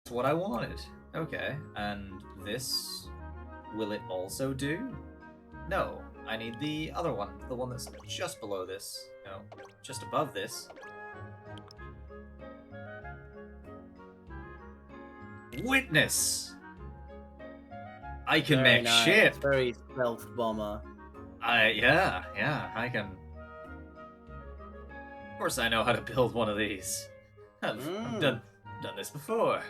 That's what I wanted. Okay, and this, will it also do? No, I need the other one, the one that's just below this. No, just above this. Witness! I can Very make nice. shit! Very stealth bomber. Yeah, I can. Of course I know how to build one of these. I've done this before.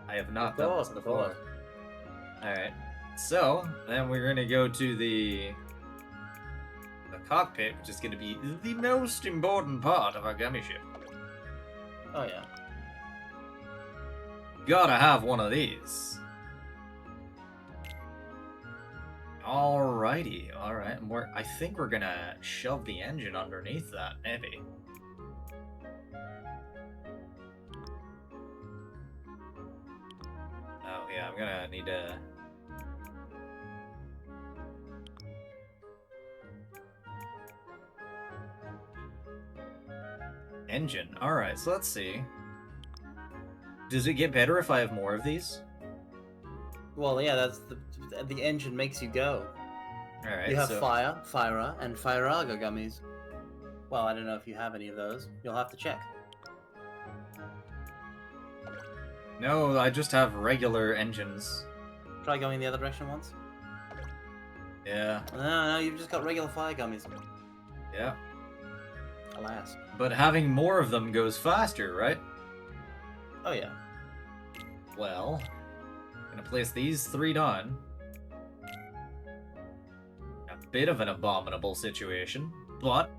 I have not done this before. Alright. So, then we're gonna go to the cockpit, which is gonna be the most important part of our gummy ship. Oh yeah. Gotta have one of these. Alrighty, alright. I think we're gonna shove the engine underneath that, maybe. Oh yeah, I'm gonna need to... Engine. Alright, so let's see. Does it get better if I have more of these? Well, yeah, that's the engine makes you go. Alright, You have so... fire, Fyra, and Fyraga gummies. Well, I don't know if you have any of those. You'll have to check. No, I just have regular engines. Try going the other direction once. Yeah, No, you've just got regular fire gummies. yeah. Alas. But having more of them goes faster, right? Oh yeah. Well, I'm gonna place these 3 down. A bit of an abominable situation, but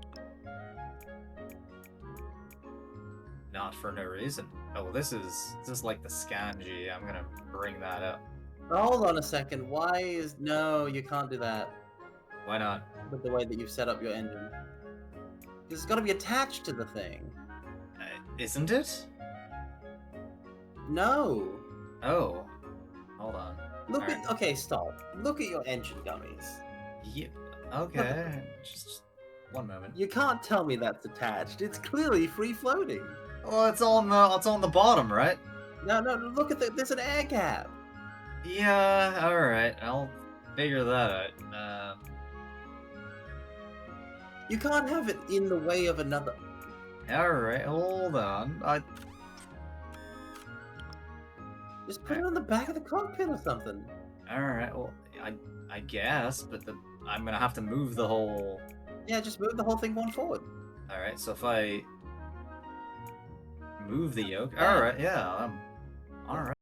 not for no reason. Oh, this is like the Scanji. I'm gonna bring that up. Hold on a second. Why is... No, you can't do that Why not? with the way that you've set up your engine. It's got to be attached to the thing. Isn't it? No. Oh, hold on. Look Alright. at... Okay, stop. Look at your engine gummies. Yeah. Okay. Just one moment. You can't tell me that's attached. It's clearly free floating. Well, it's on the bottom, right? No, look at there's an air gap. Yeah. All right. I'll figure that out. You can't have it in the way of another. All right. Hold on. Just put it on the back of the cockpit or something. All right. Well, I guess, but I'm gonna have to move the whole. Yeah, just move the whole thing one forward. All right. So if I move the yoke. All right. Yeah. All right.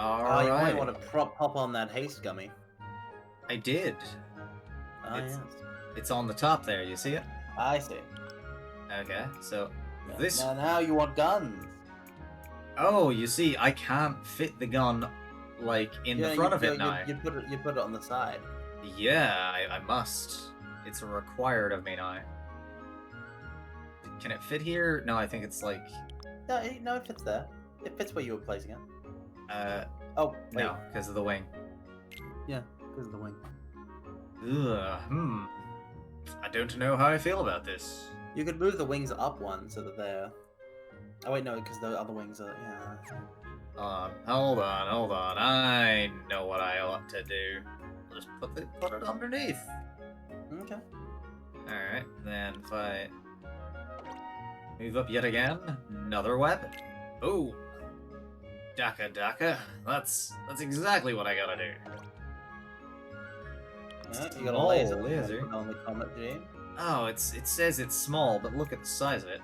All you might right. want to pop on that haste gummy. I did. Ah, It's- yes. It's on the top there. You see it? I see. Okay. So Yeah. this. Now you want guns. Oh, you see, I can't fit the gun like in the front of it now. You put it on the side. Yeah, I must. It's required of me now. Can it fit here? No, I think it's like. No, it fits there. It fits where you were placing it. Oh, wait. no, because of the wing. Yeah, because of the wing. Ugh, I don't know how I feel about this. You could move the wings up one so that they're. Oh wait, no, because the other wings are. Yeah. Hold on. I know what I ought to do. Just put it underneath. Okay. Alright, then if I move up yet again, another weapon. Oh, Daka. That's exactly what I gotta do. Yeah, you got a Small laser. laser. Put on the comet G. Oh, it says it's small, but look at the size of it.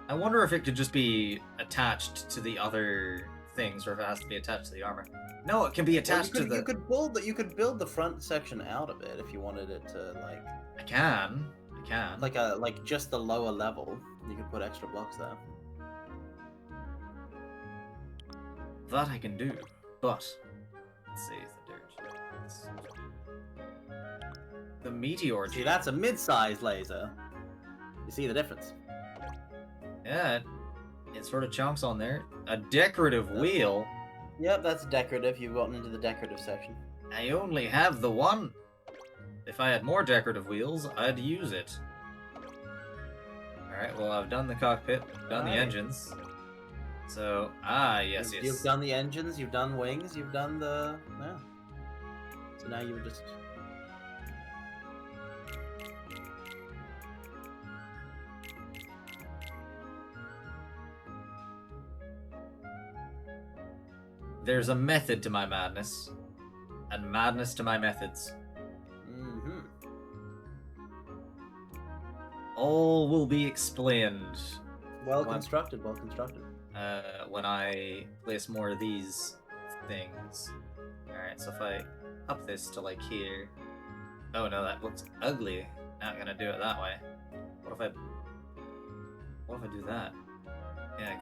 I wonder if it could just be attached to the other things, or if it has to be attached to the armor. No, it can be attached to the. You could build the front section out of it if you wanted it to like. I can. Like just the lower level. You could put extra blocks there. That I can do, but let's see the dirt. The meteor. See, that's a mid-sized laser. You see the difference? Yeah, it sort of chunks on there. A decorative wheel. Yep, that's decorative. You've gotten into the decorative section. I only have the one. If I had more decorative wheels, I'd use it. Alright, well, I've done the cockpit, done the engines. So, yes. You've done the engines, you've done wings, you've done the... Yeah. So now you would just... There's a method to my madness, and madness to my methods. Mm-hmm. All will be explained Well constructed. when I place more of these things. Alright, so if I up this to like here. Oh no, that looks ugly. Not gonna do it that way. What if I do that? Yeah,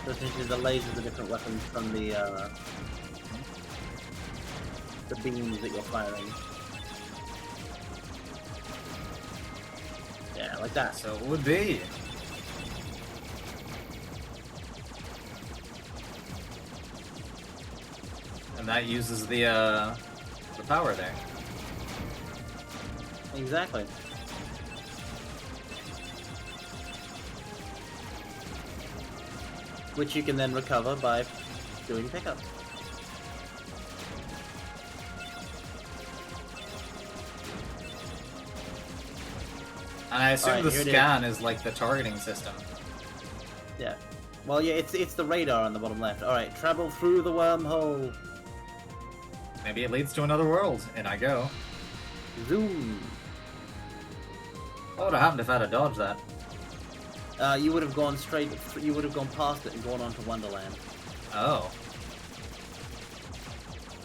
So essentially the lasers are different weapons from the beams that you're firing. Yeah, like that. So it would be. And that uses the power there. Exactly. Which you can then recover by doing pickups. And I assume Alright, the here it is. scan is like the targeting system. Yeah. Well, yeah, it's the radar on the bottom left. Alright, travel through the wormhole. Maybe it leads to another world, and I go. Zoom. What would have happened if I had to dodge that? You would have gone straight, you would have gone past it and gone on to Wonderland. Oh.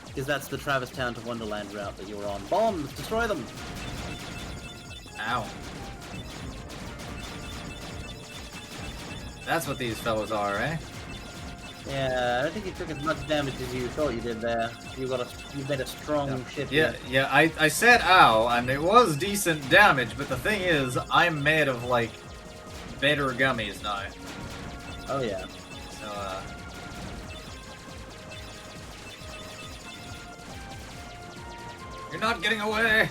Because that's the Travis Town to Wonderland route that you're on. Bombs! Destroy them! Ow. That's what these fellows are, eh? Yeah, I don't think you took as much damage as you thought you did there. You made a strong shift. Yeah, yeah, I said ow, and it was decent damage, but the thing is, I'm made of, like, better gummies now. Oh yeah. So, You're not getting away!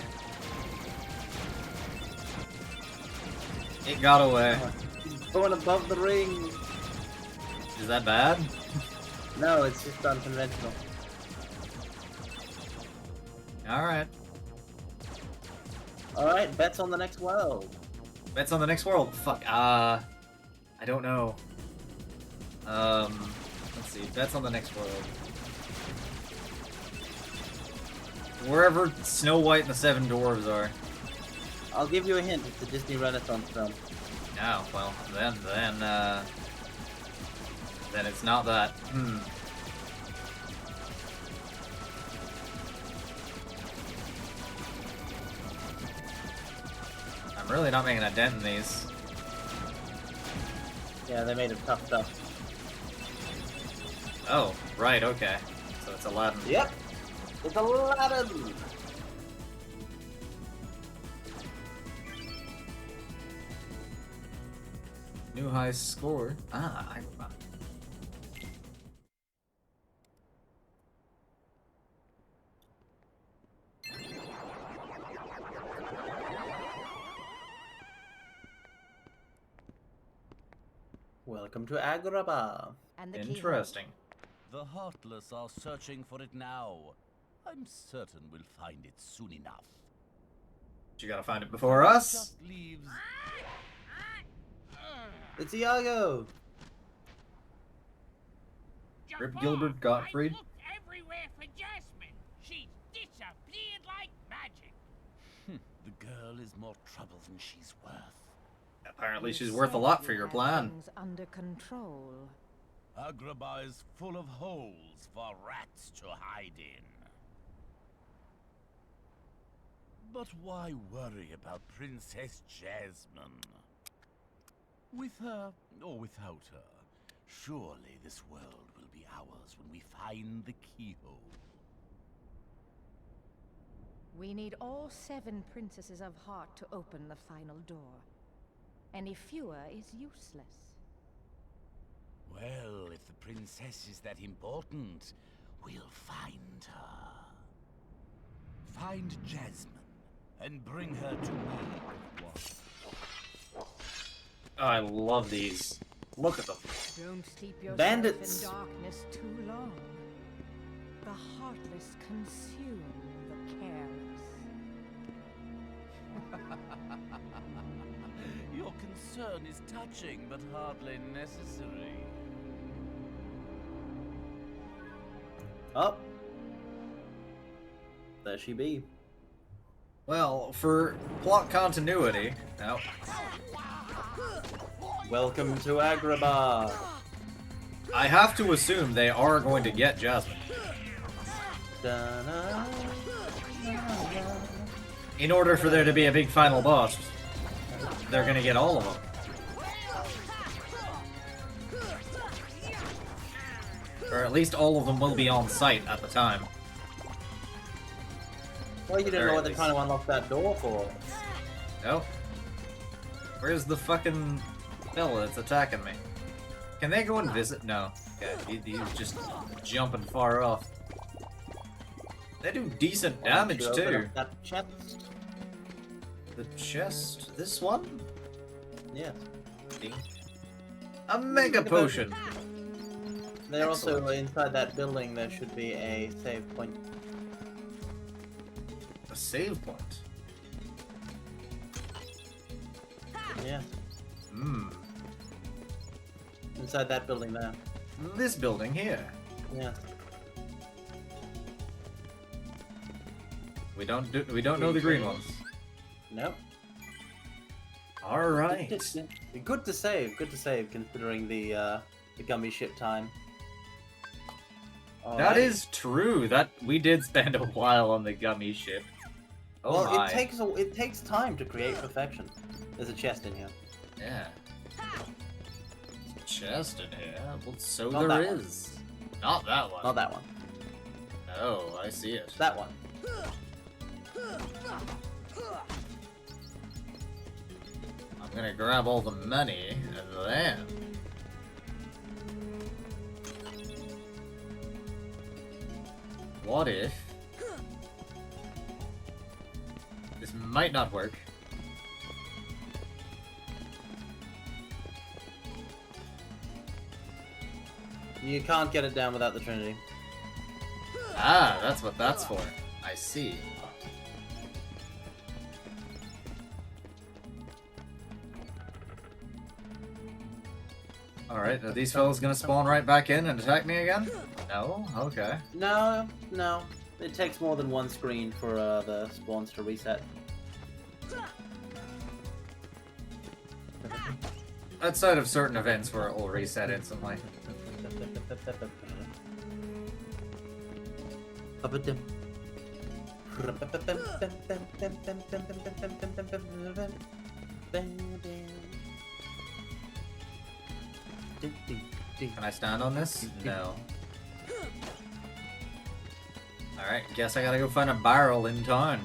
It got away. Going above the ring! Is that bad? No, it's just unconventional. Alright. Alright, bets on the next world. Bets on the next world. Fuck, I don't know. Let's see. Bets on the next world. Wherever Snow White and the Seven Dwarves are. I'll give you a hint, it's a Disney Renaissance film. Oh, well, then it's not that. I'm really not making a dent in these. Yeah, they made it tough stuff. Oh, right, okay. So it's Aladdin. Yep! It's Aladdin! New high score. Ah, Welcome to Agrabah. And the keyhole. interesting. The Heartless are searching for it now. I'm certain we'll find it soon enough. You gotta find it before us. Just leaves. It's Iago! Rip Gilbert Gottfried. I looked everywhere for Jasmine. She's disappeared like magic. The girl is more trouble than she's worth. Apparently You she's worth a said lot you for your had plan. things under control. Agrabah is full of holes for rats to hide in. But why worry about Princess Jasmine? With her or without her, surely this world will be ours when we find the keyhole. We need all 7 princesses of heart to open the final door. Any fewer is useless. Well, if the princess is that important, we'll find her. Find Jasmine and bring her to me. Oh, I love these. Look at them. Don't steep yourself Bandits. in darkness too long. The heartless consume the careless. Your concern is touching, but hardly necessary. Oh. There she be. Well, for plot continuity. Oh. Welcome to Agrabah. I have to assume they are going to get Jasmine. Da-na. In order for there to be a big final boss, they're gonna get all of them. Or at least all of them will be on site at the time. Well, you At the didn't know very what they're least. trying to unlock that door for. No. Where's the fucking fella that's attacking me? Can they go and visit? No. Okay, he's just jumping far off. They do decent damage Why don't you open too. up that chest? The chest? This one? Yes. A mega potion! They're also Excellent. inside that building. There should be a save point. A save point. Yeah. Hmm. Inside that building there. This building here. Yeah. We don't know the green ones. Nope. Alright. Good to save. Good to save, considering the gummy ship time. That Alright. is true. That we did spend a while on the gummy ship. Oh Well, my. it takes time to create perfection. There's a chest in here. Yeah. There's a chest in here. Well, so Not there that one. is. Not that one. Not that one. Oh, I see it. That one. I'm gonna grab all the money and then. What if this might not work? You can't get it down without the Trinity. Ah, that's what that's for. I see. Alright, are these fellas gonna spawn right back in and attack me again? No? Okay. No, no. It takes more than one screen for the spawns to reset. Outside of certain events where it will reset instantly. Can I stand on this? No. Alright, guess I gotta go find a barrel in town.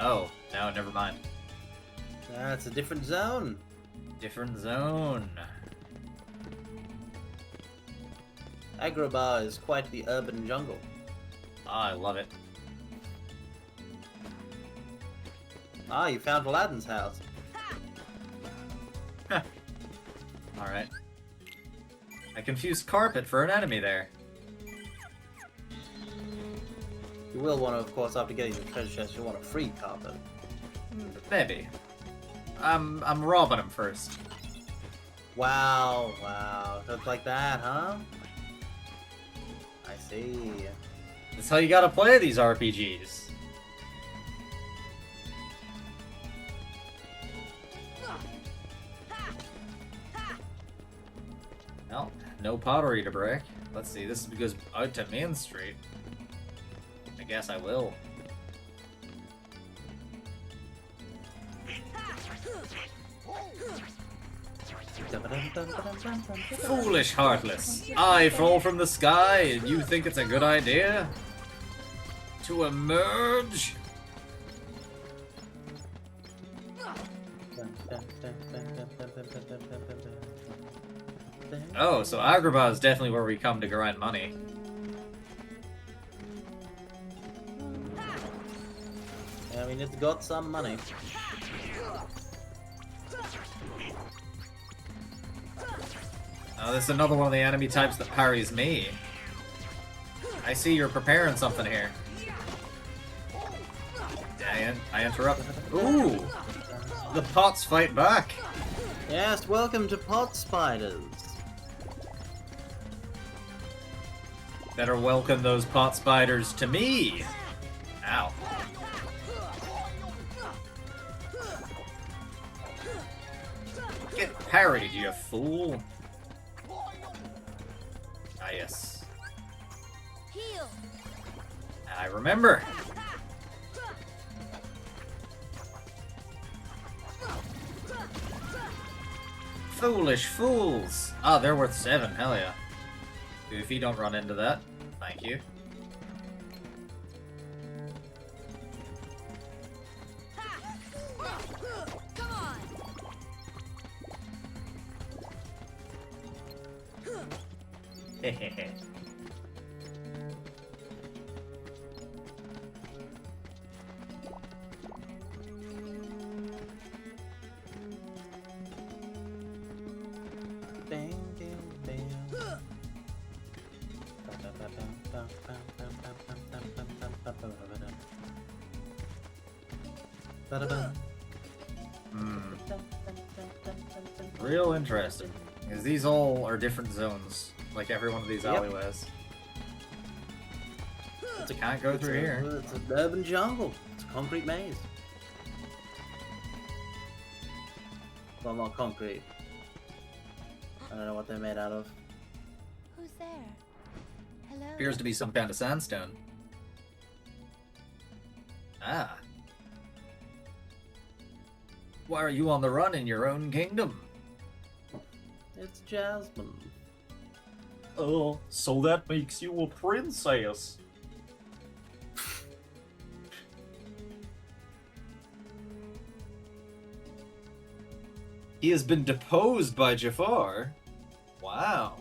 Oh, no, never mind. That's a different zone. Different zone. Agrabah is quite the urban jungle. Ah, I love it. Ah, you found Aladdin's house. Alright. I confused carpet for an enemy there. You will want to, of course, after getting the treasure chest, you'll want a free carpet. Maybe. I'm robbing him first. Wow, wow. So it's like that, huh? I see. That's how you gotta play these RPGs. Well, no pottery to break. Let's see, this goes out to Main Street. I guess I will. Foolish heartless. I fall from the sky and you think it's a good idea to emerge? Oh, so Agrabah is definitely where we come to grind money. I mean, it's got some money. Oh, this is another one of the enemy types that parries me. I see you're preparing something here. I interrupt. Ooh! The pots fight back! Yes, welcome to pot spiders. Better welcome those pot spiders to me! Ow. Get parried, you fool! Ah, yes. Heal. I remember! Foolish fools! Ah, they're worth 7, hell yeah. Goofy, don't run into that. Thank you. Come on! Hehehe. Bang, bang, bang. Ba-da-bum. Real interesting. Because these all are different zones. Like every one of these Yep. alleyways. Can't go through here. It's an urban jungle. It's a concrete maze. Well, not concrete. I don't know what they're made out of. Who's there? Hello? Appears to be some kind of sandstone. Ah. Why are you on the run in your own kingdom? It's Jasmine. Oh, so that makes you a princess. He has been deposed by Jafar. Wow.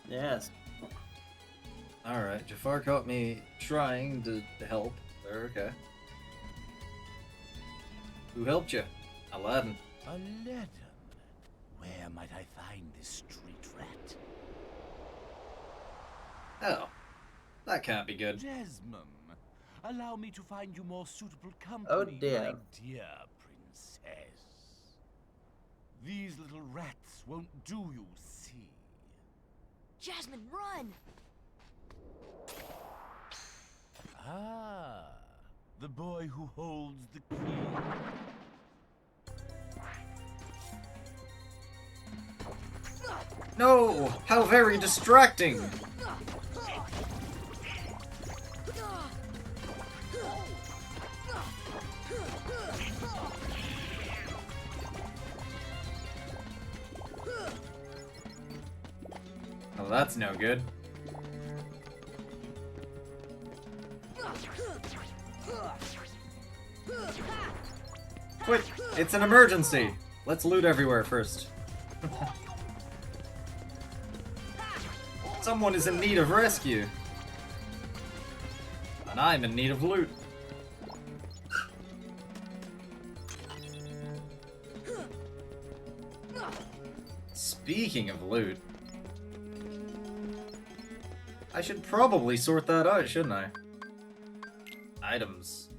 Yes. Alright, Jafar caught me trying to help. They're okay. Who helped you? Aladdin. Aladdin? Where might I find this street rat? Oh. That can't be good. Jasmine, allow me to find you more suitable company, Oh, dear. my dear princess. These little rats won't do, you see. Jasmine, run! Ah, the boy who holds the key. No! How very distracting! Oh, that's no good. Quick! It's an emergency! Let's loot everywhere first. Someone is in need of rescue. And I'm in need of loot. Speaking of loot, I should probably sort that out, shouldn't I? Items.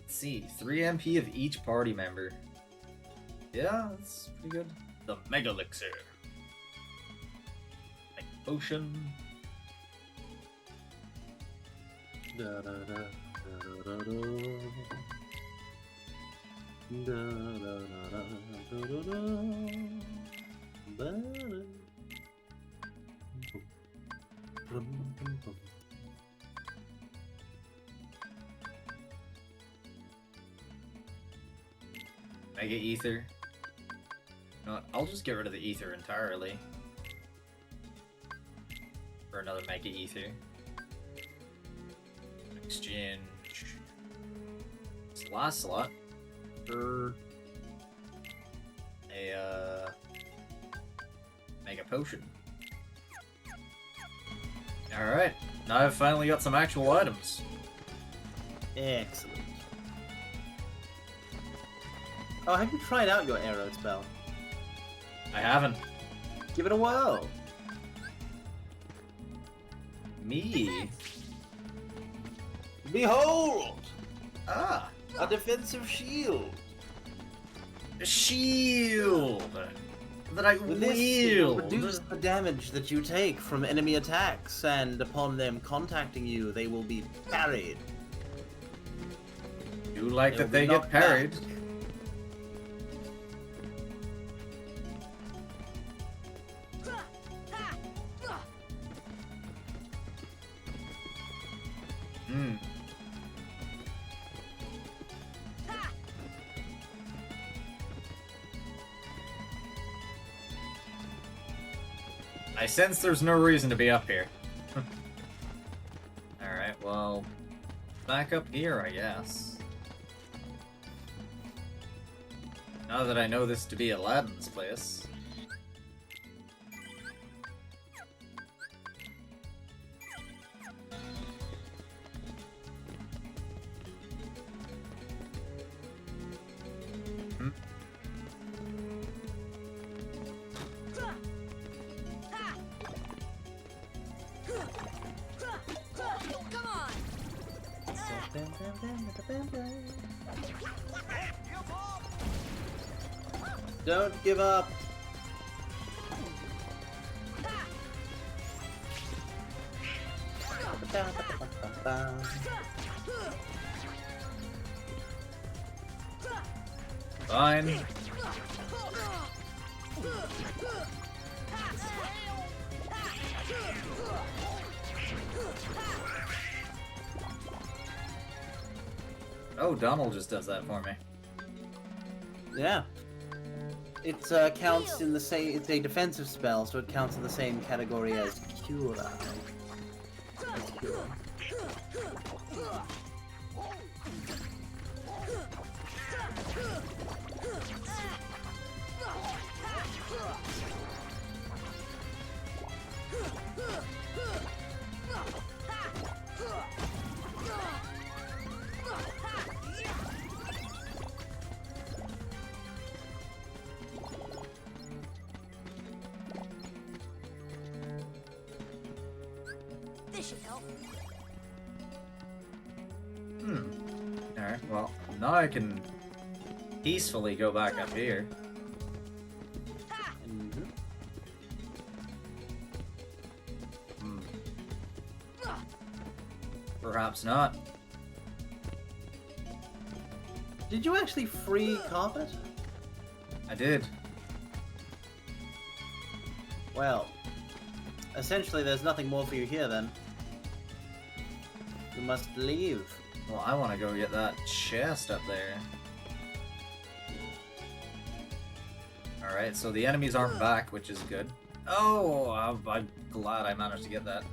Let's see, 3 MP of each party member. Yeah, that's pretty good. The Mega Elixir. Mega Potion. Da, da, da, da, da, da. Da, da, da, da, da, da, da. Bum, bum, bum. Mega Ether. You know what, I'll just get rid of the Ether entirely. For another Mega Ether. Exchange. This last slot. For a Mega Potion. Alright, now I've finally got some actual items. Excellent. Oh, have you tried out your arrow spell? I haven't. Give it a whirl. Me? Behold! Ah! A defensive shield! A shield! That I With this, it will wield! reduce the damage that you take from enemy attacks, and upon them contacting you, they will be parried. You like They'll that be they get knocked back. parried. Hmm. I sense there's no reason to be up here. Alright, well, back up here, I guess. Now that I know this to be Aladdin's place. Hmm. Come on! Don't give up. Fine. Oh, Donald just does that for me. Yeah. It counts in the same. It's a defensive spell, so it counts in the same category as Cure. As Cure. This should help. Alright, well, now I can peacefully go back up here. Mhm. Hmm. Perhaps not. Did you actually free Carpet? I did. Well, essentially, there's nothing more for you here then. You must leave. Well, I want to go get that chest up there. Alright, so the enemies aren't back, which is good. Oh, I'm glad I managed to get that.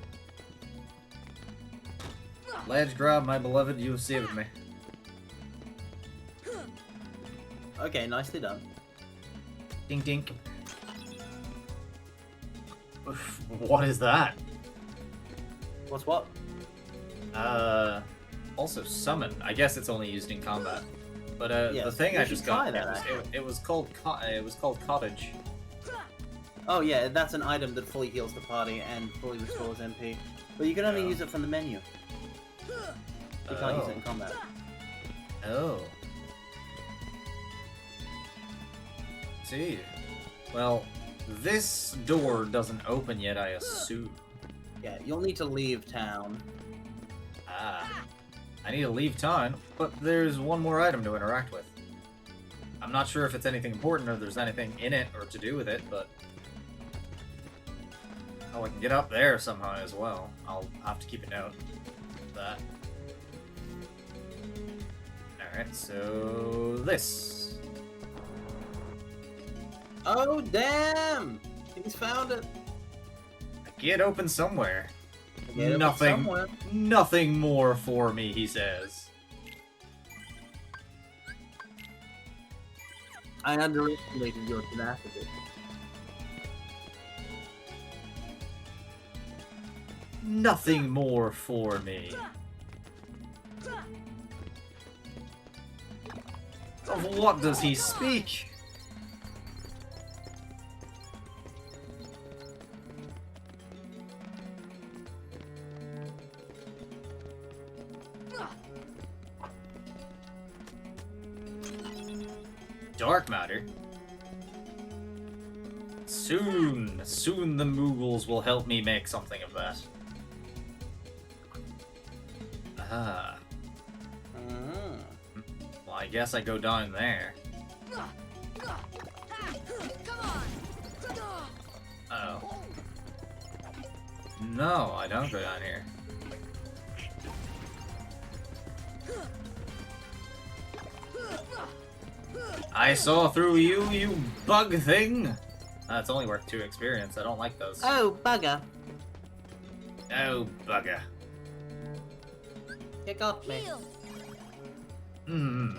Ledge grab, my beloved, you have saved me. Okay, nicely done. Dink dink. Oof, what is that? What's what? Also summon. I guess it's only used in combat. But Yes, the thing you I should just got, try that, it was called cottage. Oh yeah, that's an item that fully heals the party and fully restores MP. But you can only Oh. use it from the menu. You can't use it in combat. Oh. See. Well, this door doesn't open yet, I assume. Yeah, you'll need to leave town. Ah. I need to leave town, but there's one more item to interact with. I'm not sure if it's anything important or there's anything in it or to do with it, but... Oh, I can get up there somehow as well. I'll have to keep a note of that. Alright, so... this. Oh damn! He's found it. A gate open somewhere. Get it Nothing. somewhere. Nothing more for me, he says. I underestimated your tenacity. Nothing more for me. Of what does he speak? Dark matter. Soon the Moogles will help me make something of that. Ah. Well, I guess I go down there. Oh. No, I don't go down here. I saw through you, you bug thing! That's only worth 2 experience. I don't like those. Oh, bugger. Oh, bugger. You got me. Heal. Hmm.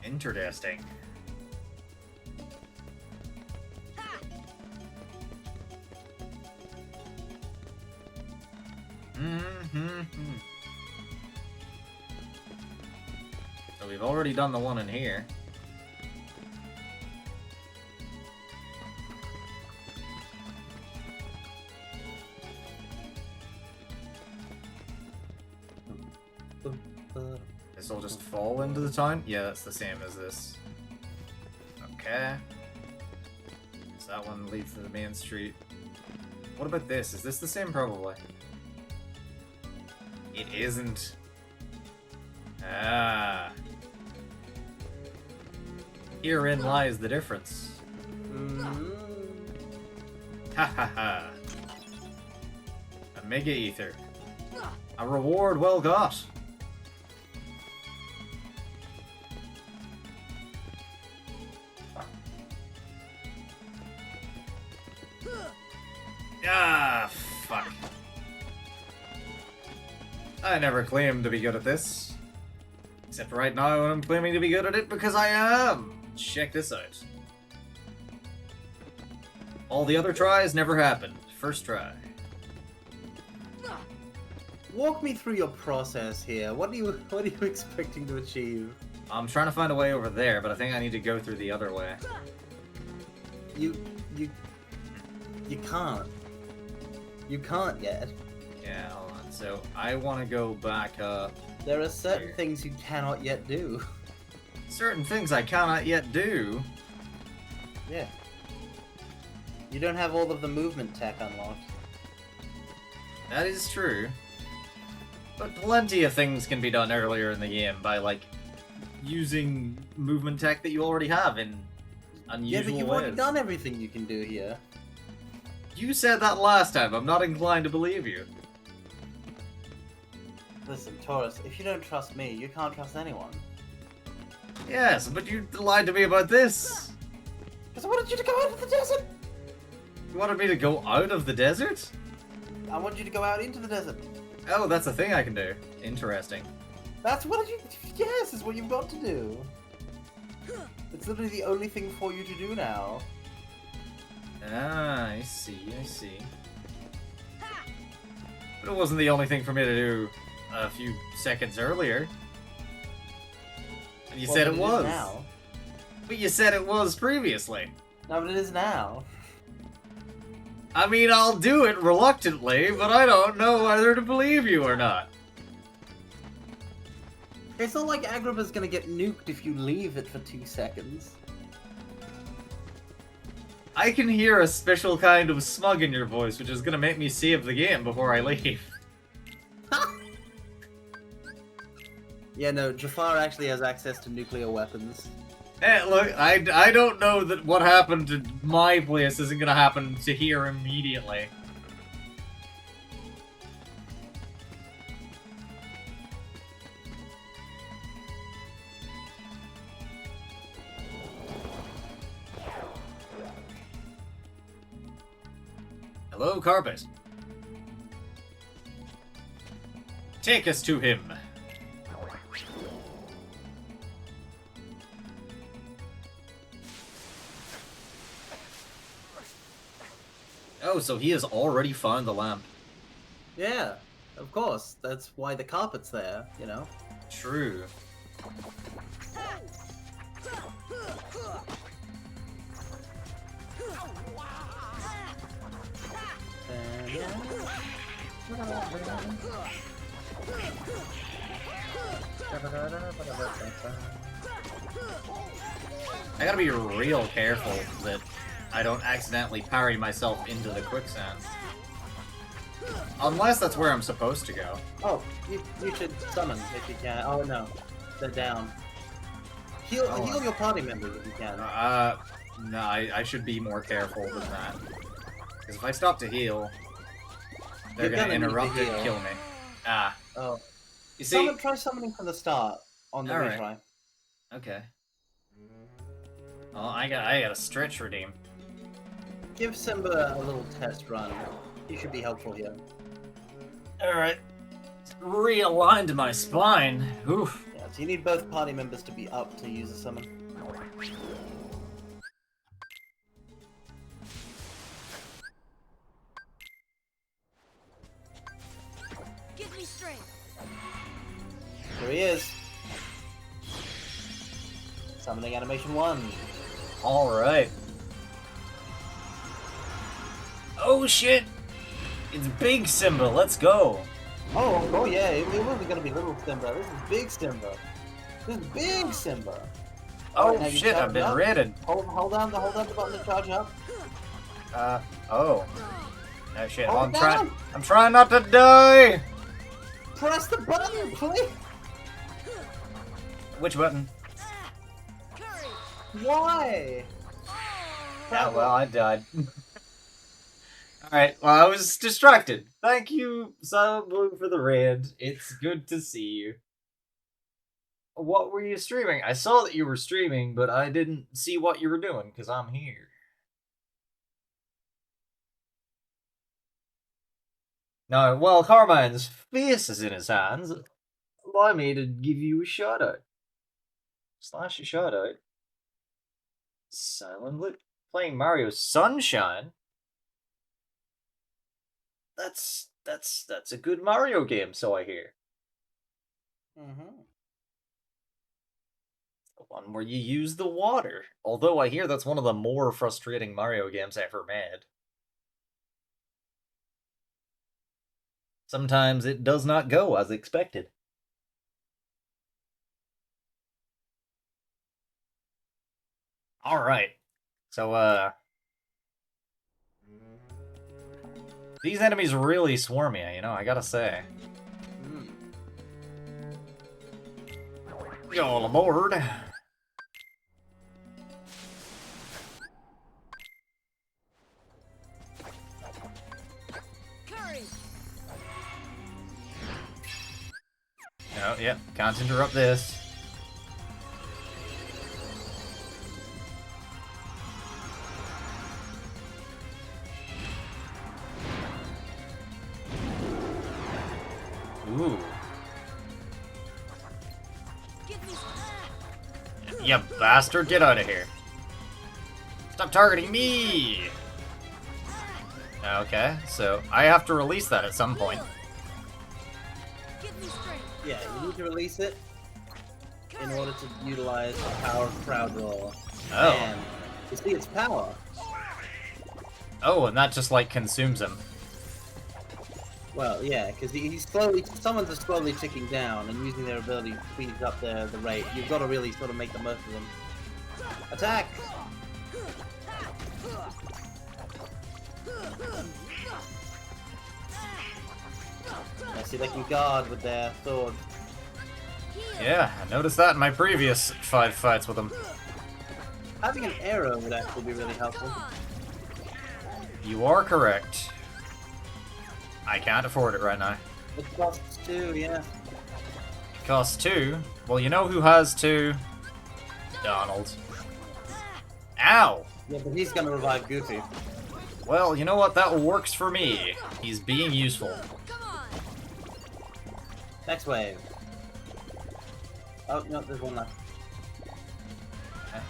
Interesting. So we've already done the one in here. This will just fall into the town? Yeah, that's the same as this. Okay. So that one leads to the main street. What about this? Is this the same? Probably. It isn't. Ah. Herein lies the difference. Ha ha ha. A Mega Ether. A reward well got. Ah, fuck. I never claimed to be good at this. Except right now I'm claiming to be good at it because I am. Check this out. All the other tries never happened. First try. Walk me through your process here. What are you expecting to achieve? I'm trying to find a way over there, but I think I need to go through the other way. You can't. You can't yet. Yeah, hold on. So I want to go back up. There are certain Here. things you cannot yet do. Certain things I cannot yet do. Yeah. You don't have all of the movement tech unlocked. That is true. But plenty of things can be done earlier in the game by, like, using movement tech that you already have in unusual Yeah, but you've ways. already done everything you can do here. You said that last time. I'm not inclined to believe you. Listen, Taurus, if you don't trust me, you can't trust anyone. Yes, but you lied to me about this. Because I wanted you to go out of the desert! You wanted me to go out of the desert? I want you to go out into the desert. Oh, that's a thing I can do. Interesting. That's what you... Yes, is what you've got to do. It's literally the only thing for you to do now. Ah, I see, I see. But it wasn't the only thing for me to do a few seconds earlier. And you Well, said but it is was. now. But you said it was previously. No, but it is now. I mean, I'll do it reluctantly, but I don't know whether to believe you or not. It's not like Agrippa's gonna get nuked if you leave it for 2 seconds. I can hear a special kind of smug in your voice, which is gonna make me save the game before I leave. Yeah, no, Jafar actually has access to nuclear weapons. Hey, look, I don't know that what happened to my place isn't gonna happen to here immediately. Hello, Carpet. Take us to him. Oh, so he has already found the lamp. Yeah, of course. That's why the carpet's there, you know? True. I gotta be real careful that I don't accidentally parry myself into the quicksand. Unless that's where I'm supposed to go. Oh, you should summon if you can. Oh no, they're down. Heal Oh. heal your party members if you can. No, I should be more careful than that. Because if I stop to heal, they're You're gonna gonna need to interrupt and heal. kill me. Ah. Oh. You see... Try summoning from the start on the Alright. retry. Okay. Well, I got a stretch redeem. Give Simba a little test run. He should be helpful here. Alright. Realigned my spine. Oof. Yeah, so you need both party members to be up to use a summon. Give me strength. Here he is. Summoning animation 1. Alright. Oh shit! It's Big Simba, let's go! Oh yeah, it wasn't gonna be little Simba. This is big Simba. This is big Simba. Oh Alright, now you shit, I've charge been up. raided. Hold down the button to charge up. Oh. Oh shit, well, Hold down. I'm trying not to die! Press the button, please. Which button? Why? Yeah, well, I died. Alright, well, I was distracted. Thank you, Silent Blue, for the raid. It's good to see you. What were you streaming? I saw that you were streaming, but I didn't see what you were doing, because I'm here. Now, while Carmine's face is in his hands, allow me to give you a shout-out. Slash a shout-out. Silent Blue. Playing Mario Sunshine? That's a good Mario game, so I hear. Mm-hmm. The one where you use the water. Although I hear that's one of the more frustrating Mario games ever made. Sometimes it does not go as expected. Alright. So, these enemies really swarm me, you know, I gotta say. Y'all aboard. Oh, yeah, can't interrupt this. Ooh. You bastard, get out of here. Stop targeting me! Okay, so I have to release that at some point. Yeah, you need to release it in order to utilize the power of Crowd Roll. Oh. And to see its power. Oh, and that just, like, consumes him. Well, yeah, because someone's slowly ticking down, and using their ability speeds up the rate. You've got to really sort of make the most of them. Attack! I see they can guard with their sword. Yeah, I noticed that in my previous 5 fights with him. Having an arrow would actually be really helpful. You are correct. I can't afford it right now. It costs 2, yeah. It costs 2? Well, you know who has 2? Donald. Ow! Yeah, but he's gonna revive Goofy. Well, you know what? That works for me. He's being useful. Next wave. Oh, no, there's one left. Okay.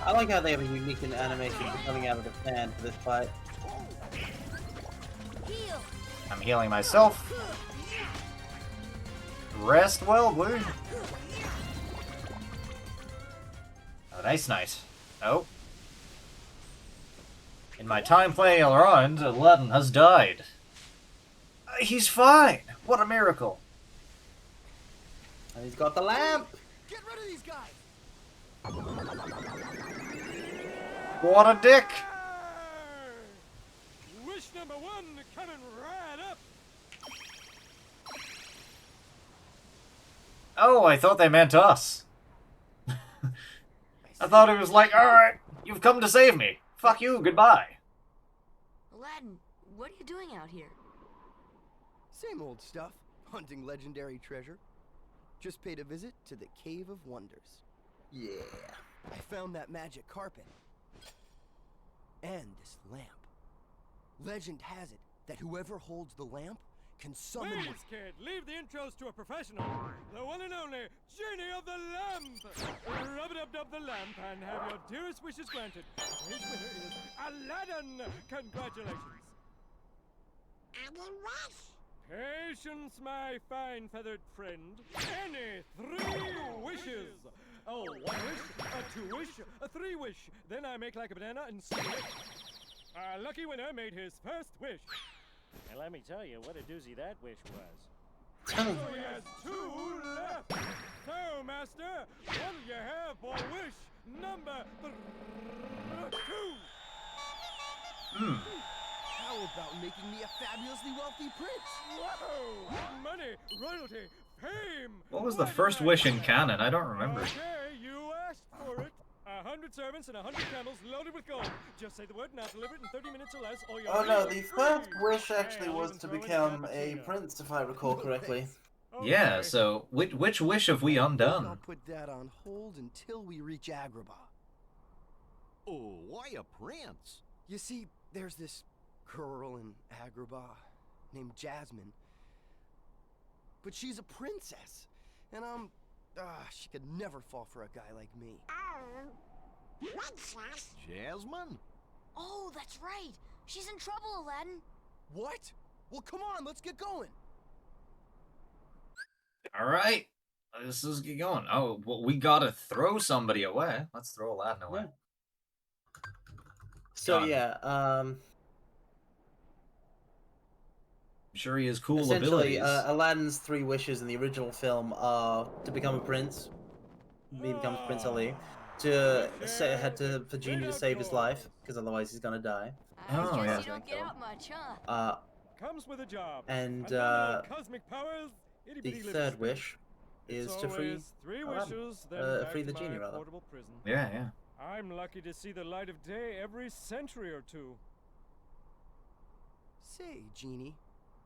I like how they have a unique animation coming out of the fan for this fight. I'm healing myself. Rest well, Blue. Have a nice night. Oh. In my time playing around, Aladdin has died. He's fine! What a miracle! And he's got the lamp! Get rid of these guys! What a dick! Wish number 1 coming right up. Oh, I thought they meant us. thought it was like, alright, you've come to save me. Fuck you, goodbye. Aladdin, what are you doing out here? Same old stuff. Hunting legendary treasure. Just paid a visit to the Cave of Wonders. Yeah. I found that magic carpet. And this lamp. Legend has it that whoever holds the lamp can summon... Please, kid, leave the intros to a professional. The one and only Genie of the Lamp. Rub-a-dub-dub the lamp and have your dearest wishes granted. Today's winner is Aladdin. Congratulations. Aladdin what? Patience, my fine feathered friend. Any 3 wishes. Oh, 1 wish, a 2 wish, a 3 wish. Then I make like a banana and split it. Our lucky winner made his first wish. And let me tell you what a doozy that wish was. So he has 2 left. So, master, what do you have for wish number 2? How about making me a fabulously wealthy prince? Whoa! Money, royalty, fame! What was the first wish in canon? I don't remember. Okay, you asked for it. 100 servants and 100 camels loaded with gold. Just say the word and I'll deliver it in 30 minutes or less, or you're Oh no, free. the first wish Hey, actually I'll was even to throw in become a cappuccino. prince, if I recall correctly. Yeah, Okay. so which wish have we I'll undone? put that on hold until we reach Agrabah. Oh, why a prince? You see, there's this girl in Agrabah named Jasmine. But she's a princess. And she could never fall for a guy like me. Princess? Jasmine? Oh, that's right. She's in trouble, Aladdin. What? Well, come on, let's get going. Alright. This is going. Oh, well, we gotta throw somebody away. Let's throw Aladdin away. So Done. yeah, I'm sure he has cool essentially, abilities. Aladdin's 3 wishes in the original film are to become a prince, he becomes Prince Ali, for Genie to save his life, because otherwise he's gonna die. I Oh, guess yeah. you don't get out much, huh? Comes with a job. And then no cosmic powers, the itty-bitty little 3rd space. wish It's is to free always 3 Aladdin. wishes, then back free to the genie, my rather. portable prison. Yeah. I'm lucky to see the light of day every century or 2. Say, Genie,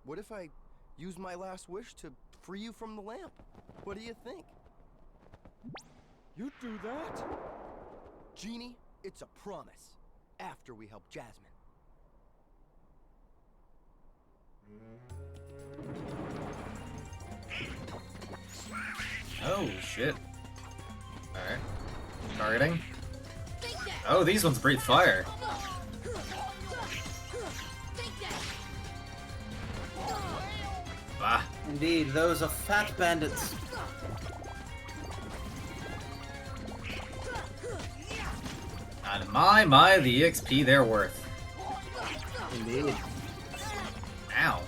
what if I use my last wish to free you from the lamp? What do you think? You do that? Genie, it's a promise. After we help Jasmine. Oh, shit. Alright. Targeting. Oh, these ones breathe fire. Bah. Indeed, those are fat bandits. And my, the XP they're worth. Indeed. Ow.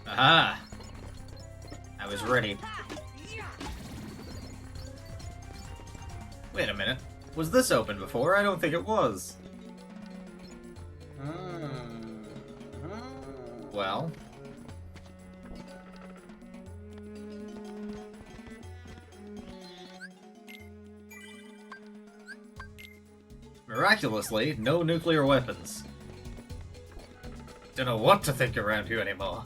Aha! I was ready. Wait a minute. Was this open before? I don't think it was. Well. Miraculously, no nuclear weapons. Don't know what to think around here anymore.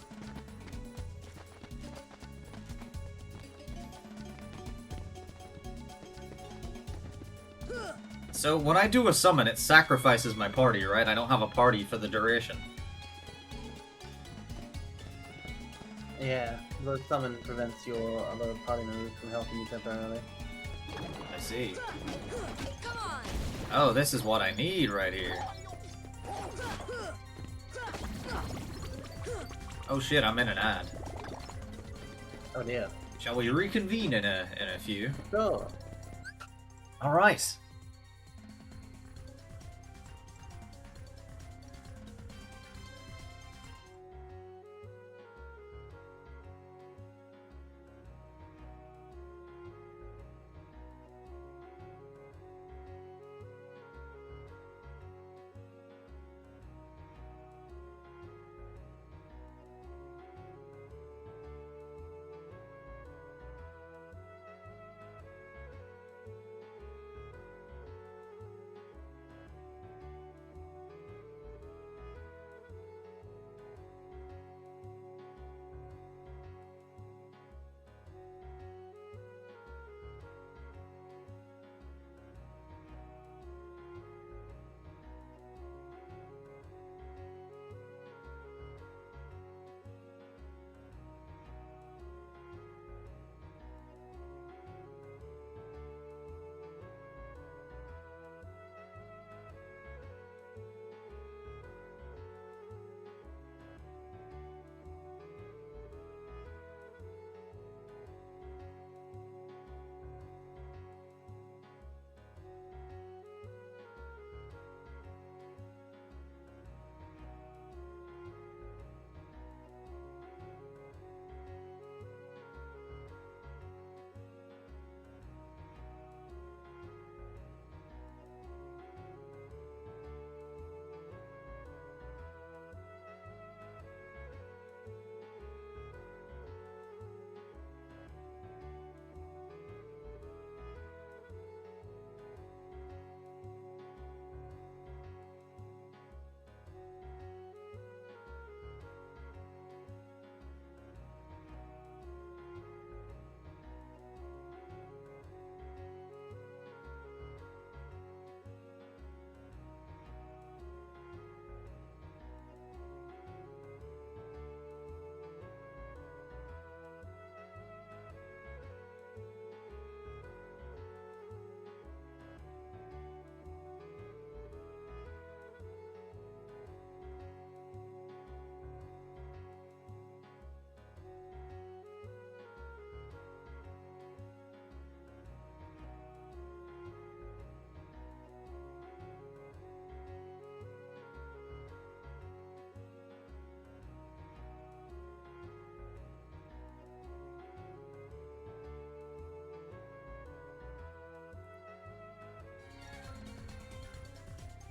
So when I do a summon, it sacrifices my party, right? I don't have a party for the duration. Yeah, the summon prevents your other party members from helping you temporarily. I see. Come on. Oh, this is what I need right here. Oh shit, I'm in an ad. Oh dear. Shall we reconvene in a few? Sure. All right.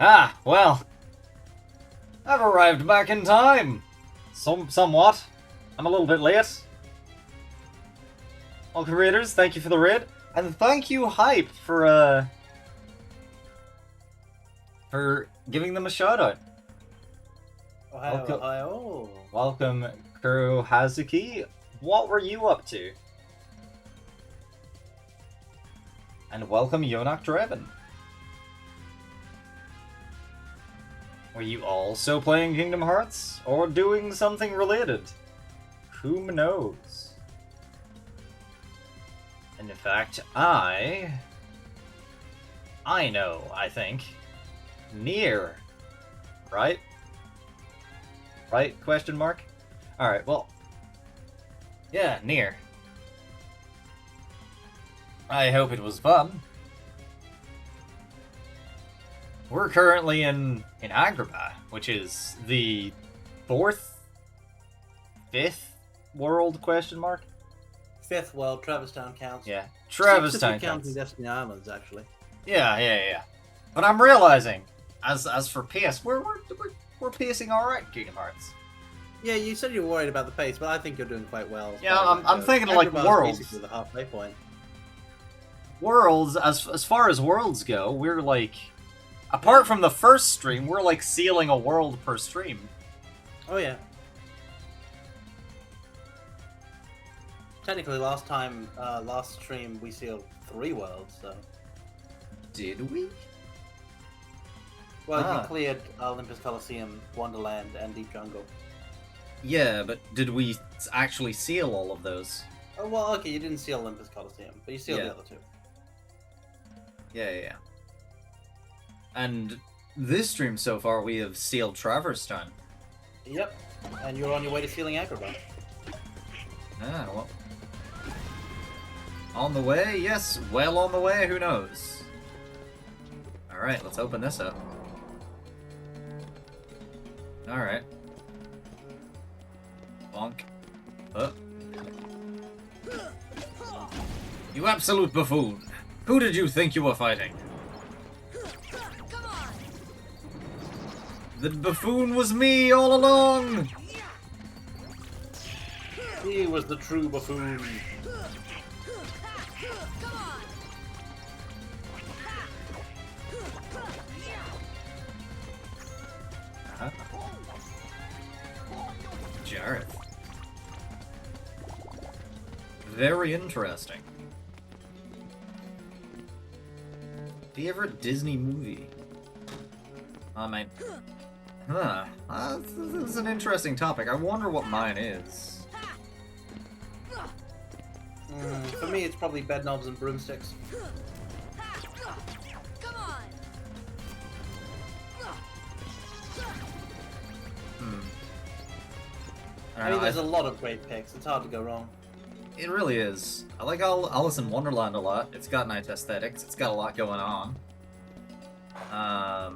Ah, well. I've arrived back in time. Somewhat. I'm a little bit late. Welcome, readers. Thank you for the raid. And thank you, Hype, for giving them a shout-out. Welcome, Kuro Hazuki. What were you up to? And welcome, Yonak Draven. Were you also playing Kingdom Hearts? Or doing something related? Whom knows? And in fact, I know, I think. Nier. Right? Right? Question mark? Alright, well. Yeah, Nier. I hope it was fun. We're currently in Agrabah, which is the 4th? 5th world, question mark? 5th world, Travis Town counts. Yeah, Travis Town counts. counts. Destiny Islands, actually. Yeah. But I'm realizing, as for pace, we're pacing alright, Kingdom Hearts. Yeah, you said you were worried about the pace, but I think you're doing quite well. Yeah, I'm thinking like Agrabah's Worlds. basically the halfway point. Worlds, as far as Worlds go, we're like, apart from the first stream, we're like sealing a world per stream. Oh yeah. Technically, last stream we sealed 3 worlds, so. Did we? Well, you cleared Olympus Coliseum, Wonderland, and Deep Jungle. Yeah, but did we actually seal all of those? Oh, well, okay, you didn't seal Olympus Coliseum, but you sealed the other 2. Yeah. And this stream so far, we have sealed Traverse Town. Yep, and you're on your way to sealing Agrabah. Ah, well. On the way? Yes, well on the way, who knows? Alright, let's open this up. Alright. Bonk. You absolute buffoon! Who did you think you were fighting? Come on. The buffoon was me all along! He was the true buffoon. Come on. Jareth. Very interesting. Favorite Disney movie? My... Huh. This is an interesting topic. I wonder what mine is. For me, it's probably Bedknobs and Broomsticks. Come on. I mean, there's a lot of great picks. It's hard to go wrong. It really is. I like Alice in Wonderland a lot. It's got nice aesthetics. It's got a lot going on. I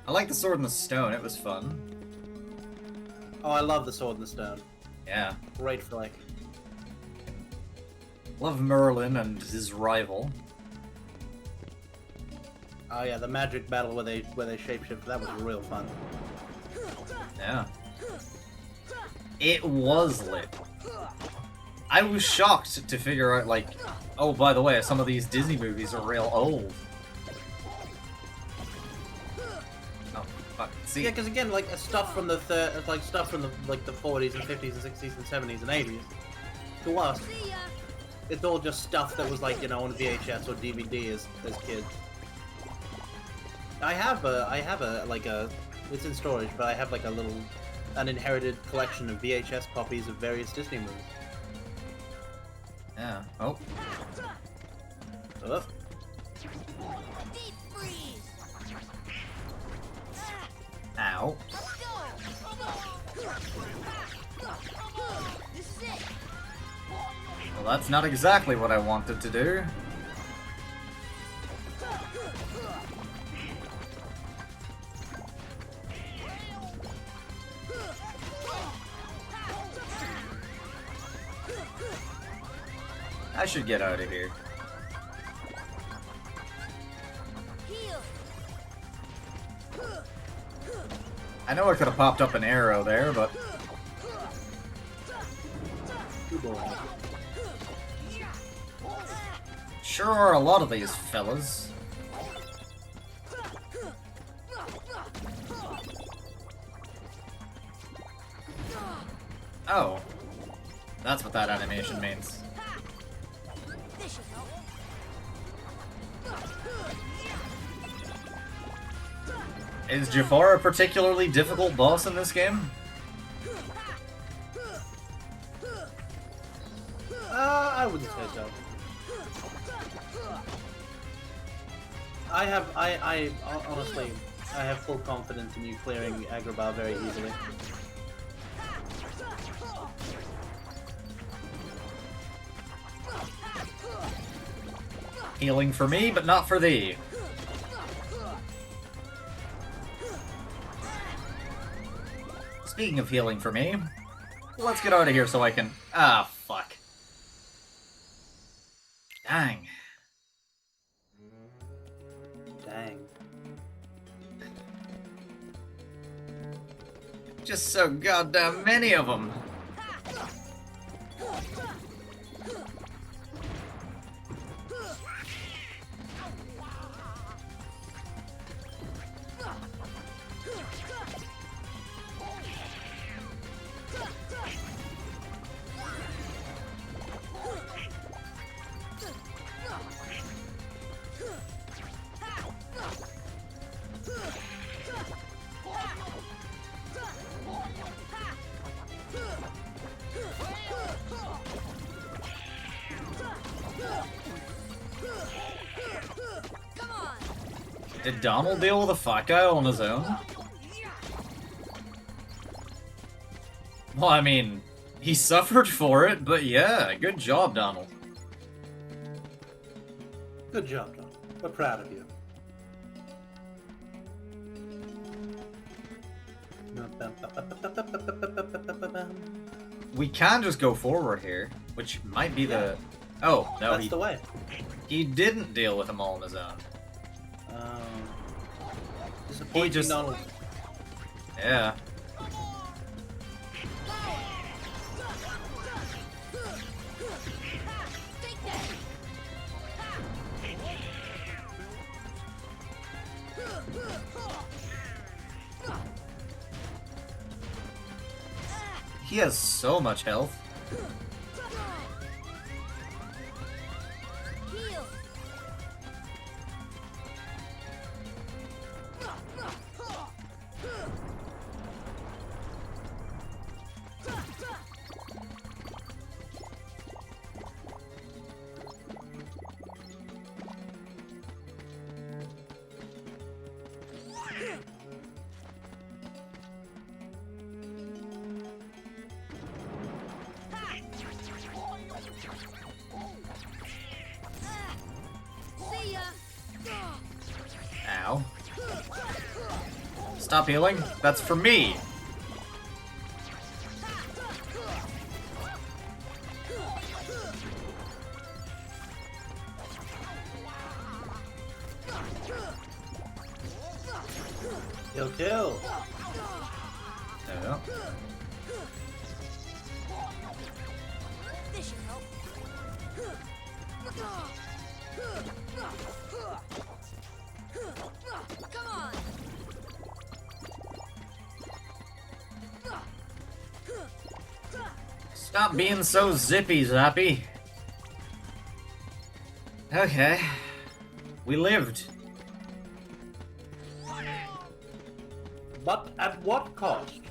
like The Sword and the Stone. It was fun. Oh, I love The Sword and the Stone. Yeah. Great flick. Love Merlin and his rival. Oh yeah, the magic battle where they shapeshift. That was real fun. Yeah. It was lit. I was shocked to figure out, like, oh, by the way, some of these Disney movies are real old. Oh, fuck. See? Yeah, because again, like stuff from the stuff from the 40s and 50s and 60s and 70s and 80s. To us, it's all just stuff that was like, you know, on VHS or DVD as kids. I have a it's in storage, but I have like an inherited collection of VHS copies of various Disney movies. Yeah. Oh. Ugh. Deep freeze. Ow. This is it. Well, that's not exactly what I wanted to do. I should get out of here. Heal. I know I could have popped up an arrow there, but... Sure are a lot of these fellas. Oh. That's what that animation means. This should help. Is Jafar a particularly difficult boss in this game? I wouldn't say so. I honestly, I have full confidence in you clearing Agrabah very easily. Healing for me, but not for thee. Speaking of healing for me, let's get out of here so I can... Ah, fuck. Dang. Dang. Just so goddamn many of them. Come on. Did Donald deal with a fat guy on his own? Well, I mean, He suffered for it, but yeah, good job, Donald. Good job, Donald. We're proud of you. We can just go forward here, which might be the... Oh, no, That's the way. He didn't deal with them all on his own. Disappointing, just... Donald. Yeah. He has so much health. Heal. See ya. Ow. Stop healing. That's for me. Kill, kill. There we go. This should help. Come on. Stop being so zippy, Zappy. Okay. We lived. But at what cost?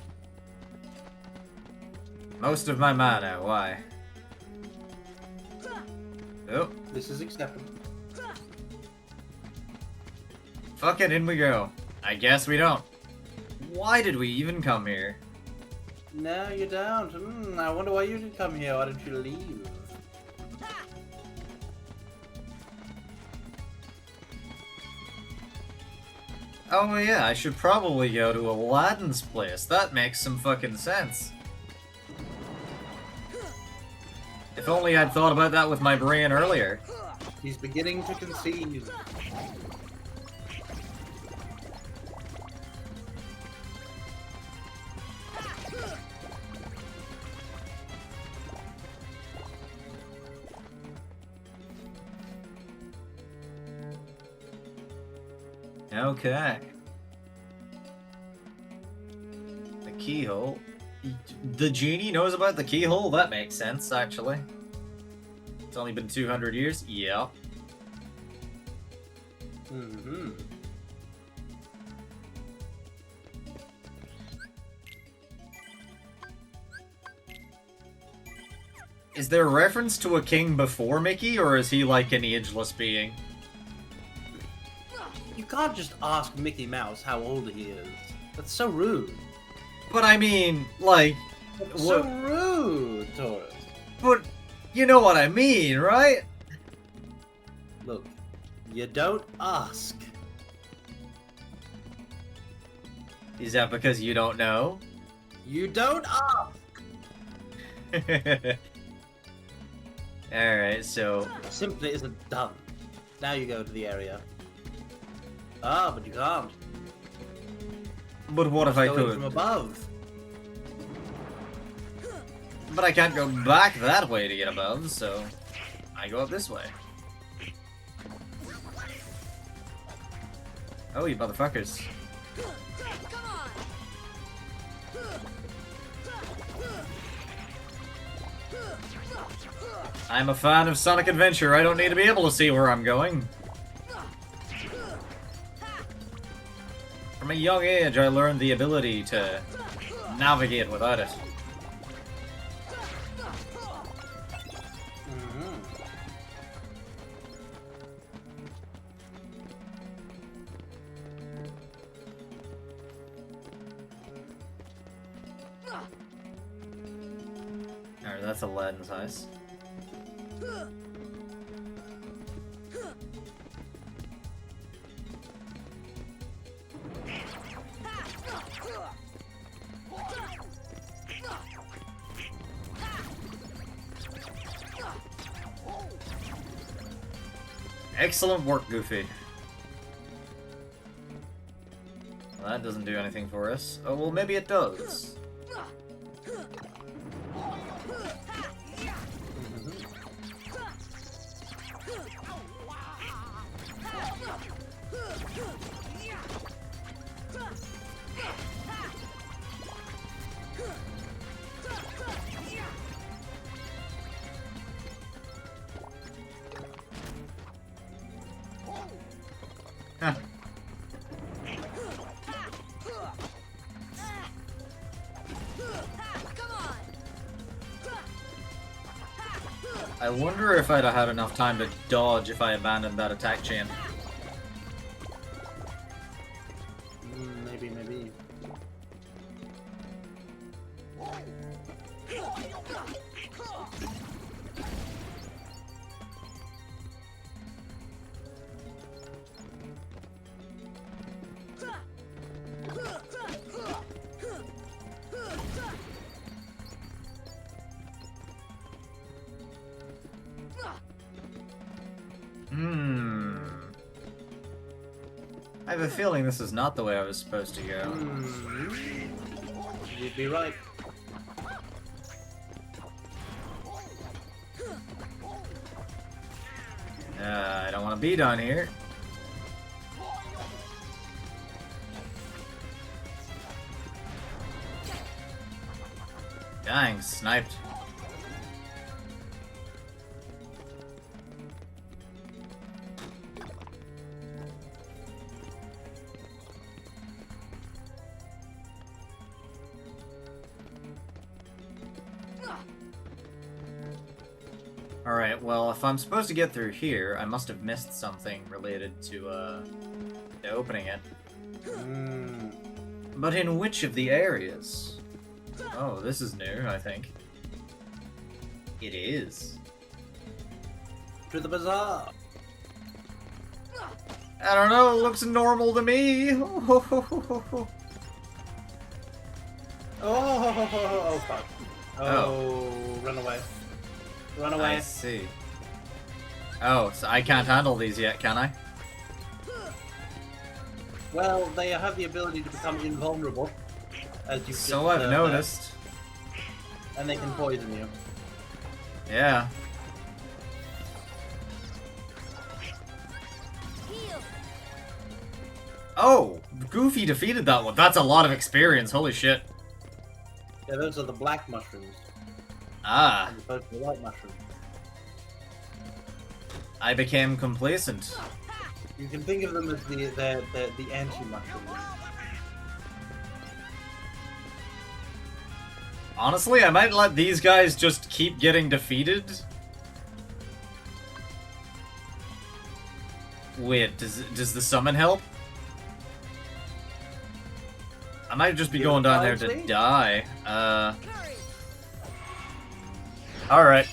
Most of my mana, why? Oh, This is acceptable. fuck it, in we go. I guess we don't. Why did we even come here? No, you don't. I wonder why you didn't come here. Why didn't you leave? Oh yeah, I should probably go to Aladdin's place. That makes some fucking sense. If only I'd thought about that with my brain earlier. He's beginning to conceive. Okay. The keyhole. The genie knows about the keyhole? That makes sense, actually. It's only been 200 years? Yeah. Mm-hmm. Is there a reference to a king before Mickey, or is he like an ageless being? You can't just ask Mickey Mouse how old he is. That's so rude. But I mean, like... That's so rude, Taurus. But you know what I mean, right? Look, you don't ask. Is that because you don't know? You don't ask! Alright, so... Simply isn't done. Now you go to the area. Ah, but you can't. But what if I Go in could? from above. But I can't go back that way to get above, so... I go up this way. Oh, you motherfuckers. Come on. I'm a fan of Sonic Adventure. I don't need to be able to see where I'm going. From a young age, I learned the ability to navigate without it. that's Aladdin's eyes. Excellent work, Goofy. Well, that doesn't do anything for us. Oh, well, maybe it does. Huh. I wonder if I'd have had enough time to dodge if I abandoned that attack chain. Maybe, maybe. I have a feeling this is not the way I was supposed to go. You'd be right. I don't want to be down here. Dang, sniped. Alright, well, if I'm supposed to get through here, I must have missed something related to opening it. But in which of the areas? Oh, this is new, I think. It is. To the bazaar! I don't know, it looks normal to me! Oh, fuck. Oh, run away. Run away. I see. Oh, so I can't handle these yet, can I? Well, they have the ability to become invulnerable. As you So I've noticed. And they can poison you. Yeah. Oh! Goofy defeated that one. That's a lot of experience, holy shit. Yeah, those are the black mushrooms. Ah. As opposed to the white mushrooms. I became complacent. You can think of them as the anti-mushrooms. Honestly, I might let these guys just keep getting defeated. Wait, does the summon help? I might just be going down there to die. Alright.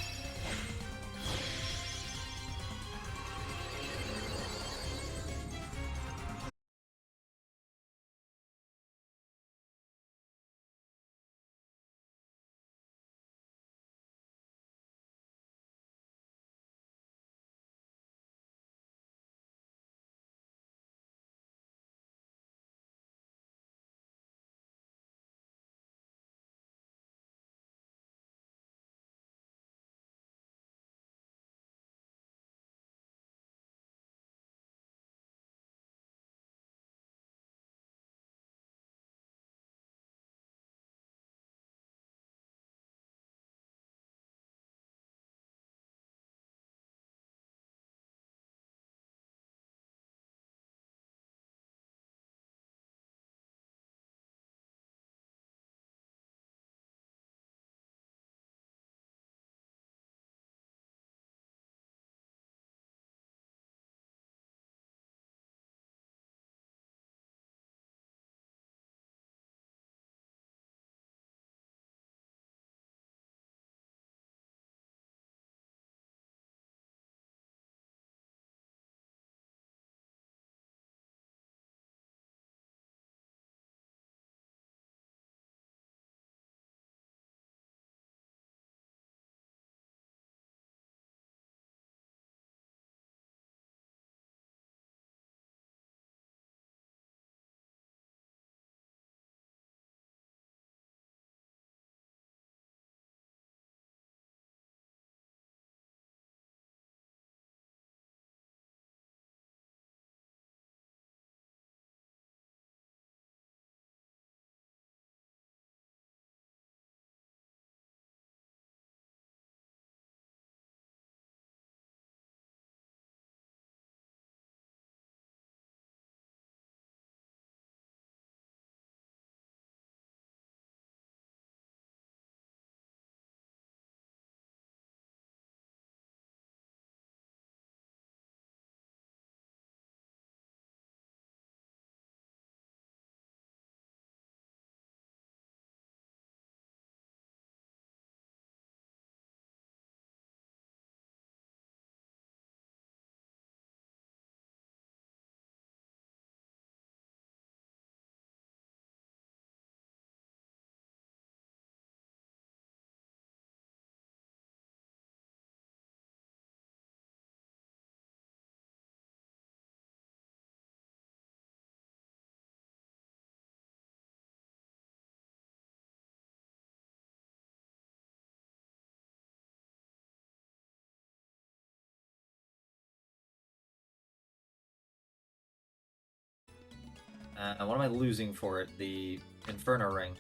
What am I losing for it? The Inferno Ring.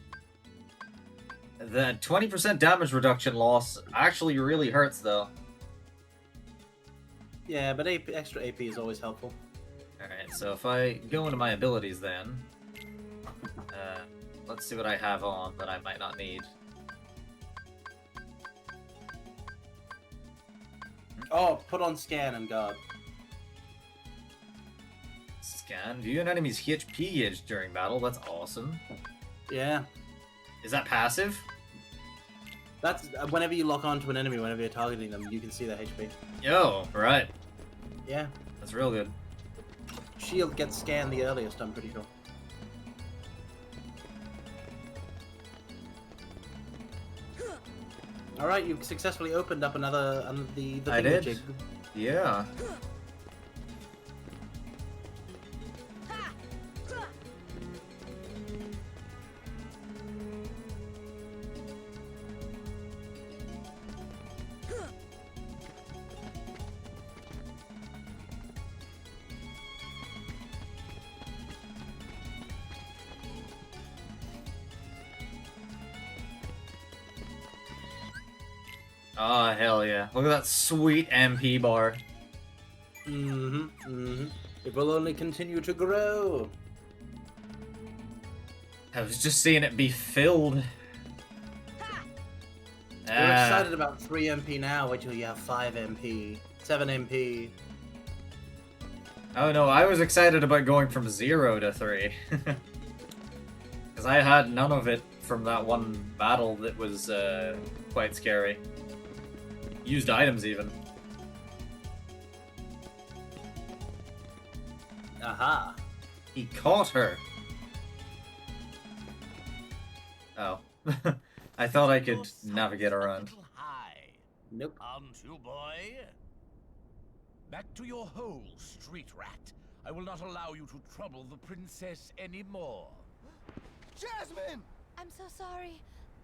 The 20% damage reduction loss actually really hurts, though. Yeah, but extra AP is always helpful. Alright, so if I go into my abilities then... let's see what I have on that I might not need. Oh, put on scan and guard. Scan. View an enemy's HP gauge during battle. That's awesome. Yeah. Is that passive? That's whenever you lock onto an enemy, whenever you're targeting them, you can see their HP. Yo, right. Yeah. That's real good. Shield gets scanned the earliest, I'm pretty sure. Alright, you've successfully opened up another the I did. jig. Yeah. Oh, hell yeah. Look at that sweet MP bar. It will only continue to grow. I was just seeing it be filled. You're excited about 3 MP now, wait till you have 5 MP, 7 MP. Oh no, I was excited about going from 0 to 3. Because I had none of it from that one battle that was quite scary. Used items even. Aha. He caught her. Oh. I thought I could navigate around. Nope. Aren't you, boy? Back to your hole, street rat. I will not allow you to trouble the princess anymore. Jasmine! I'm so sorry,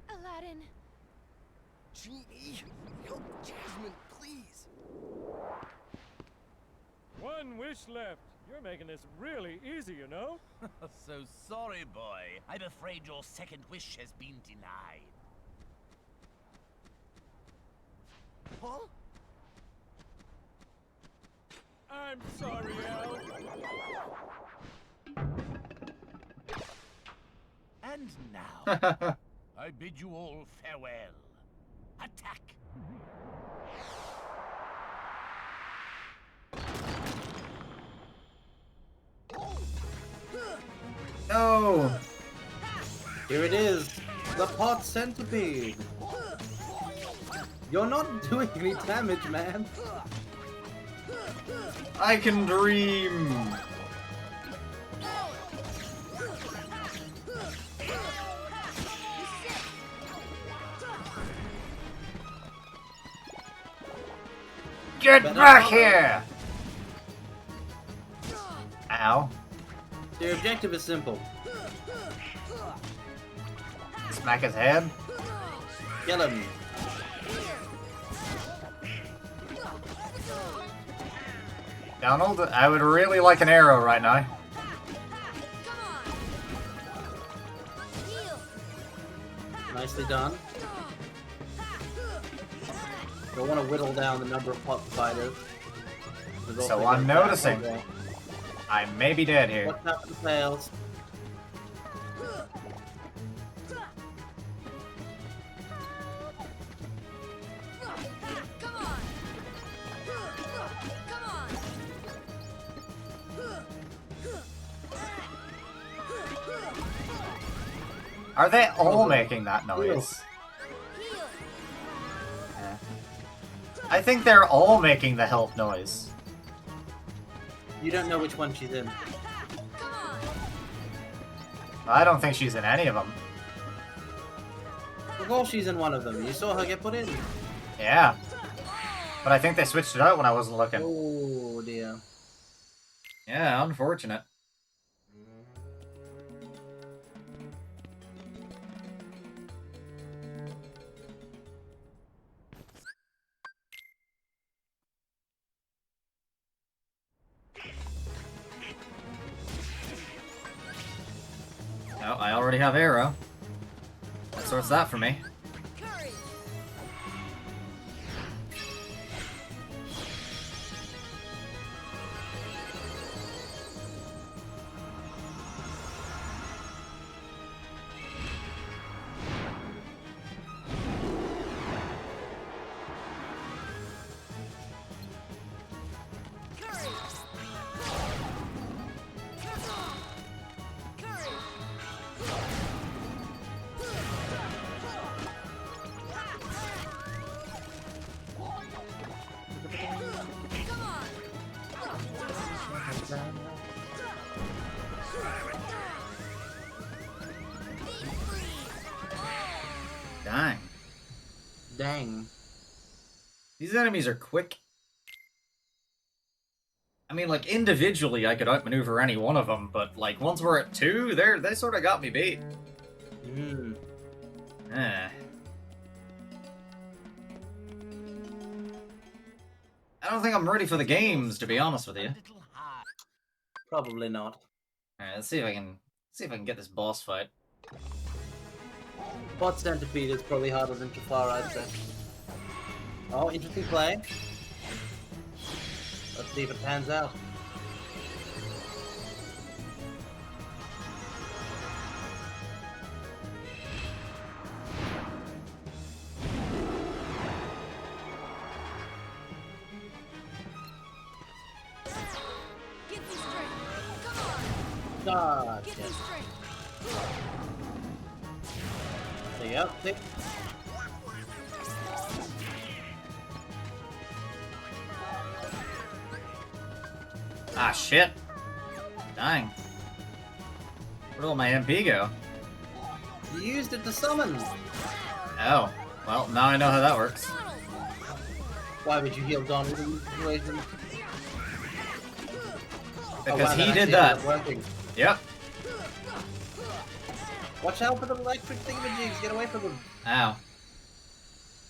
Aladdin. Genie, help Jasmine, please. One wish left. You're making this really easy, you know? So sorry, boy. I'm afraid your second wish has been denied. Huh? I'm sorry, Al. And now, I bid you all farewell. Attack! No! Here it is, the pot centipede. You're not doing any damage, man. I can dream! Get back here! Ow. The objective is simple. Smack his head. Kill him. Donald, I would really like an arrow right now. Nicely done. Don't want to whittle down the number of pot fighters. So I'm noticing. I may be dead here. What's up with the tails? Are they all making that noise? Yeah. I think they're all making the help noise. You don't know which one she's in. I don't think she's in any of them. Of course she's in one of them. You saw her get put in. Yeah. But I think they switched it out when I wasn't looking. Oh dear. Yeah, unfortunate. Oh, I already have arrow. That sorts that for me. Dang. Dang. These enemies are quick. I mean, like, individually I could outmaneuver any one of them, but, like, once we're at 2, they sort of got me beat. Hmm. Eh. I don't think I'm ready for the games, to be honest with you. Probably not. Alright, let's see if I can get this boss fight. Bot Centipede is probably harder than Jafar, I'd say. Oh, interesting play. Let's see if it pans out. God. Yep. See? Ah, shit. Dang. Where'd all my MP go? You used it to summon. Oh. Well, now I know how that works. Why would you heal Donald in this situation? Because he did that. Working. Yep. Watch out for the electric thingamajigs. Get away from them. Ow.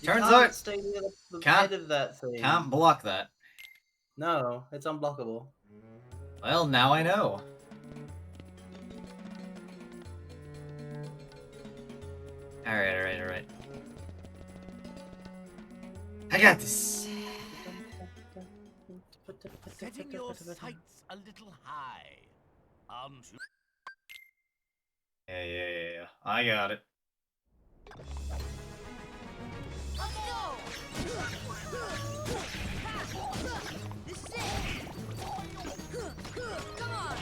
You Turns can't out, stay near the can't- head of that thing. can't block that. No, it's unblockable. Well, now I know. Alright. I got this. Setting your sights a little high. Yeah. I got it. Let's go! This is it! Come on!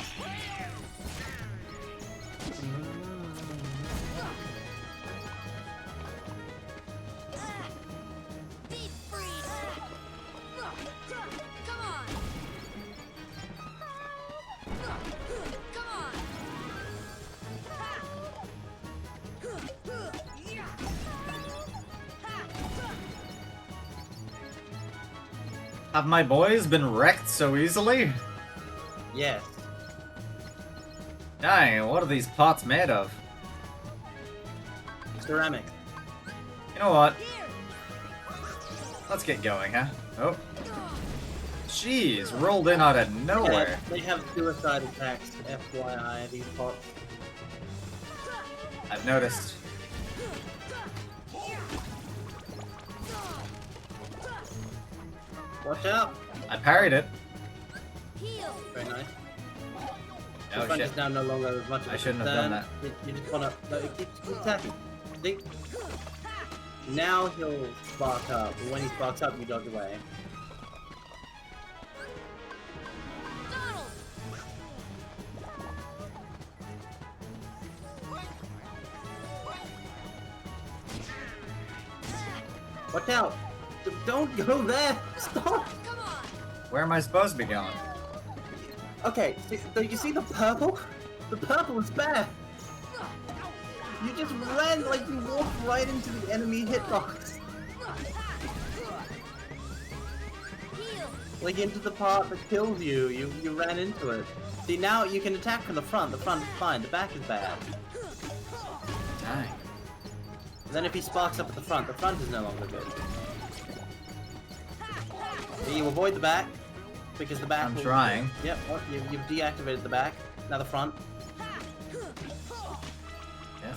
Deep freeze! Come on! Come on! Have my boys been wrecked so easily? Yes. Dang, what are these pots made of? Ceramic. You know what? Let's get going, huh? Oh. Jeez, rolled in out of nowhere. Yeah, they have suicide attacks, FYI, these pots. I've noticed. Watch out! I parried it. Very nice. Oh Your front shit. is now no longer as much of I a shouldn't have done concern. You just wanna... No, keep attacking. See? Now he'll spark up, and when he sparks up, you dodge away. Watch out! Don't go there! Stop! Where am I supposed to be going? Okay, so you see the purple? The purple is bad! You just ran like you walked right into the enemy hitbox. Like into the part that kills you. You ran into it. See, now you can attack from the front. The front is fine. The back is bad. Dang. And then if he sparks up at the front is no longer good. So you avoid the back, because the back I'm will... trying. Yep, well, you've deactivated the back. Now the front. Yeah.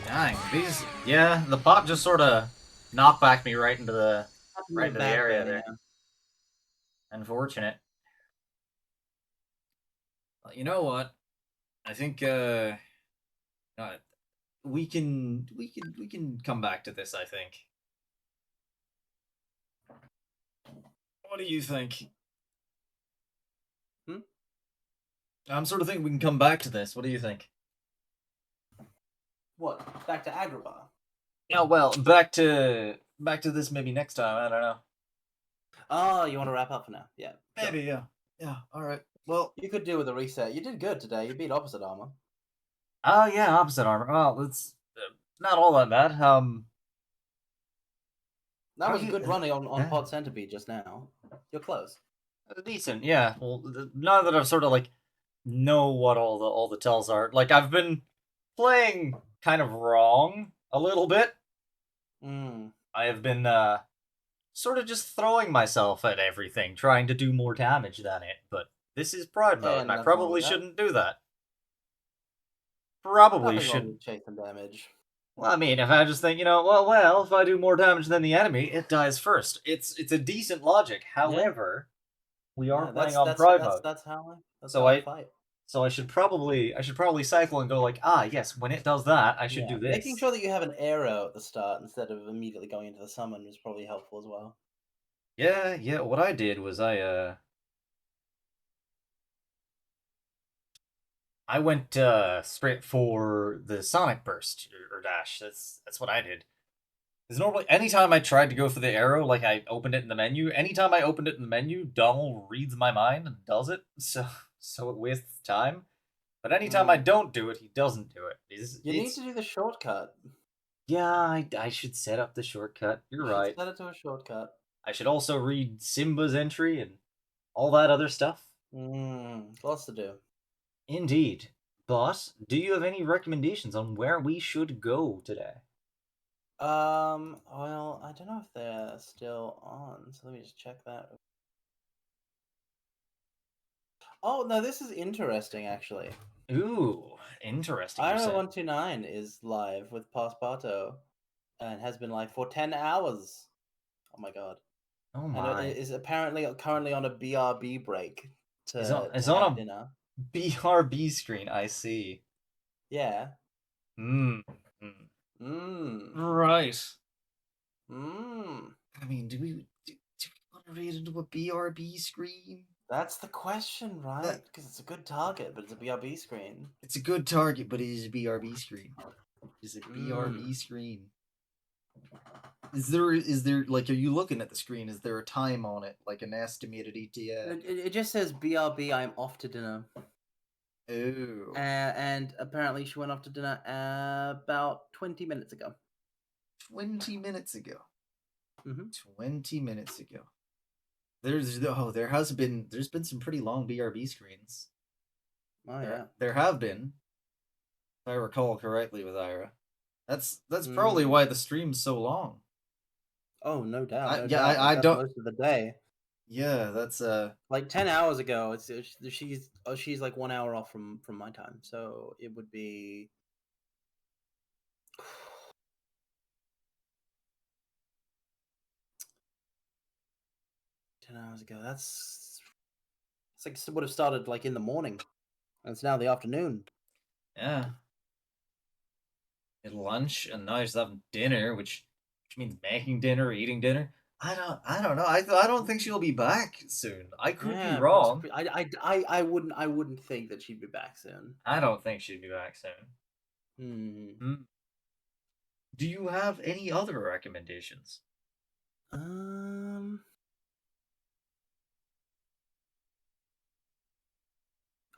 Dang, these. Yeah, the pop just sort of knocked back me right into the Back area then, there. yeah. Unfortunate. Well, you know what? I think we can come back to this. I think. What do you think? Hmm? I'm sort of thinking we can come back to this. What do you think? What? Back to Agrabah. Yeah, well, back to this maybe next time. I don't know. Oh, you want to wrap up for now? Yeah. sure. Maybe, yeah. Yeah, all right. Well, You could do with a reset. You did good today. You beat opposite armor. oh yeah, opposite armor. Oh, it's not all that bad. That How was you- good running on yeah. Pod Centipede just now. You're close. Decent, yeah. Well, now that I've sort of like know what all the tells are, like I've been playing kind of wrong a little bit. Mm. I have been sort of just throwing myself at everything, trying to do more damage than it. But this is pride mode, and I nothing wrong probably with that. shouldn't do that. Probably Nothing wrong shouldn't. with chasing damage. Well, I mean, if I just think, well, if I do more damage than the enemy, it dies first. It's a decent logic. However, we are Yeah, playing on pride mode, that's how so I fight. I should probably cycle and go like, yes, when it does that, I should do this. Making sure that you have an arrow at the start instead of immediately going into the summon is probably helpful as well. Yeah. What I did was I went straight for the Sonic Burst or dash. That's what I did. Because normally, anytime I tried to go for the arrow, like I opened it in the menu, anytime I opened it in the menu, Donald reads my mind and does it, so it wastes time. But anytime I don't do it, he doesn't do it. You need to do the shortcut. Yeah, I should set up the shortcut. You're You should right. set it to a shortcut. I should also read Simba's entry and all that other stuff. Lots to do. Indeed. But do you have any recommendations on where we should go today? Well, I don't know if they're still on, so let me just check that. Oh, no, this is interesting, actually. Ooh, interesting. You Ira said. 129 is live with Passepartout and has been live for 10 hours. Oh my god. Oh my. And is apparently currently on a BRB break It's to on have a dinner. BRB screen, I see. Yeah. Mm. Right. I mean, do we want to read into a BRB screen? That's the question, right? Because it's a good target, but it's a BRB screen. It's a good target, but it is a BRB screen. It's a BRB screen. Is there like, are you looking at the screen? Is there a time on it, like an estimated ETA? It just says BRB. I'm off to dinner. Oh. And apparently she went off to dinner about 20 minutes ago. 20 minutes ago. 20 minutes ago. There's there's been some pretty long BRB screens. Oh yeah. There have been. If I recall correctly with Ira. That's probably why the stream's so long. Oh, no doubt. I don't most of the day. Yeah, that's like 10 hours ago. She's like 1 hour off from my time, so it would be 10 hours ago. It's like it would have started like in the morning, and it's now the afternoon. Yeah. At lunch, and now she's having dinner, which means making dinner, eating dinner. I don't know. I don't think she'll be back soon. I could be wrong. I wouldn't think that she'd be back soon. I don't think she'd be back soon. Do you have any other recommendations?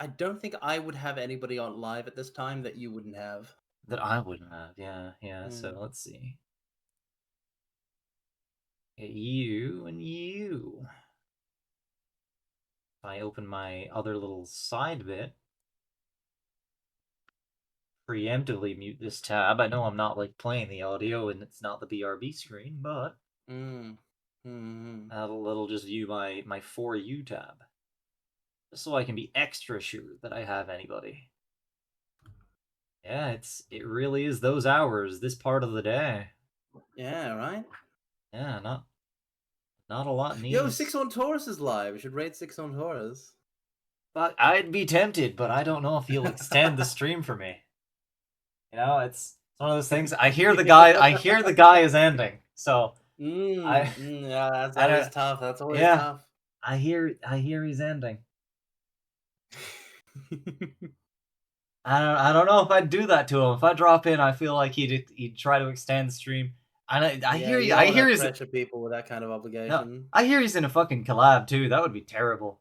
I don't think I would have anybody on live at this time that you wouldn't have. That I wouldn't have, yeah. So let's see. You and you. If I open my other little side bit, preemptively mute this tab. I know I'm not like playing the audio and it's not the BRB screen, but that'll just view my For You tab. Just so I can be extra sure that I have anybody. Yeah, it really is those hours, this part of the day. Yeah, right? Yeah, not a lot Yo, needs. Six on Taurus is live. We should raid Six on Taurus. But I'd be tempted, but I don't know if he'll extend the stream for me. You know, it's one of those things. I hear the guy is ending. So Yeah, that's I always don't tough. That's always yeah, tough. I hear he's ending. I don't know if I'd do that to him. If I drop in, I feel like he'd try to extend the stream. And I Yeah, hear you don't I want hear to he's pressure people with that kind of no, obligation. I hear he's in a fucking collab too. That would be terrible.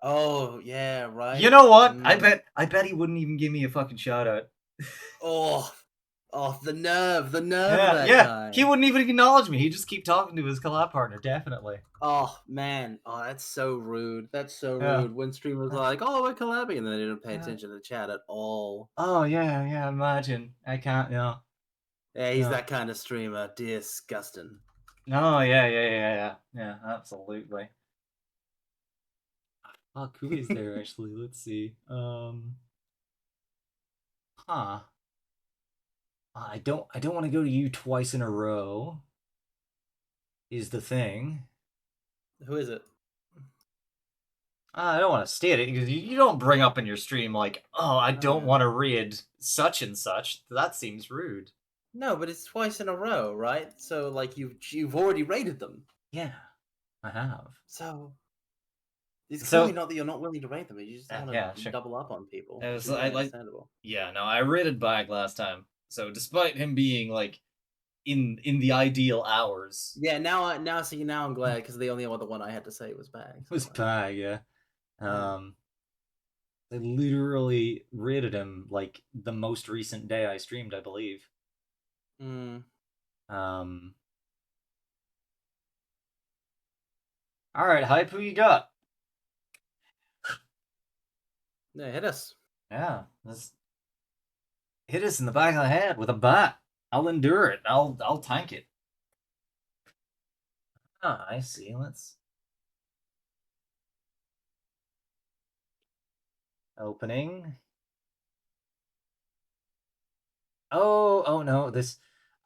Oh, yeah, right? You know what? Mm. I bet he wouldn't even give me a fucking shout out. Oh, the nerve of Yeah, that yeah. guy. He wouldn't even acknowledge me. He'd just keep talking to his collab partner, definitely. Oh, man. Oh, that's so rude. That's so Yeah. rude. When streamers are like, oh, we're collabing, and then they don't pay attention to the chat at all. Oh yeah, imagine. I can't, no. Yeah, he's No. that kind of streamer. Disgusting. No, yeah. Yeah, absolutely. Fuck, who is there actually? Let's see. Huh. I don't want to go to you twice in a row. Is the thing. Who is it? I don't want to state it because you don't bring up in your stream like, oh, I don't want to read such and such. That seems rude. No, but it's twice in a row, right? So like you've already rated them. Yeah, I have. So it's So- clearly not that you're not willing to rate them. You just want to yeah, sure. double up on people. It was, Which is I, like- understandable. Yeah, no, I rated back last time. So despite him being like in the ideal hours, Yeah, now I'm glad because the only other one I had to say was bag. it was bag, yeah. I literally rated him like the most recent day I streamed, I believe. Mm. All right, hype. Who you got? Yeah, hit us. Yeah, hit us in the back of the head with a bat. I'll endure it. I'll tank it. Ah, I see. Let's opening. Oh no, this.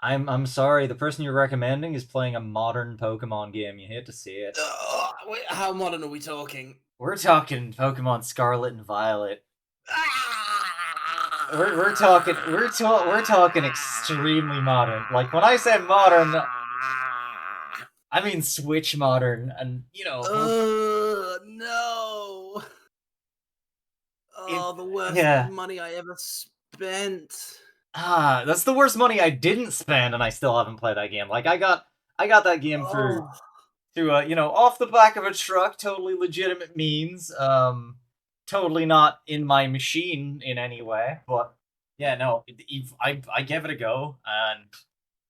I'm sorry. The person you're recommending is playing a modern Pokemon game. You hate to see it. Wait, how modern are we talking? We're talking Pokemon Scarlet and Violet. We're talking extremely modern. Like when I say modern, I mean Switch modern, and you know. No. Oh, the worst money I ever spent. That's the worst money I didn't spend, and I still haven't played that game. Like I got that game through off the back of a truck, totally legitimate means. Totally not in my machine in any way, but yeah, no, I gave it a go, and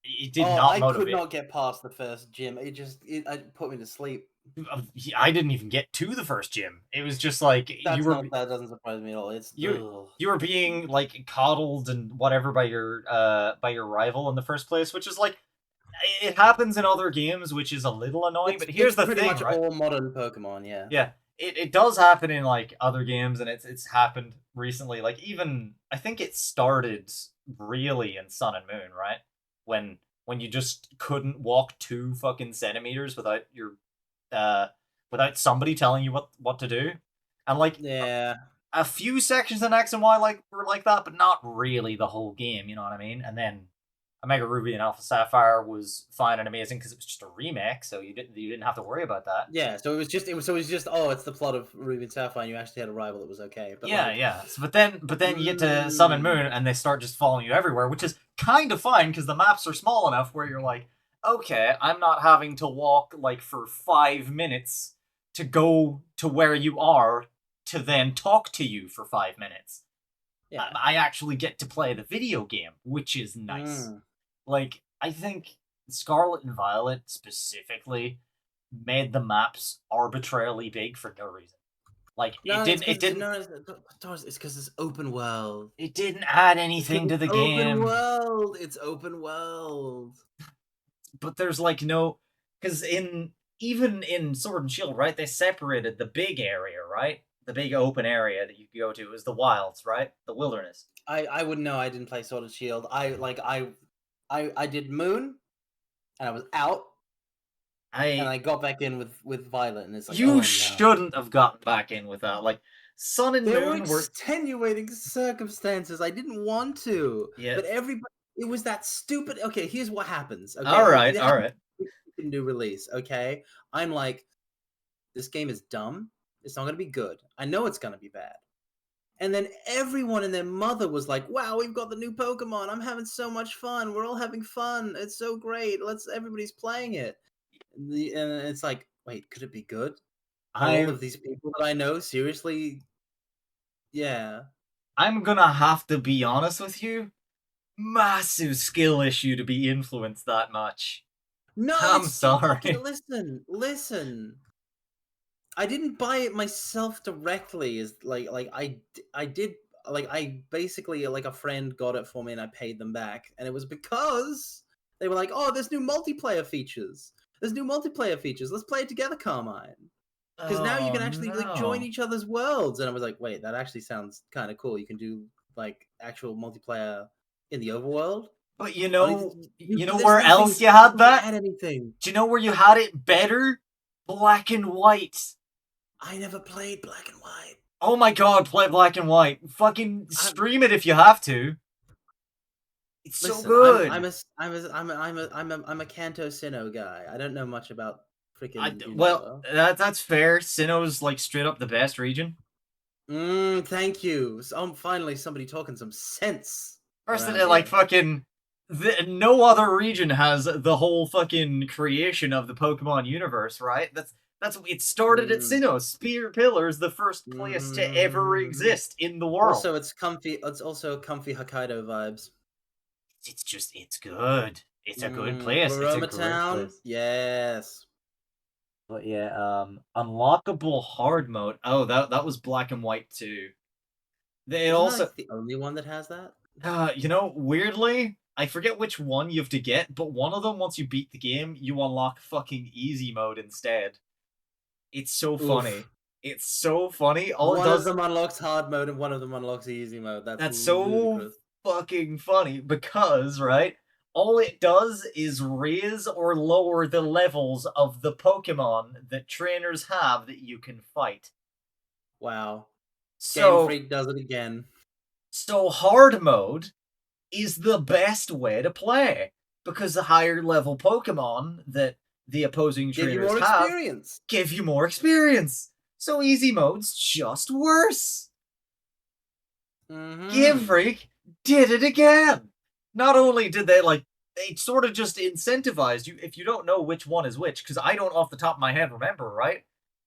it did not motivate. I could not get past the first gym. It put me to sleep. I didn't even get to the first gym. It was just like that doesn't surprise me at all. It's you were being like coddled and whatever by your rival in the first place, which is like it happens in other games, which is a little annoying. But here's the thing, pretty much right? all modern Pokemon, yeah. Yeah, it does happen in like other games, and it's happened recently. Like even I think it started really in Sun and Moon, right? When you just couldn't walk 2 fucking centimeters without your without somebody telling you what to do, and like a few sections in X and Y were like that, but not really the whole game. You know what I mean? And then Omega Ruby and Alpha Sapphire was fine and amazing because it was just a remake, so you didn't have to worry about that. Yeah, so it was just it's the plot of Ruby and Sapphire, and you actually had a rival that was okay. But yeah. So, but then you get to Sun and Moon, and they start just following you everywhere, which is kind of fine because the maps are small enough where you're like, okay, I'm not having to walk like for 5 minutes to go to where you are to then talk to you for 5 minutes. Yeah. I actually get to play the video game, which is nice. Like, I think Scarlet and Violet specifically made the maps arbitrarily big for no reason. Like, it's because it's open world. It didn't add anything to the game. It's open world. But there's like no, because even in Sword and Shield, right? They separated the big area, right? the big open area that you could go to. It was the wilds, right? The wilderness. I wouldn't know. I didn't play Sword and Shield. I did Moon, and I was out, and I got back in with Violet, and it's like, You oh, no. shouldn't have gotten back in with that. Like, Sun and There were Moon were... extenuating circumstances. I didn't want to. Yeah. But everybody... It was that stupid... Okay, here's what happens. Okay? Alright, It alright. New release, okay? I'm like, this game is dumb. It's not going to be good. I know it's going to be bad. And then everyone and their mother was like, wow, we've got the new Pokemon. I'm having so much fun. We're all having fun. It's so great. Everybody's playing it. And it's like, wait, could it be good? All of these people that I know, seriously? Yeah. I'm gonna have to be honest with you. Massive skill issue to be influenced that much. No, I'm it's so sorry. fucking... Listen. I didn't buy it myself directly. Is I did, like, I basically, like, a friend got it for me and I paid them back, and it was because they were like, oh, there's new multiplayer features. Let's play it together, Carmine. Because now you can actually like join each other's worlds. And I was like, wait, that actually sounds kind of cool. You can do like actual multiplayer in the overworld. But you know where else you had that? Add anything. Do you know where you had it better? Black and White. I never played Black and White. Oh my god, play Black and White. Fucking stream it if you have to. It's so good. I'm a Kanto Sinnoh guy. I don't know much about freaking. Well, that's fair. Sinnoh's like straight up the best region. Thank you. Finally, somebody talking some sense. First, like fucking, no other region has the whole fucking creation of the Pokemon universe, right? That's it started at Sinnoh. Spear Pillar's the first place to ever exist in the world. Also, it's comfy. It's also comfy Hokkaido vibes. It's good. It's a good place. Aroma it's a Town. great place. Yes. But yeah, unlockable hard mode. Oh, that was Black and White too. They also the only one that has that. You know, weirdly, I forget which one you have to get, but one of them, once you beat the game, you unlock fucking easy mode instead. It's so funny. Oof. It's so funny. One of them unlocks hard mode and one of them unlocks easy mode. That's so ludicrous. Fucking funny because, right, all it does is raise or lower the levels of the Pokemon that trainers have that you can fight. Wow. So, Game Freak does it again. So hard mode is the best way to play because the higher level Pokemon that the opposing trainers give you more experience. So easy mode's just worse. Game Freak did it again. Not only did they they sort of just incentivized you if you don't know which one is which, because I don't off the top of my head remember, right?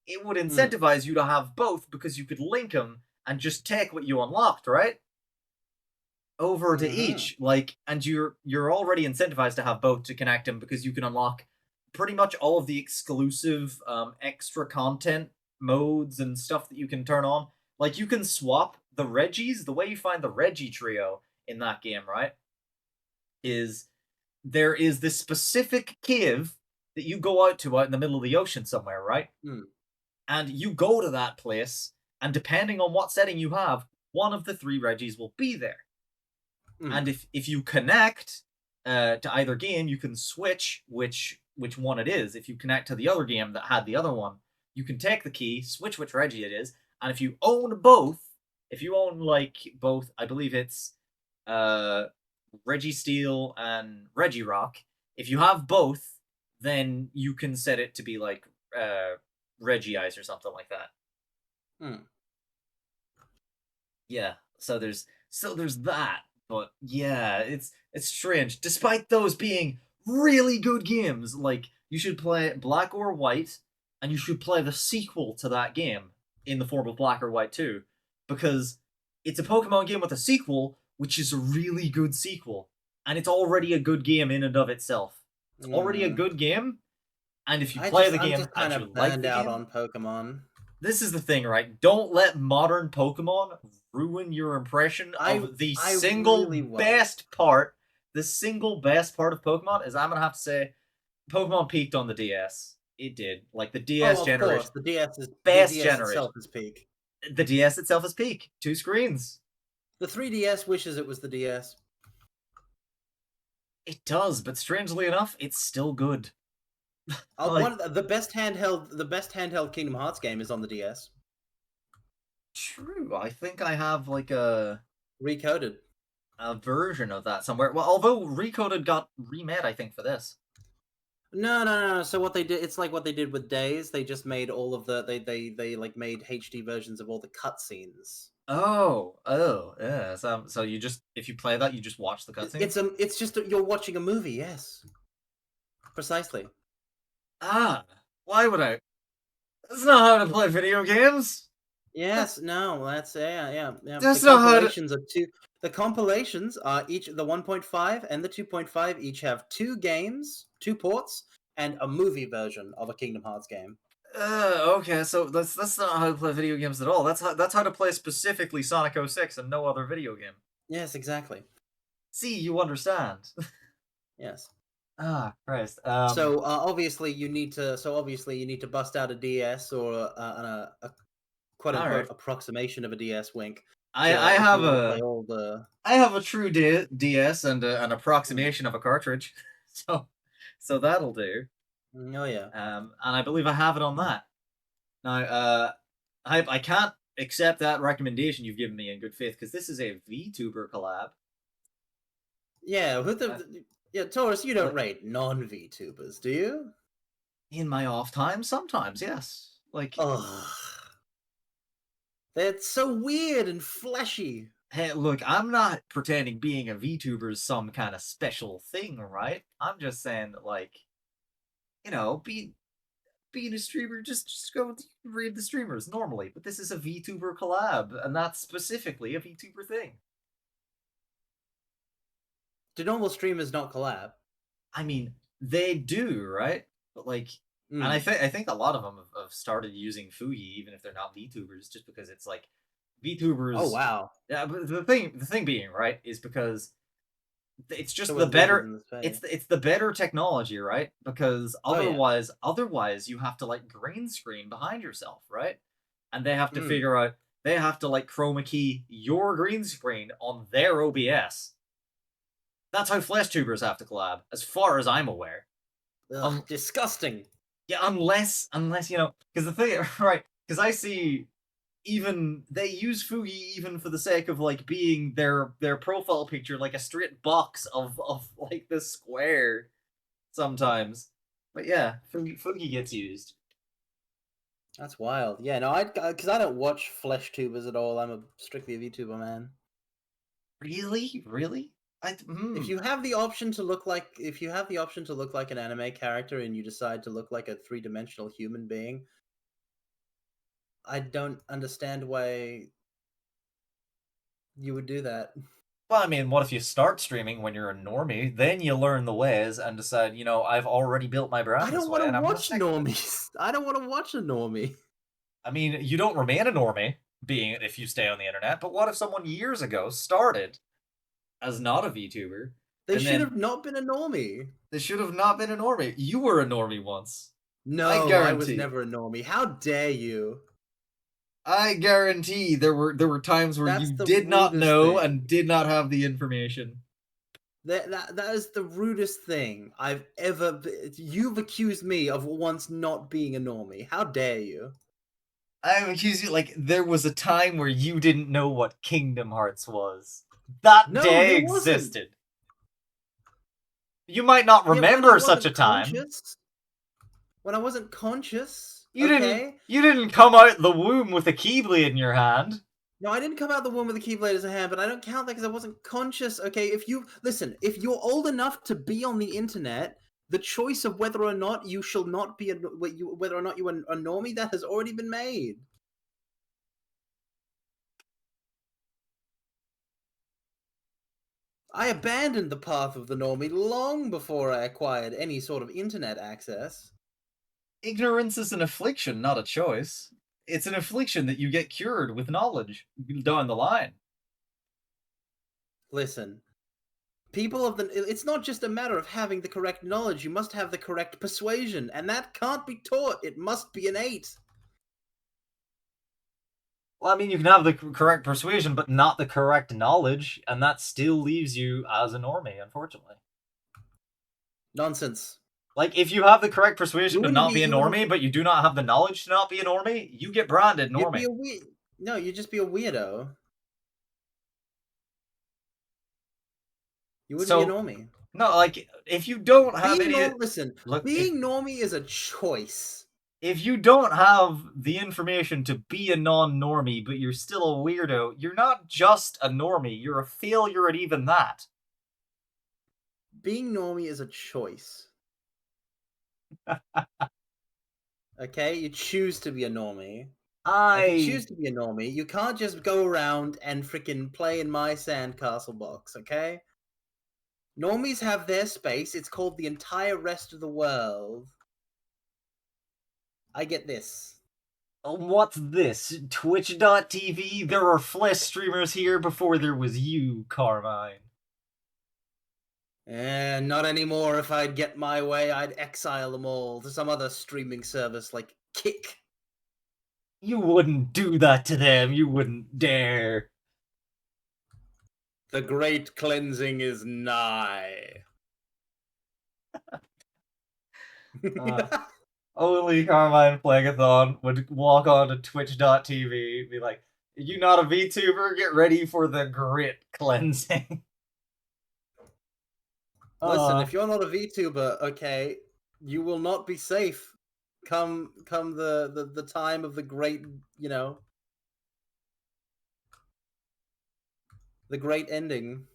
It would incentivize you to have both because you could link them and just take what you unlocked, right? Over to each, and you're already incentivized to have both to connect them because you can unlock pretty much all of the exclusive extra content modes and stuff that you can turn on. Like, you can swap the Regis. The way you find the Regi trio in that game, right, is there is this specific cave that you go out to out in the middle of the ocean somewhere, right? And you go to that place, and depending on what setting you have, one of the 3 Regis will be there. And if you connect to either game, you can switch which one it is. If you connect to the other game that had the other one, you can take the key, switch which Regi it is, and if you own both, both, I believe it's Registeel and Regirock, if you have both, then you can set it to be like Regice or something like that. Yeah, so there's that. But yeah, it's strange. Despite those being really good games, like, you should play Black or White, and you should play the sequel to that game in the form of Black or White 2, because it's a Pokemon game with a sequel, which is a really good sequel, and it's already a good game in and of itself. It's already a good game, and if you play the game, I'm just kind of burned out on Pokemon. This is the thing, right? Don't let modern Pokemon ruin your impression of the single best part. The single best part of Pokemon is, I'm gonna have to say, Pokemon peaked on the DS. It did. Like, the DS generation. Course. The DS is best the DS generation. Itself is peak. The DS itself is peak. 2 screens. The 3DS wishes it was the DS. It does, but strangely enough, it's still good. The best handheld Kingdom Hearts game is on the DS. True. I think I have like a Recoded. version of that somewhere. Well, although Recoded got remade, I think, for this. No. So what they did, it's like what they did with Days. They just made all of the they like made HD versions of all the cutscenes. Oh, yeah. So you just, if you play that, you just watch the cutscene. It's just you're watching a movie. Yes, precisely. Why would I? That's not how to play video games. Yes, no, that's yeah. That's The not how to. compilations are two. The compilations are each the 1.5 and the 2.5 each have 2 games, 2 ports, and a movie version of a Kingdom Hearts game. Okay, so that's not how to play video games at all. That's how to play specifically Sonic 06 and no other video game. Yes, exactly. See, you understand. Yes. Christ. So obviously you need to bust out a DS or a quote unquote approximation of a DS. Wink. I have a true DS and an Mm. approximation of a cartridge, so that'll do. Oh yeah. And I believe I have it on that. Now, I can't accept that recommendation you've given me in good faith because this is a VTuber collab. Yeah, Taurus, you don't rate non-VTubers, do you? In my off time, sometimes, yes. Like, that's so weird and fleshy. Hey, look, I'm not pretending being a VTuber is some kind of special thing, right? I'm just saying that, like, you know, being a streamer, just go read the streamers normally. But this is a VTuber collab, and that's specifically a VTuber thing. Do normal streamers not collab? I mean, they do, right? But like, and I think a lot of them have started using Fuji, even if they're not VTubers, just because it's like VTubers. Oh wow! Yeah, but the thing being, right, is because it's just the better. It's the better technology, right? Because otherwise you have to like green screen behind yourself, right? And they have to figure out. They have to like chroma key your green screen on their OBS. That's how flesh tubers have to collab, as far as I'm aware. Disgusting. Yeah, unless you know, because the thing, right? Because I see, even they use Fuji even for the sake of like being their profile picture, like a straight box of like the square, sometimes. But yeah, Fuji gets used. That's wild. Yeah, no, because I don't watch flesh tubers at all. I'm strictly a VTuber man. Really? If you have the option to look like an anime character and you decide to look like a 3-dimensional human being, I don't understand why you would do that. Well, I mean, what if you start streaming when you're a normie, then you learn the ways and decide, you know, I've already built my brand. I don't want to watch normies. I don't want to watch a normie. I mean, you don't remain a normie, being if you stay on the internet. But what if someone years ago started as not a VTuber? They should have not been a normie. They should have not been a normie. You were a normie once. No, I was never a normie. How dare you? I guarantee there were times where you did not know and did not have the information. That is the rudest thing I've ever. You've accused me of once not being a normie. How dare you? I've accused you like there was a time where you didn't know what Kingdom Hearts was. That day existed. You might not remember such a time. When I wasn't conscious. You didn't come out the womb with a keyblade in your hand. No, I didn't come out the womb with a keyblade in a hand, but I don't count that because I wasn't conscious. Okay, if you're old enough to be on the internet, the choice of whether or not you shall not be whether or not you are a normie, that has already been made. I abandoned the path of the normie long before I acquired any sort of internet access. Ignorance is an affliction, not a choice. It's an affliction that you get cured with knowledge down the line. Listen, it's not just a matter of having the correct knowledge, you must have the correct persuasion, and that can't be taught, it must be innate. Well, I mean, you can have the correct persuasion, but not the correct knowledge, and that still leaves you as a normie, unfortunately. Nonsense. Like, if you have the correct persuasion You to wouldn't not be- be a you wouldn't- normie, but you do not have the knowledge to not be a normie, you get branded You'd be normie. a weird. No, you'd just be a weirdo. You wouldn't be a So, normie. no, like, if you don't have Listen, Look, being normie is a choice. if you don't have the information to be a non-normie, but you're still a weirdo, you're not just a normie, you're a failure at even that. Being normie is a choice. Okay, you choose to be a normie. If you choose to be a normie, you can't just go around and freaking play in my sandcastle box, okay? Normies have their space. It's called the entire rest of the world. I get this. What's this? Twitch.tv? There were flesh streamers here before there was you, Carmine. Not anymore. If I'd get my way, I'd exile them all to some other streaming service like Kick. You wouldn't do that to them. You wouldn't dare. The great cleansing is nigh. Only Carmine Plagathon would walk on to Twitch.tv, be like, "You not a VTuber? Get ready for the grit cleansing." Listen, if you're not a VTuber, okay, you will not be safe. Come the time of the great, the great ending.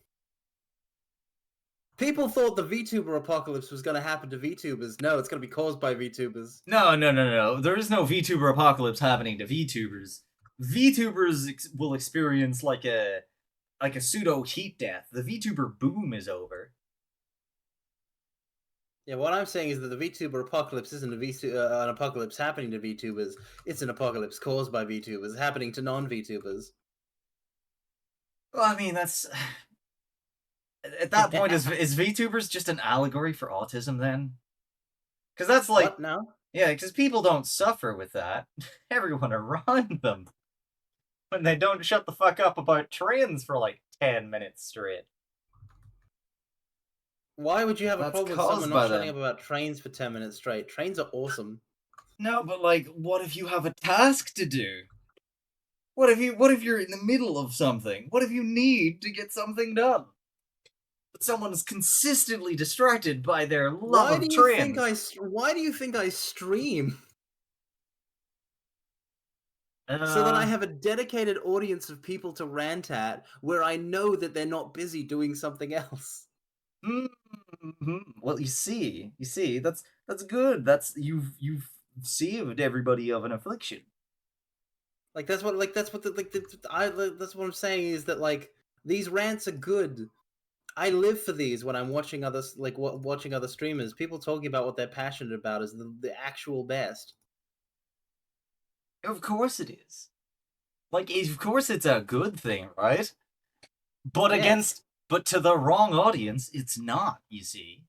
People thought the VTuber apocalypse was going to happen to VTubers. No, it's going to be caused by VTubers. No. There is no VTuber apocalypse happening to VTubers. VTubers will experience like a pseudo heat death. The VTuber boom is over. Yeah, what I'm saying is that the VTuber apocalypse isn't an apocalypse happening to VTubers. It's an apocalypse caused by VTubers happening to non-VTubers. Well, I mean, that's... At that point, is VTubers just an allegory for autism, then? Because that's like... What now? Yeah, because people don't suffer with that. Everyone around them. When they don't shut the fuck up about trains for like 10 minutes straight. Why would you have a That's problem with caused someone by not shutting them. up about trains for 10 minutes straight? Trains are awesome. No, but like, what if you have a task to do? What if you're in the middle of something? What if you need to get something done? But someone's consistently distracted by their love of trains. Why do you think I stream? So that I have a dedicated audience of people to rant at, where I know that they're not busy doing something else. Well, you see, that's good. That's you've saved everybody of an affliction. That's what I'm saying is that like these rants are good. I live for these when I'm watching others watching other streamers. People talking about what they're passionate about is the actual best. Of course it is. Like, of course it's a good thing, right? But but to the wrong audience, it's not, you see.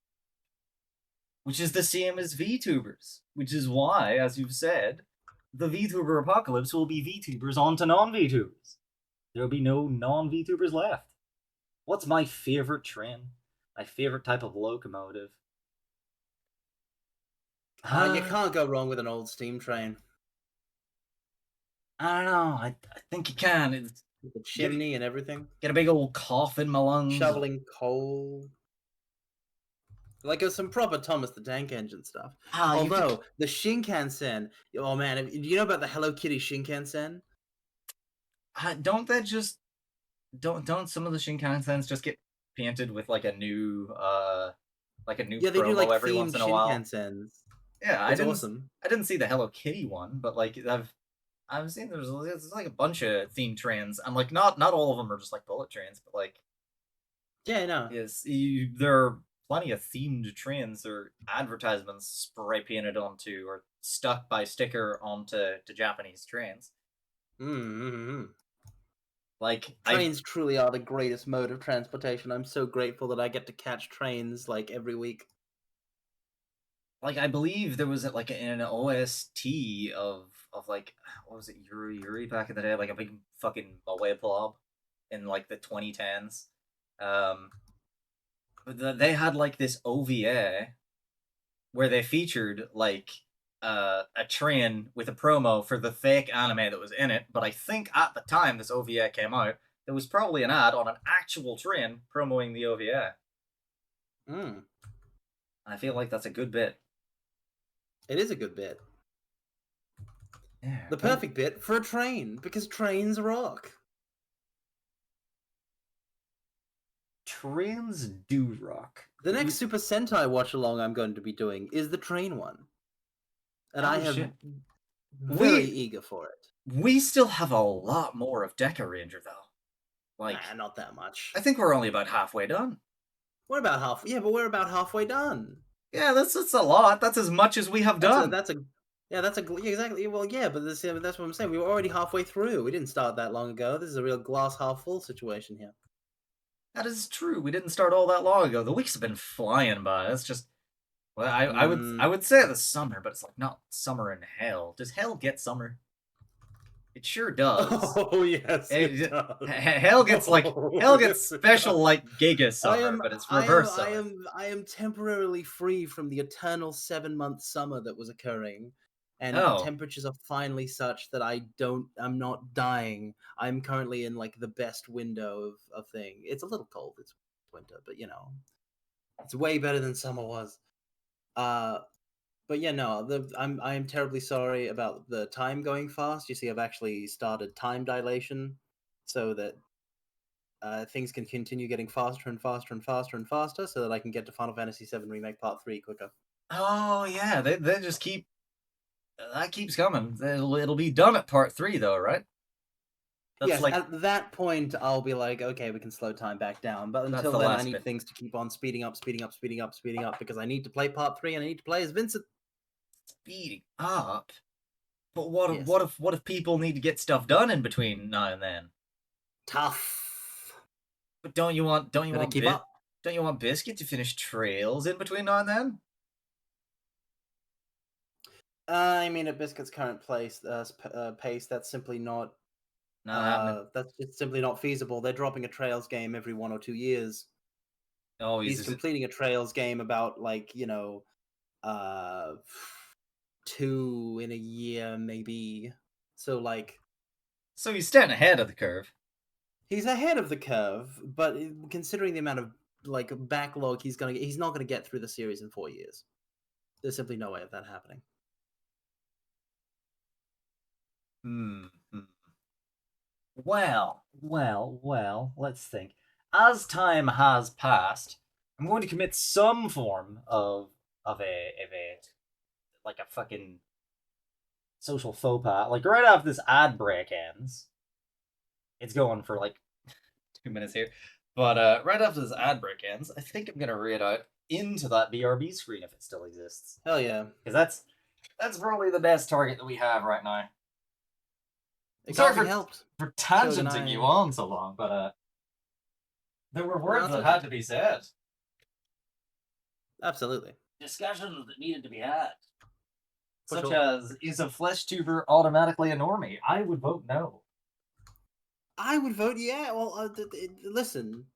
Which is the same as VTubers. Which is why, as you've said, the VTuber apocalypse will be VTubers onto non-VTubers. There'll be no non-VTubers left. What's my favorite train? My favorite type of locomotive? You can't go wrong with an old steam train. I don't know. I think you can. It's with the chimney and everything. Get a big old cough in my lungs. Shoveling coal. Like some proper Thomas the Tank Engine stuff. Although, the Shinkansen... Oh man, do you know about the Hello Kitty Shinkansen? Don't some of the Shinkansens just get painted with like a new promo they do like every once in a while? Shinkansens. Yeah, it's awesome. I didn't see the Hello Kitty one, but like I've seen there's like a bunch of themed trains. I'm like not all of them are just like bullet trains, but like no. Yes, there are plenty of themed trains or advertisements spray painted onto or stuck by sticker onto Japanese trains. Like trains truly are the greatest mode of transportation. I'm so grateful that I get to catch trains like every week. like I believe there was like an OST of like what was it Yuri back in the day, like a big fucking moe blob in like the 2010s. But they had like this OVA where they featured like a train with a promo for the fake anime that was in it. But I think at the time this OVA came out, there was probably an ad on an actual train promoting the OVA. Mm. I feel like that's a good bit. It is a good bit. Yeah. The perfect bit for a train, because trains rock. Trains do rock. The next Super Sentai watch along I'm going to be doing is the train one. And I am very eager for it. We still have a lot more of Deca Ranger though. Like not that much. I think we're only about halfway done. We're about half. Yeah, but we're about halfway done. Yeah, that's a lot. That's as much as we have done. Exactly. Well, yeah, but that's what I'm saying. We were already halfway through. We didn't start that long ago. This is a real glass half full situation here. That is true. We didn't start all that long ago. The weeks have been flying by. It's just, well, I would say the summer, but it's like not summer in hell. Does hell get summer? It sure does. Oh yes, it does. Hell gets special like Giga summer, but it's reverse summer. I am temporarily free from the eternal 7-month summer that was occurring, and temperatures are finally such that I'm not dying. I'm currently in like the best window of thing. It's a little cold. It's winter, but you know, it's way better than summer was. But yeah, no, I am terribly sorry about the time going fast. You see, I've actually started time dilation so that things can continue getting faster and faster and faster and faster, so that I can get to Final Fantasy VII Remake Part 3 quicker. Oh yeah, they just keep that keeps coming. It'll be done at Part 3 though, right? Yes, at that point I'll be like, okay, we can slow time back down. But until then, I need things to keep on speeding up, because I need to play Part 3 and I need to play as Vincent. Speeding up? But what if people need to get stuff done in between now and then? Tough. But don't you want Biscuit to finish Trails in between now and then? I mean, at Biscuit's current pace, that's simply not happening. That's just simply not feasible. They're dropping a Trails game every 1 or 2 years. Oh, he's completing a Trails game about 2 in a year, maybe. So he's staying ahead of the curve. He's ahead of the curve, but considering the amount of backlog he's not gonna get through the series in 4 years. There's simply no way of that happening. Well, let's think. As time has passed, I'm going to commit some form of a fucking social faux pas. Like right after this ad break ends, it's going for 2 minutes here. But right after this ad break ends, I think I'm gonna read out into that BRB screen if it still exists. Hell yeah. Because that's probably the best target that we have right now. Sorry for tangenting you on so long, but there were words that had to be said. Absolutely. Discussions that needed to be had. Such as, is a flesh tuber automatically a normie? I would vote no. I would vote yeah. Well, listen.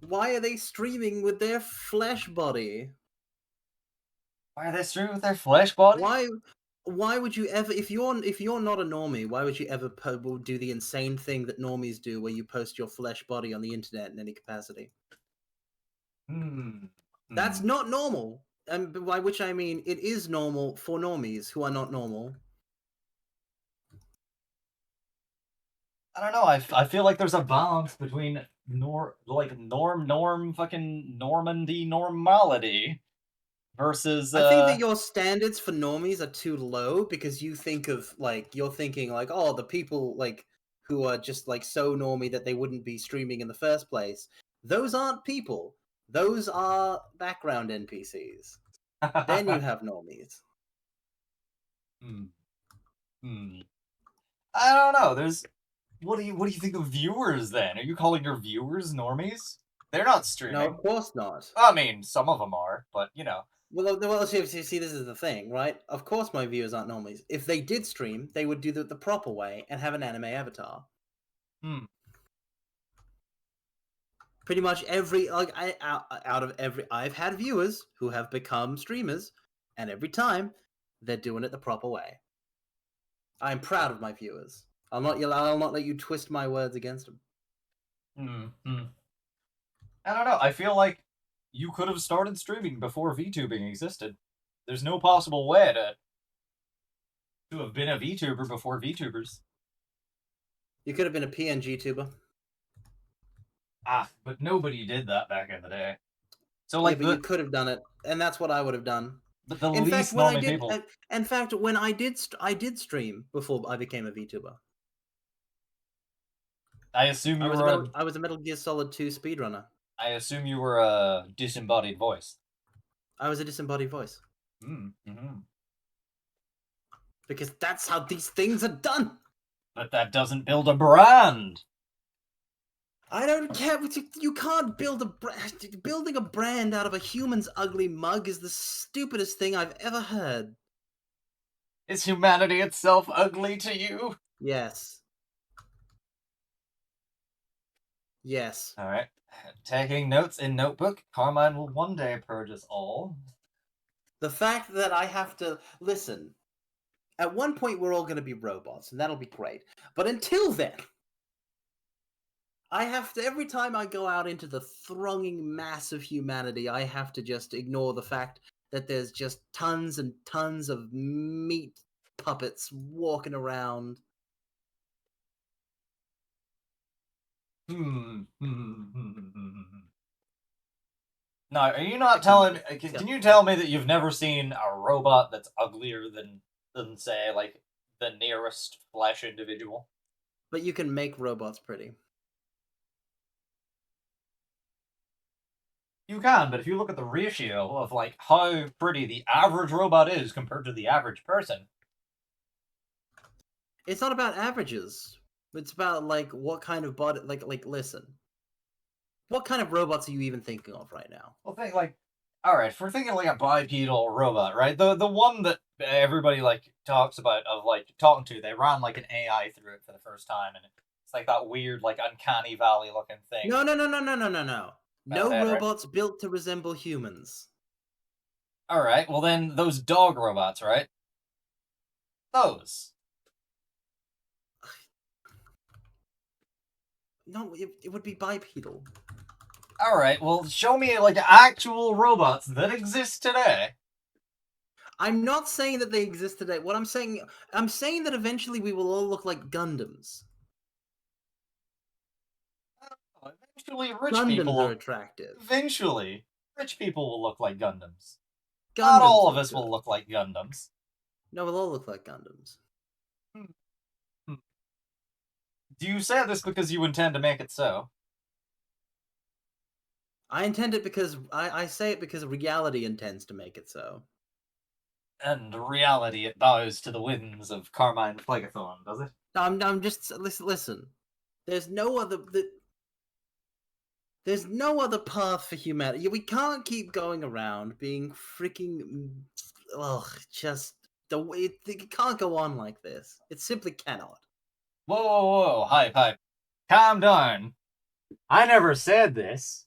Why are they streaming with their flesh body? Why are they streaming with their flesh body? Why would you ever, if you're not a normie, why would you ever do the insane thing that normies do, where you post your flesh body on the internet in any capacity? That's not normal. And by which I mean, it is normal for normies who are not normal. I don't know. I feel like there's a balance between fucking Normandy normality versus. I think that your standards for normies are too low, because you think of you're thinking oh, the people who are just so normie that they wouldn't be streaming in the first place. Those aren't people. Those are background NPCs. Then you have normies. I don't know. What do you think of viewers then? Are you calling your viewers normies? They're not streaming. No, of course not. I mean, some of them are, but you know. Well, see, this is the thing, right? Of course my viewers aren't normies. If they did stream, they would do the proper way and have an anime avatar. Hmm. Pretty much every, like, out of every... I've had viewers who have become streamers, and every time, they're doing it the proper way. I'm proud of my viewers. I'll not let you twist my words against them. I don't know. I feel like you could have started streaming before VTubing existed. There's no possible way to have been a VTuber before VTubers. You could have been a PNG tuber. Ah, but nobody did that back in the day. So, Yeah, like, but you could have done it, and that's what I would have done. but the In fact, least when I normy did, people. in fact, when I did stream before I became a VTuber. I assume you were I was a Metal Gear Solid 2 speedrunner. I assume you were a disembodied voice. I was a disembodied voice. Mm-hmm. Because that's how these things are done. But that doesn't build a brand. I don't care. You can't build a brand. Building a brand out of a human's ugly mug is the stupidest thing I've ever heard. Is humanity itself ugly to you? Yes. Yes. All right. Taking notes in notebook. Carmine will one day purge us all. The fact that I have to listen. At one point, we're all going to be robots, and that'll be great. But until then, I have to, every time I go out into the thronging mass of humanity, I have to just ignore the fact that there's just tons and tons of meat puppets walking around. No, are you not telling... Can you tell me that you've never seen a robot that's uglier than say, like, the nearest flesh individual? But you can make robots pretty. You can, but if you look at the ratio of, like, how pretty the average robot is compared to the average person... It's not about averages. It's about, like, what kind of body... Like, listen. What kind of robots are you even thinking of right now? Well, think, like... Alright, if we're thinking, like, a bipedal robot, right? The one that everybody, like, talks about, of, like, talking to, they ran, like, an AI through it for the first time, and it's, like, that weird, like, uncanny valley-looking thing. No. No Right. robots built to resemble humans. Alright, well then, those dog robots, right? Those. No, it would be bipedal. Alright, well, show me, like, actual robots that exist today. I'm not saying that they exist today. What I'm saying that eventually we will all look like Gundams. Eventually, rich Gundams people... are attractive. Eventually, rich people will look like Gundams. Gundams Not all of are us good. will look like Gundams. No, we'll all look like Gundams. Do you say this because you intend to make it so? I intend it because... I say it because reality intends to make it so. And reality, it bows to the winds of Carmine Phlegathorn, does it? No, I'm just... Listen. There's no other... There's no other path for humanity. We can't keep going around being freaking... Ugh, just... It can't go on like this. It simply cannot. Whoa, hype. Calm down. I never said this.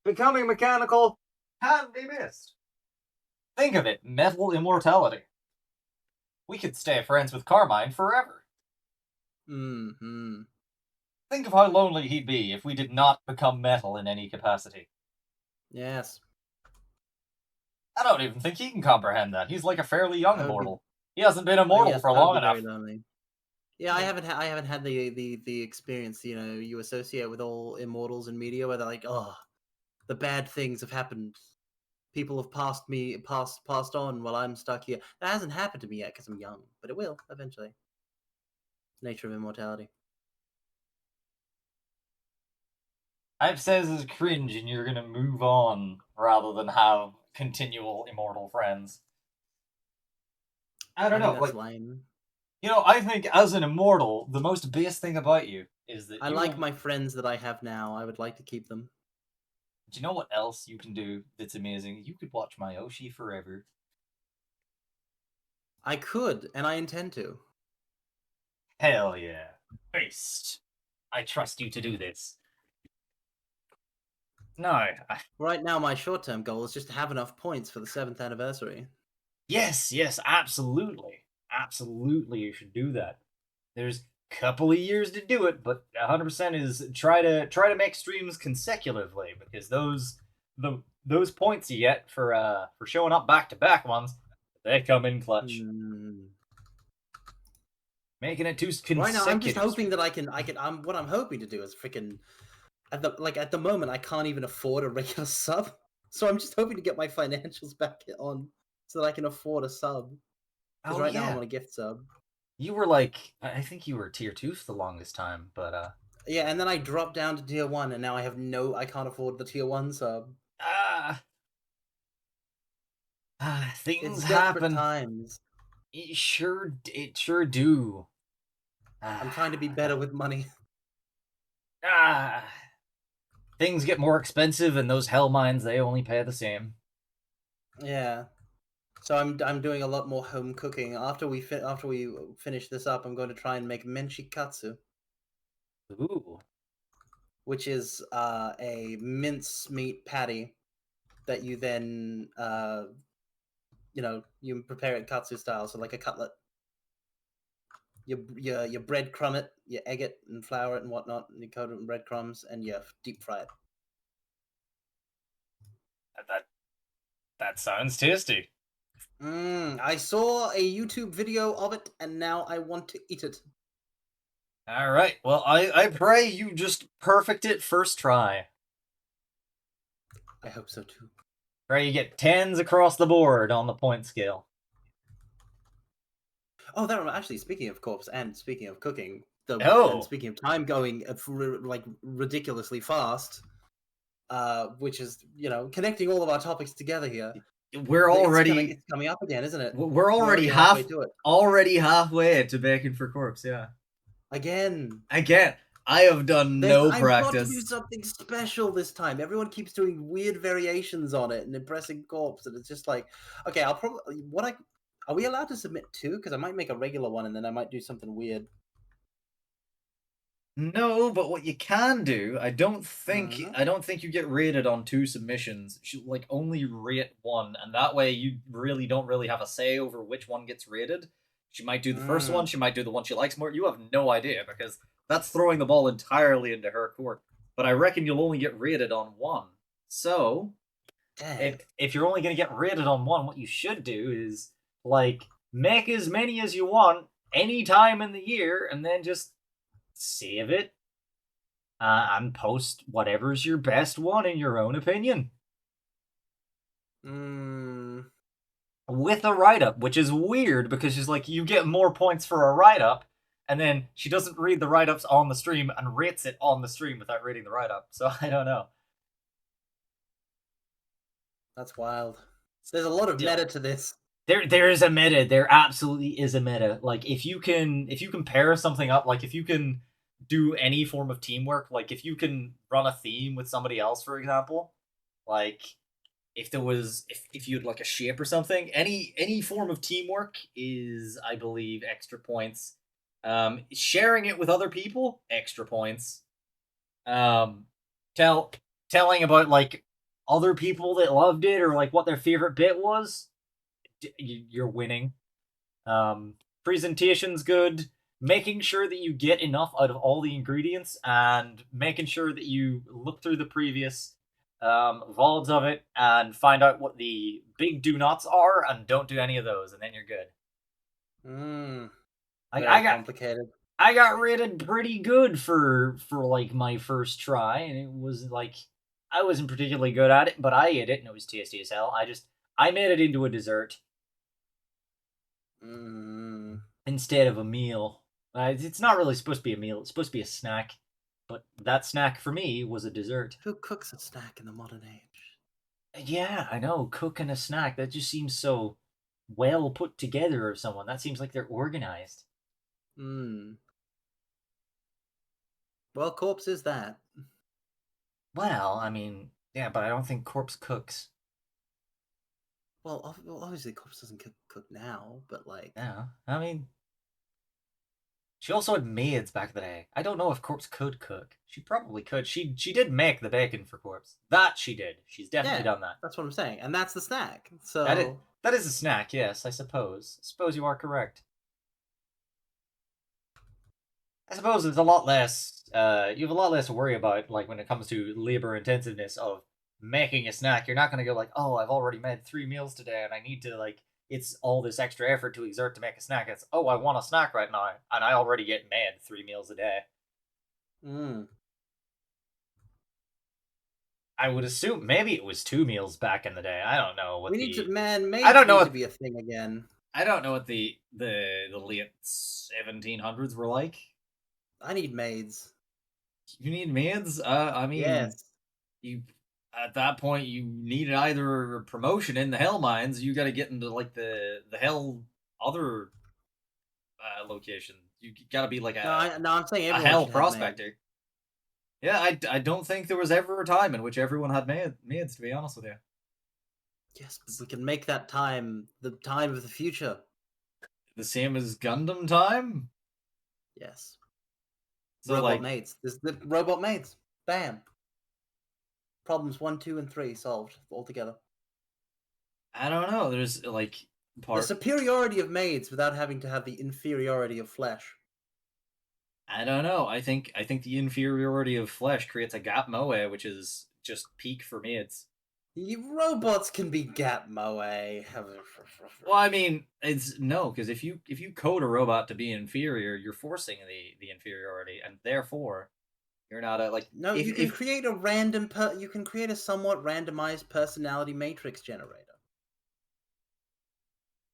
Becoming mechanical can't be missed. Think of it, metal immortality. We could stay friends with Carmine forever. Mm-hmm. Think of how lonely he'd be if we did not become metal in any capacity. Yes. I don't even think he can comprehend that. He's like a fairly young immortal. He hasn't been Oh, immortal yes, for I would long be enough. very lonely. Yeah, I haven't had the experience, you know, you associate with all immortals in media where they're like, oh, the bad things have happened. People have passed on while I'm stuck here. That hasn't happened to me yet because I'm young, but it will eventually. Nature of immortality. I've said this is cringe and you're gonna move on rather than have continual immortal friends. I don't know. That's Like, lame. you know, I think as an immortal, the most base thing about you is that I like my friends that I have now. I would like to keep them. Do you know what else you can do that's amazing? You could watch my Oshi forever. I could, and I intend to. Hell yeah. Beast. I trust you to do this. No. Right now, my short-term goal is just to have enough points for the 7th anniversary. Yes, absolutely. Absolutely, you should do that. There's a couple of years to do it, but 100% is try to make streams consecutively, because those points you get for showing up back to back ones, they come in clutch. Making it two consecutive. Right now, I'm just hoping that I can. What I'm hoping to do is freaking. At the moment, I can't even afford a regular sub, so I'm just hoping to get my financials back on so that I can afford a sub. Because now I'm on a gift sub. You were like, I think you were tier 2 for the longest time, but yeah, and then I dropped down to tier 1, and now I can't afford the tier 1 sub. Things happen. Times. It sure do. I'm trying to be better with money. Things get more expensive, and those hell mines, they only pay the same. Yeah. So I'm doing a lot more home cooking. After we finish this up, I'm going to try and make menchikatsu. Ooh. Which is a mince meat patty that you then you prepare it katsu style, so like a cutlet. You breadcrumb it, you egg it and flour it and whatnot, and you coat it in breadcrumbs and you deep fry it. That sounds tasty. I saw a YouTube video of it, and now I want to eat it. All right. Well, I pray you just perfect it first try. I hope so too. Pray you get 10s across the board on the point scale. Oh, actually, speaking of corpse and speaking of cooking, and speaking of time going like ridiculously fast, which is connecting all of our topics together here. We're already it's coming up again, isn't it? We're already halfway to it. Already halfway to Bacon for Corpse, yeah. Again. I have done no practice. I've got to do something special this time. Everyone keeps doing weird variations on it and impressing corpse, and it's just like, okay, I'll probably are we allowed to submit 2? Because I might make a regular one and then I might do something weird. No, but what you can do, I don't think you get rated on 2 submissions. You should only rate 1, and that way you don't really have a say over which one gets rated. She might do the first one, she might do the one she likes more. You have no idea, because that's throwing the ball entirely into her court. But I reckon you'll only get rated on 1. So, if you're only going to get rated on 1, what you should do is, make as many as you want any time in the year, and then just save it and post whatever's your best one in your own opinion. With a write-up, which is weird because she's like, you get more points for a write-up, and then she doesn't read the write-ups on the stream and rates it on the stream without reading the write-up. So I don't know. That's wild. There's a lot of meta to this. There is a meta. There absolutely is a meta. If you can pair something up, if you can do any form of teamwork, if you can run a theme with somebody else, for example, if you had a shape or something, any form of teamwork is, I believe, extra points. Sharing it with other people, extra points. Telling about other people that loved it or what their favorite bit was, you're winning. Presentation's good. Making sure that you get enough out of all the ingredients and making sure that you look through the previous VODs of it and find out what the big do nots are and don't do any of those, and then you're good. Very complicated. I got rated pretty good for my first try, and it was I wasn't particularly good at it, but I ate it and it was tasty as hell. I made it into a dessert instead of a meal. It's not really supposed to be a meal. It's supposed to be a snack. But that snack for me was a dessert. Who cooks a snack in the modern age? Yeah, I know. Cooking a snack. That just seems so well put together of someone. That seems like they're organized. Well, Corpse is that. Well, I mean, Yeah, but I don't think Corpse cooks. Well, obviously, Corpse doesn't cook now, but like, Yeah, I mean, she also had maids back in the day. I don't know if Corpse could cook. She probably could. She did make the bacon for Corpse. That she did. She's definitely yeah, done that. that's what I'm saying, and that's the snack. That is So that is a snack. Yes, I suppose. I suppose you are correct. I suppose it's a lot less. You have a lot less to worry about, like when it comes to labor intensiveness of making a snack. You're not gonna go like, oh, I've already made 3 meals today, and I need to like. It's all this extra effort to exert to make a snack. It's oh, I want a snack right now, and I already get made 3 meals a day. mm. I would assume maybe it was 2 meals back in the day. I don't know what We need the. to, man. Maids I don't know need what to be a thing again. I don't know what the late 1700s were like. I need maids. You need maids. I mean, Yes. you at that point you needed either a promotion in the hell mines. You got to get into like the hell other location. You got to be like No, I'm saying a everyone hell should have maids. prospector. Yeah, I don't think there was ever a time in which everyone had maids. To be honest with you. Yes, but we can make that time the time of the future. The same as Gundam time. Yes. So Robot like maids. There's the robot maids. Bam. Problems 1, 2, and 3 solved altogether. I don't know. There's like The superiority of maids without having to have the inferiority of flesh. I don't know. I think the inferiority of flesh creates a gap moe, which is just peak for me. It's Robots can be gap moe. well, I mean, it's no, because if you code a robot to be inferior, you're forcing the inferiority, and therefore you're not a like. No, you can create a random. You can create a somewhat randomized personality matrix generator.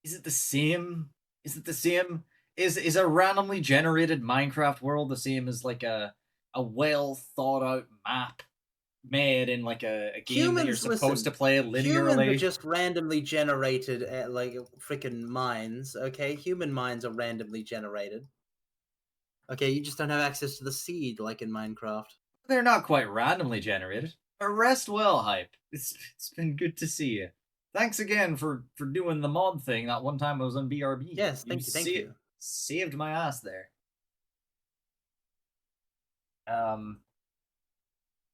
Is it the same? Is it the same? Is a randomly generated Minecraft world the same as like a well thought out map made in like a game that you're supposed to play linearly? Humans are just randomly generated at like freaking minds. Okay, human minds are randomly generated. Okay, you just don't have access to the seed like in Minecraft. They're not quite randomly generated. Rest well, Hype. It's been good to see you. Thanks again for doing the mod thing that one time I was on BRB. Yes, thank you. Saved my ass there.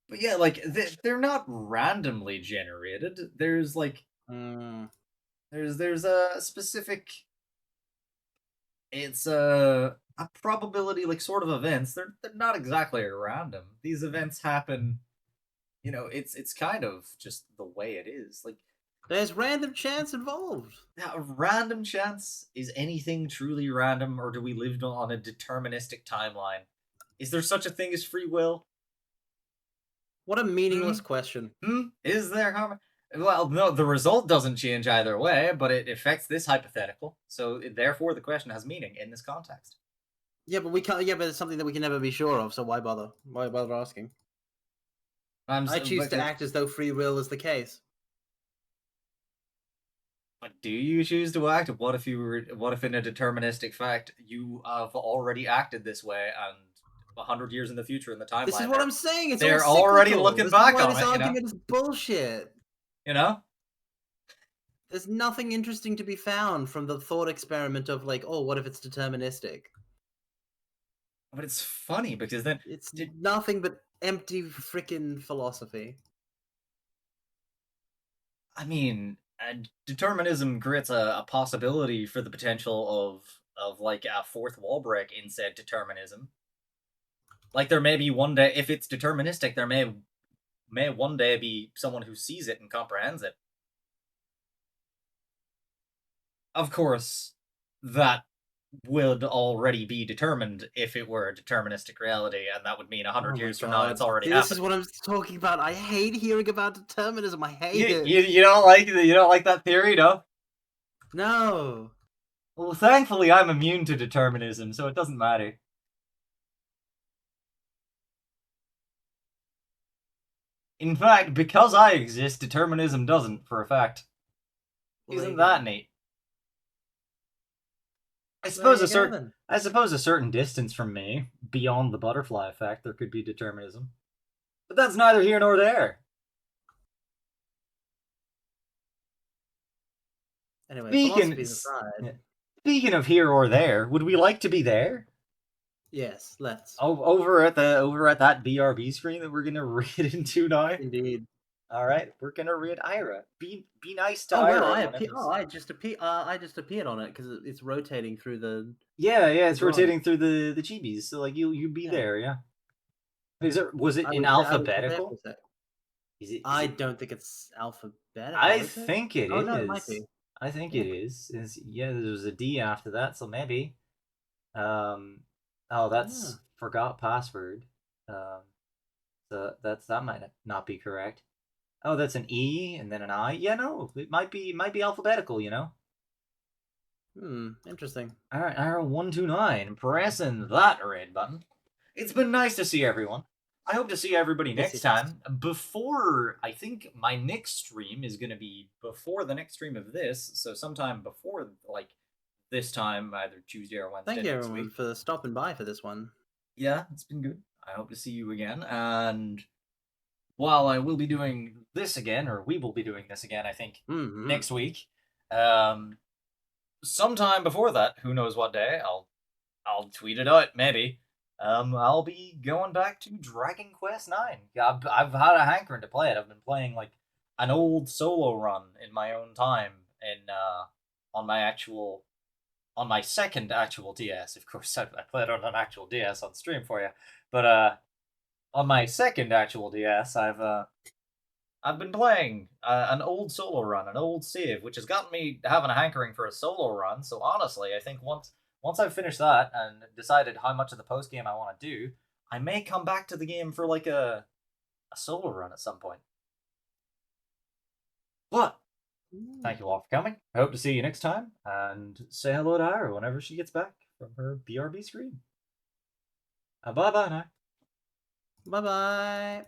But yeah, like they're not randomly generated. There's like there's a specific. It's a probability, like sort of events. They're not exactly random. These events happen. You know, it's kind of just the way it is. Like there's random chance involved. Now, random chance is anything truly random, or do we live on a deterministic timeline? Is there such a thing as free will? What a meaningless question. Is there? Well, no, the result doesn't change either way, but it affects this hypothetical. So therefore, the question has meaning in this context. Yeah, but we can't. Yeah, but it's something that we can never be sure of. So why bother? Why bother asking? I choose to act as though free will is the case. But do you choose to act? What if in a deterministic fact you have already acted this way, and 100 years in the future in the timeline? This is what I'm saying. They're already looking back on it. This argument is bullshit. You know, there's nothing interesting to be found from the thought experiment of like, oh, what if it's deterministic? But it's funny because then it's nothing but empty freaking philosophy. I mean, determinism creates a possibility for the potential of like a fourth wall break in said determinism. Like there may be one day, if it's deterministic, there may one day be someone who sees it and comprehends it. Of course, that would already be determined if it were a deterministic reality, and that would mean 100 years from now it's already happened. This is what I'm talking about. I hate hearing about determinism. I hate it. You don't like that theory, no? No. Well, thankfully I'm immune to determinism, so it doesn't matter. In fact, because I exist, determinism doesn't, for a fact. Isn't that neat? I suppose a certain distance from me, beyond the butterfly effect, there could be determinism. But that's neither here nor there. Anyway, Speaking, philosophies aside, speaking of here or there, would we like to be there? yes, let's. Over at that BRB screen that we're gonna read into now. Indeed. All right, we're gonna read Ira. Be nice to Oh Ira. wow! whenever- I just appeared on it because it's rotating through the. Yeah, it's drawing. rotating through the chibis. So like you be Yeah. there, yeah. Was it I in was there- I was there alphabetical? for a sec. Is it? I don't think it's alphabetical. I is it? think it Oh, is. no, it might be. I think Yeah. it is. Yeah, there was a D after that, so maybe. Oh, that's forgot password. So that might not be correct. Oh, that's an E and then an I. Yeah, no, it might be alphabetical. Interesting. All right, Ira129, pressing that red button. It's been nice to see everyone. I hope to see everybody Yes, next it time. Before, I think my next stream is going to be before the next stream of this, so sometime before, like, this time, either Tuesday or Wednesday Thank you next everyone week. for stopping by for this one. Yeah, it's been good. I hope to see you again, and while I will be doing this again, or we will be doing this again, I think, next week, sometime before that, who knows what day, I'll tweet it out, maybe. I'll be going back to Dragon Quest IX. I've had a hankering to play it. I've been playing like an old solo run in my own time, and on my second actual DS. Of course, I played on an actual DS on stream for you, but on my second actual DS, I've been playing an old solo run, an old save, which has gotten me having a hankering for a solo run. So honestly, I think once I've finished that and decided how much of the post game I want to do, I may come back to the game for like a solo run at some point. But thank you all for coming. I hope to see you next time, and say hello to Ira whenever she gets back from her BRB screen. Bye bye now. Bye bye.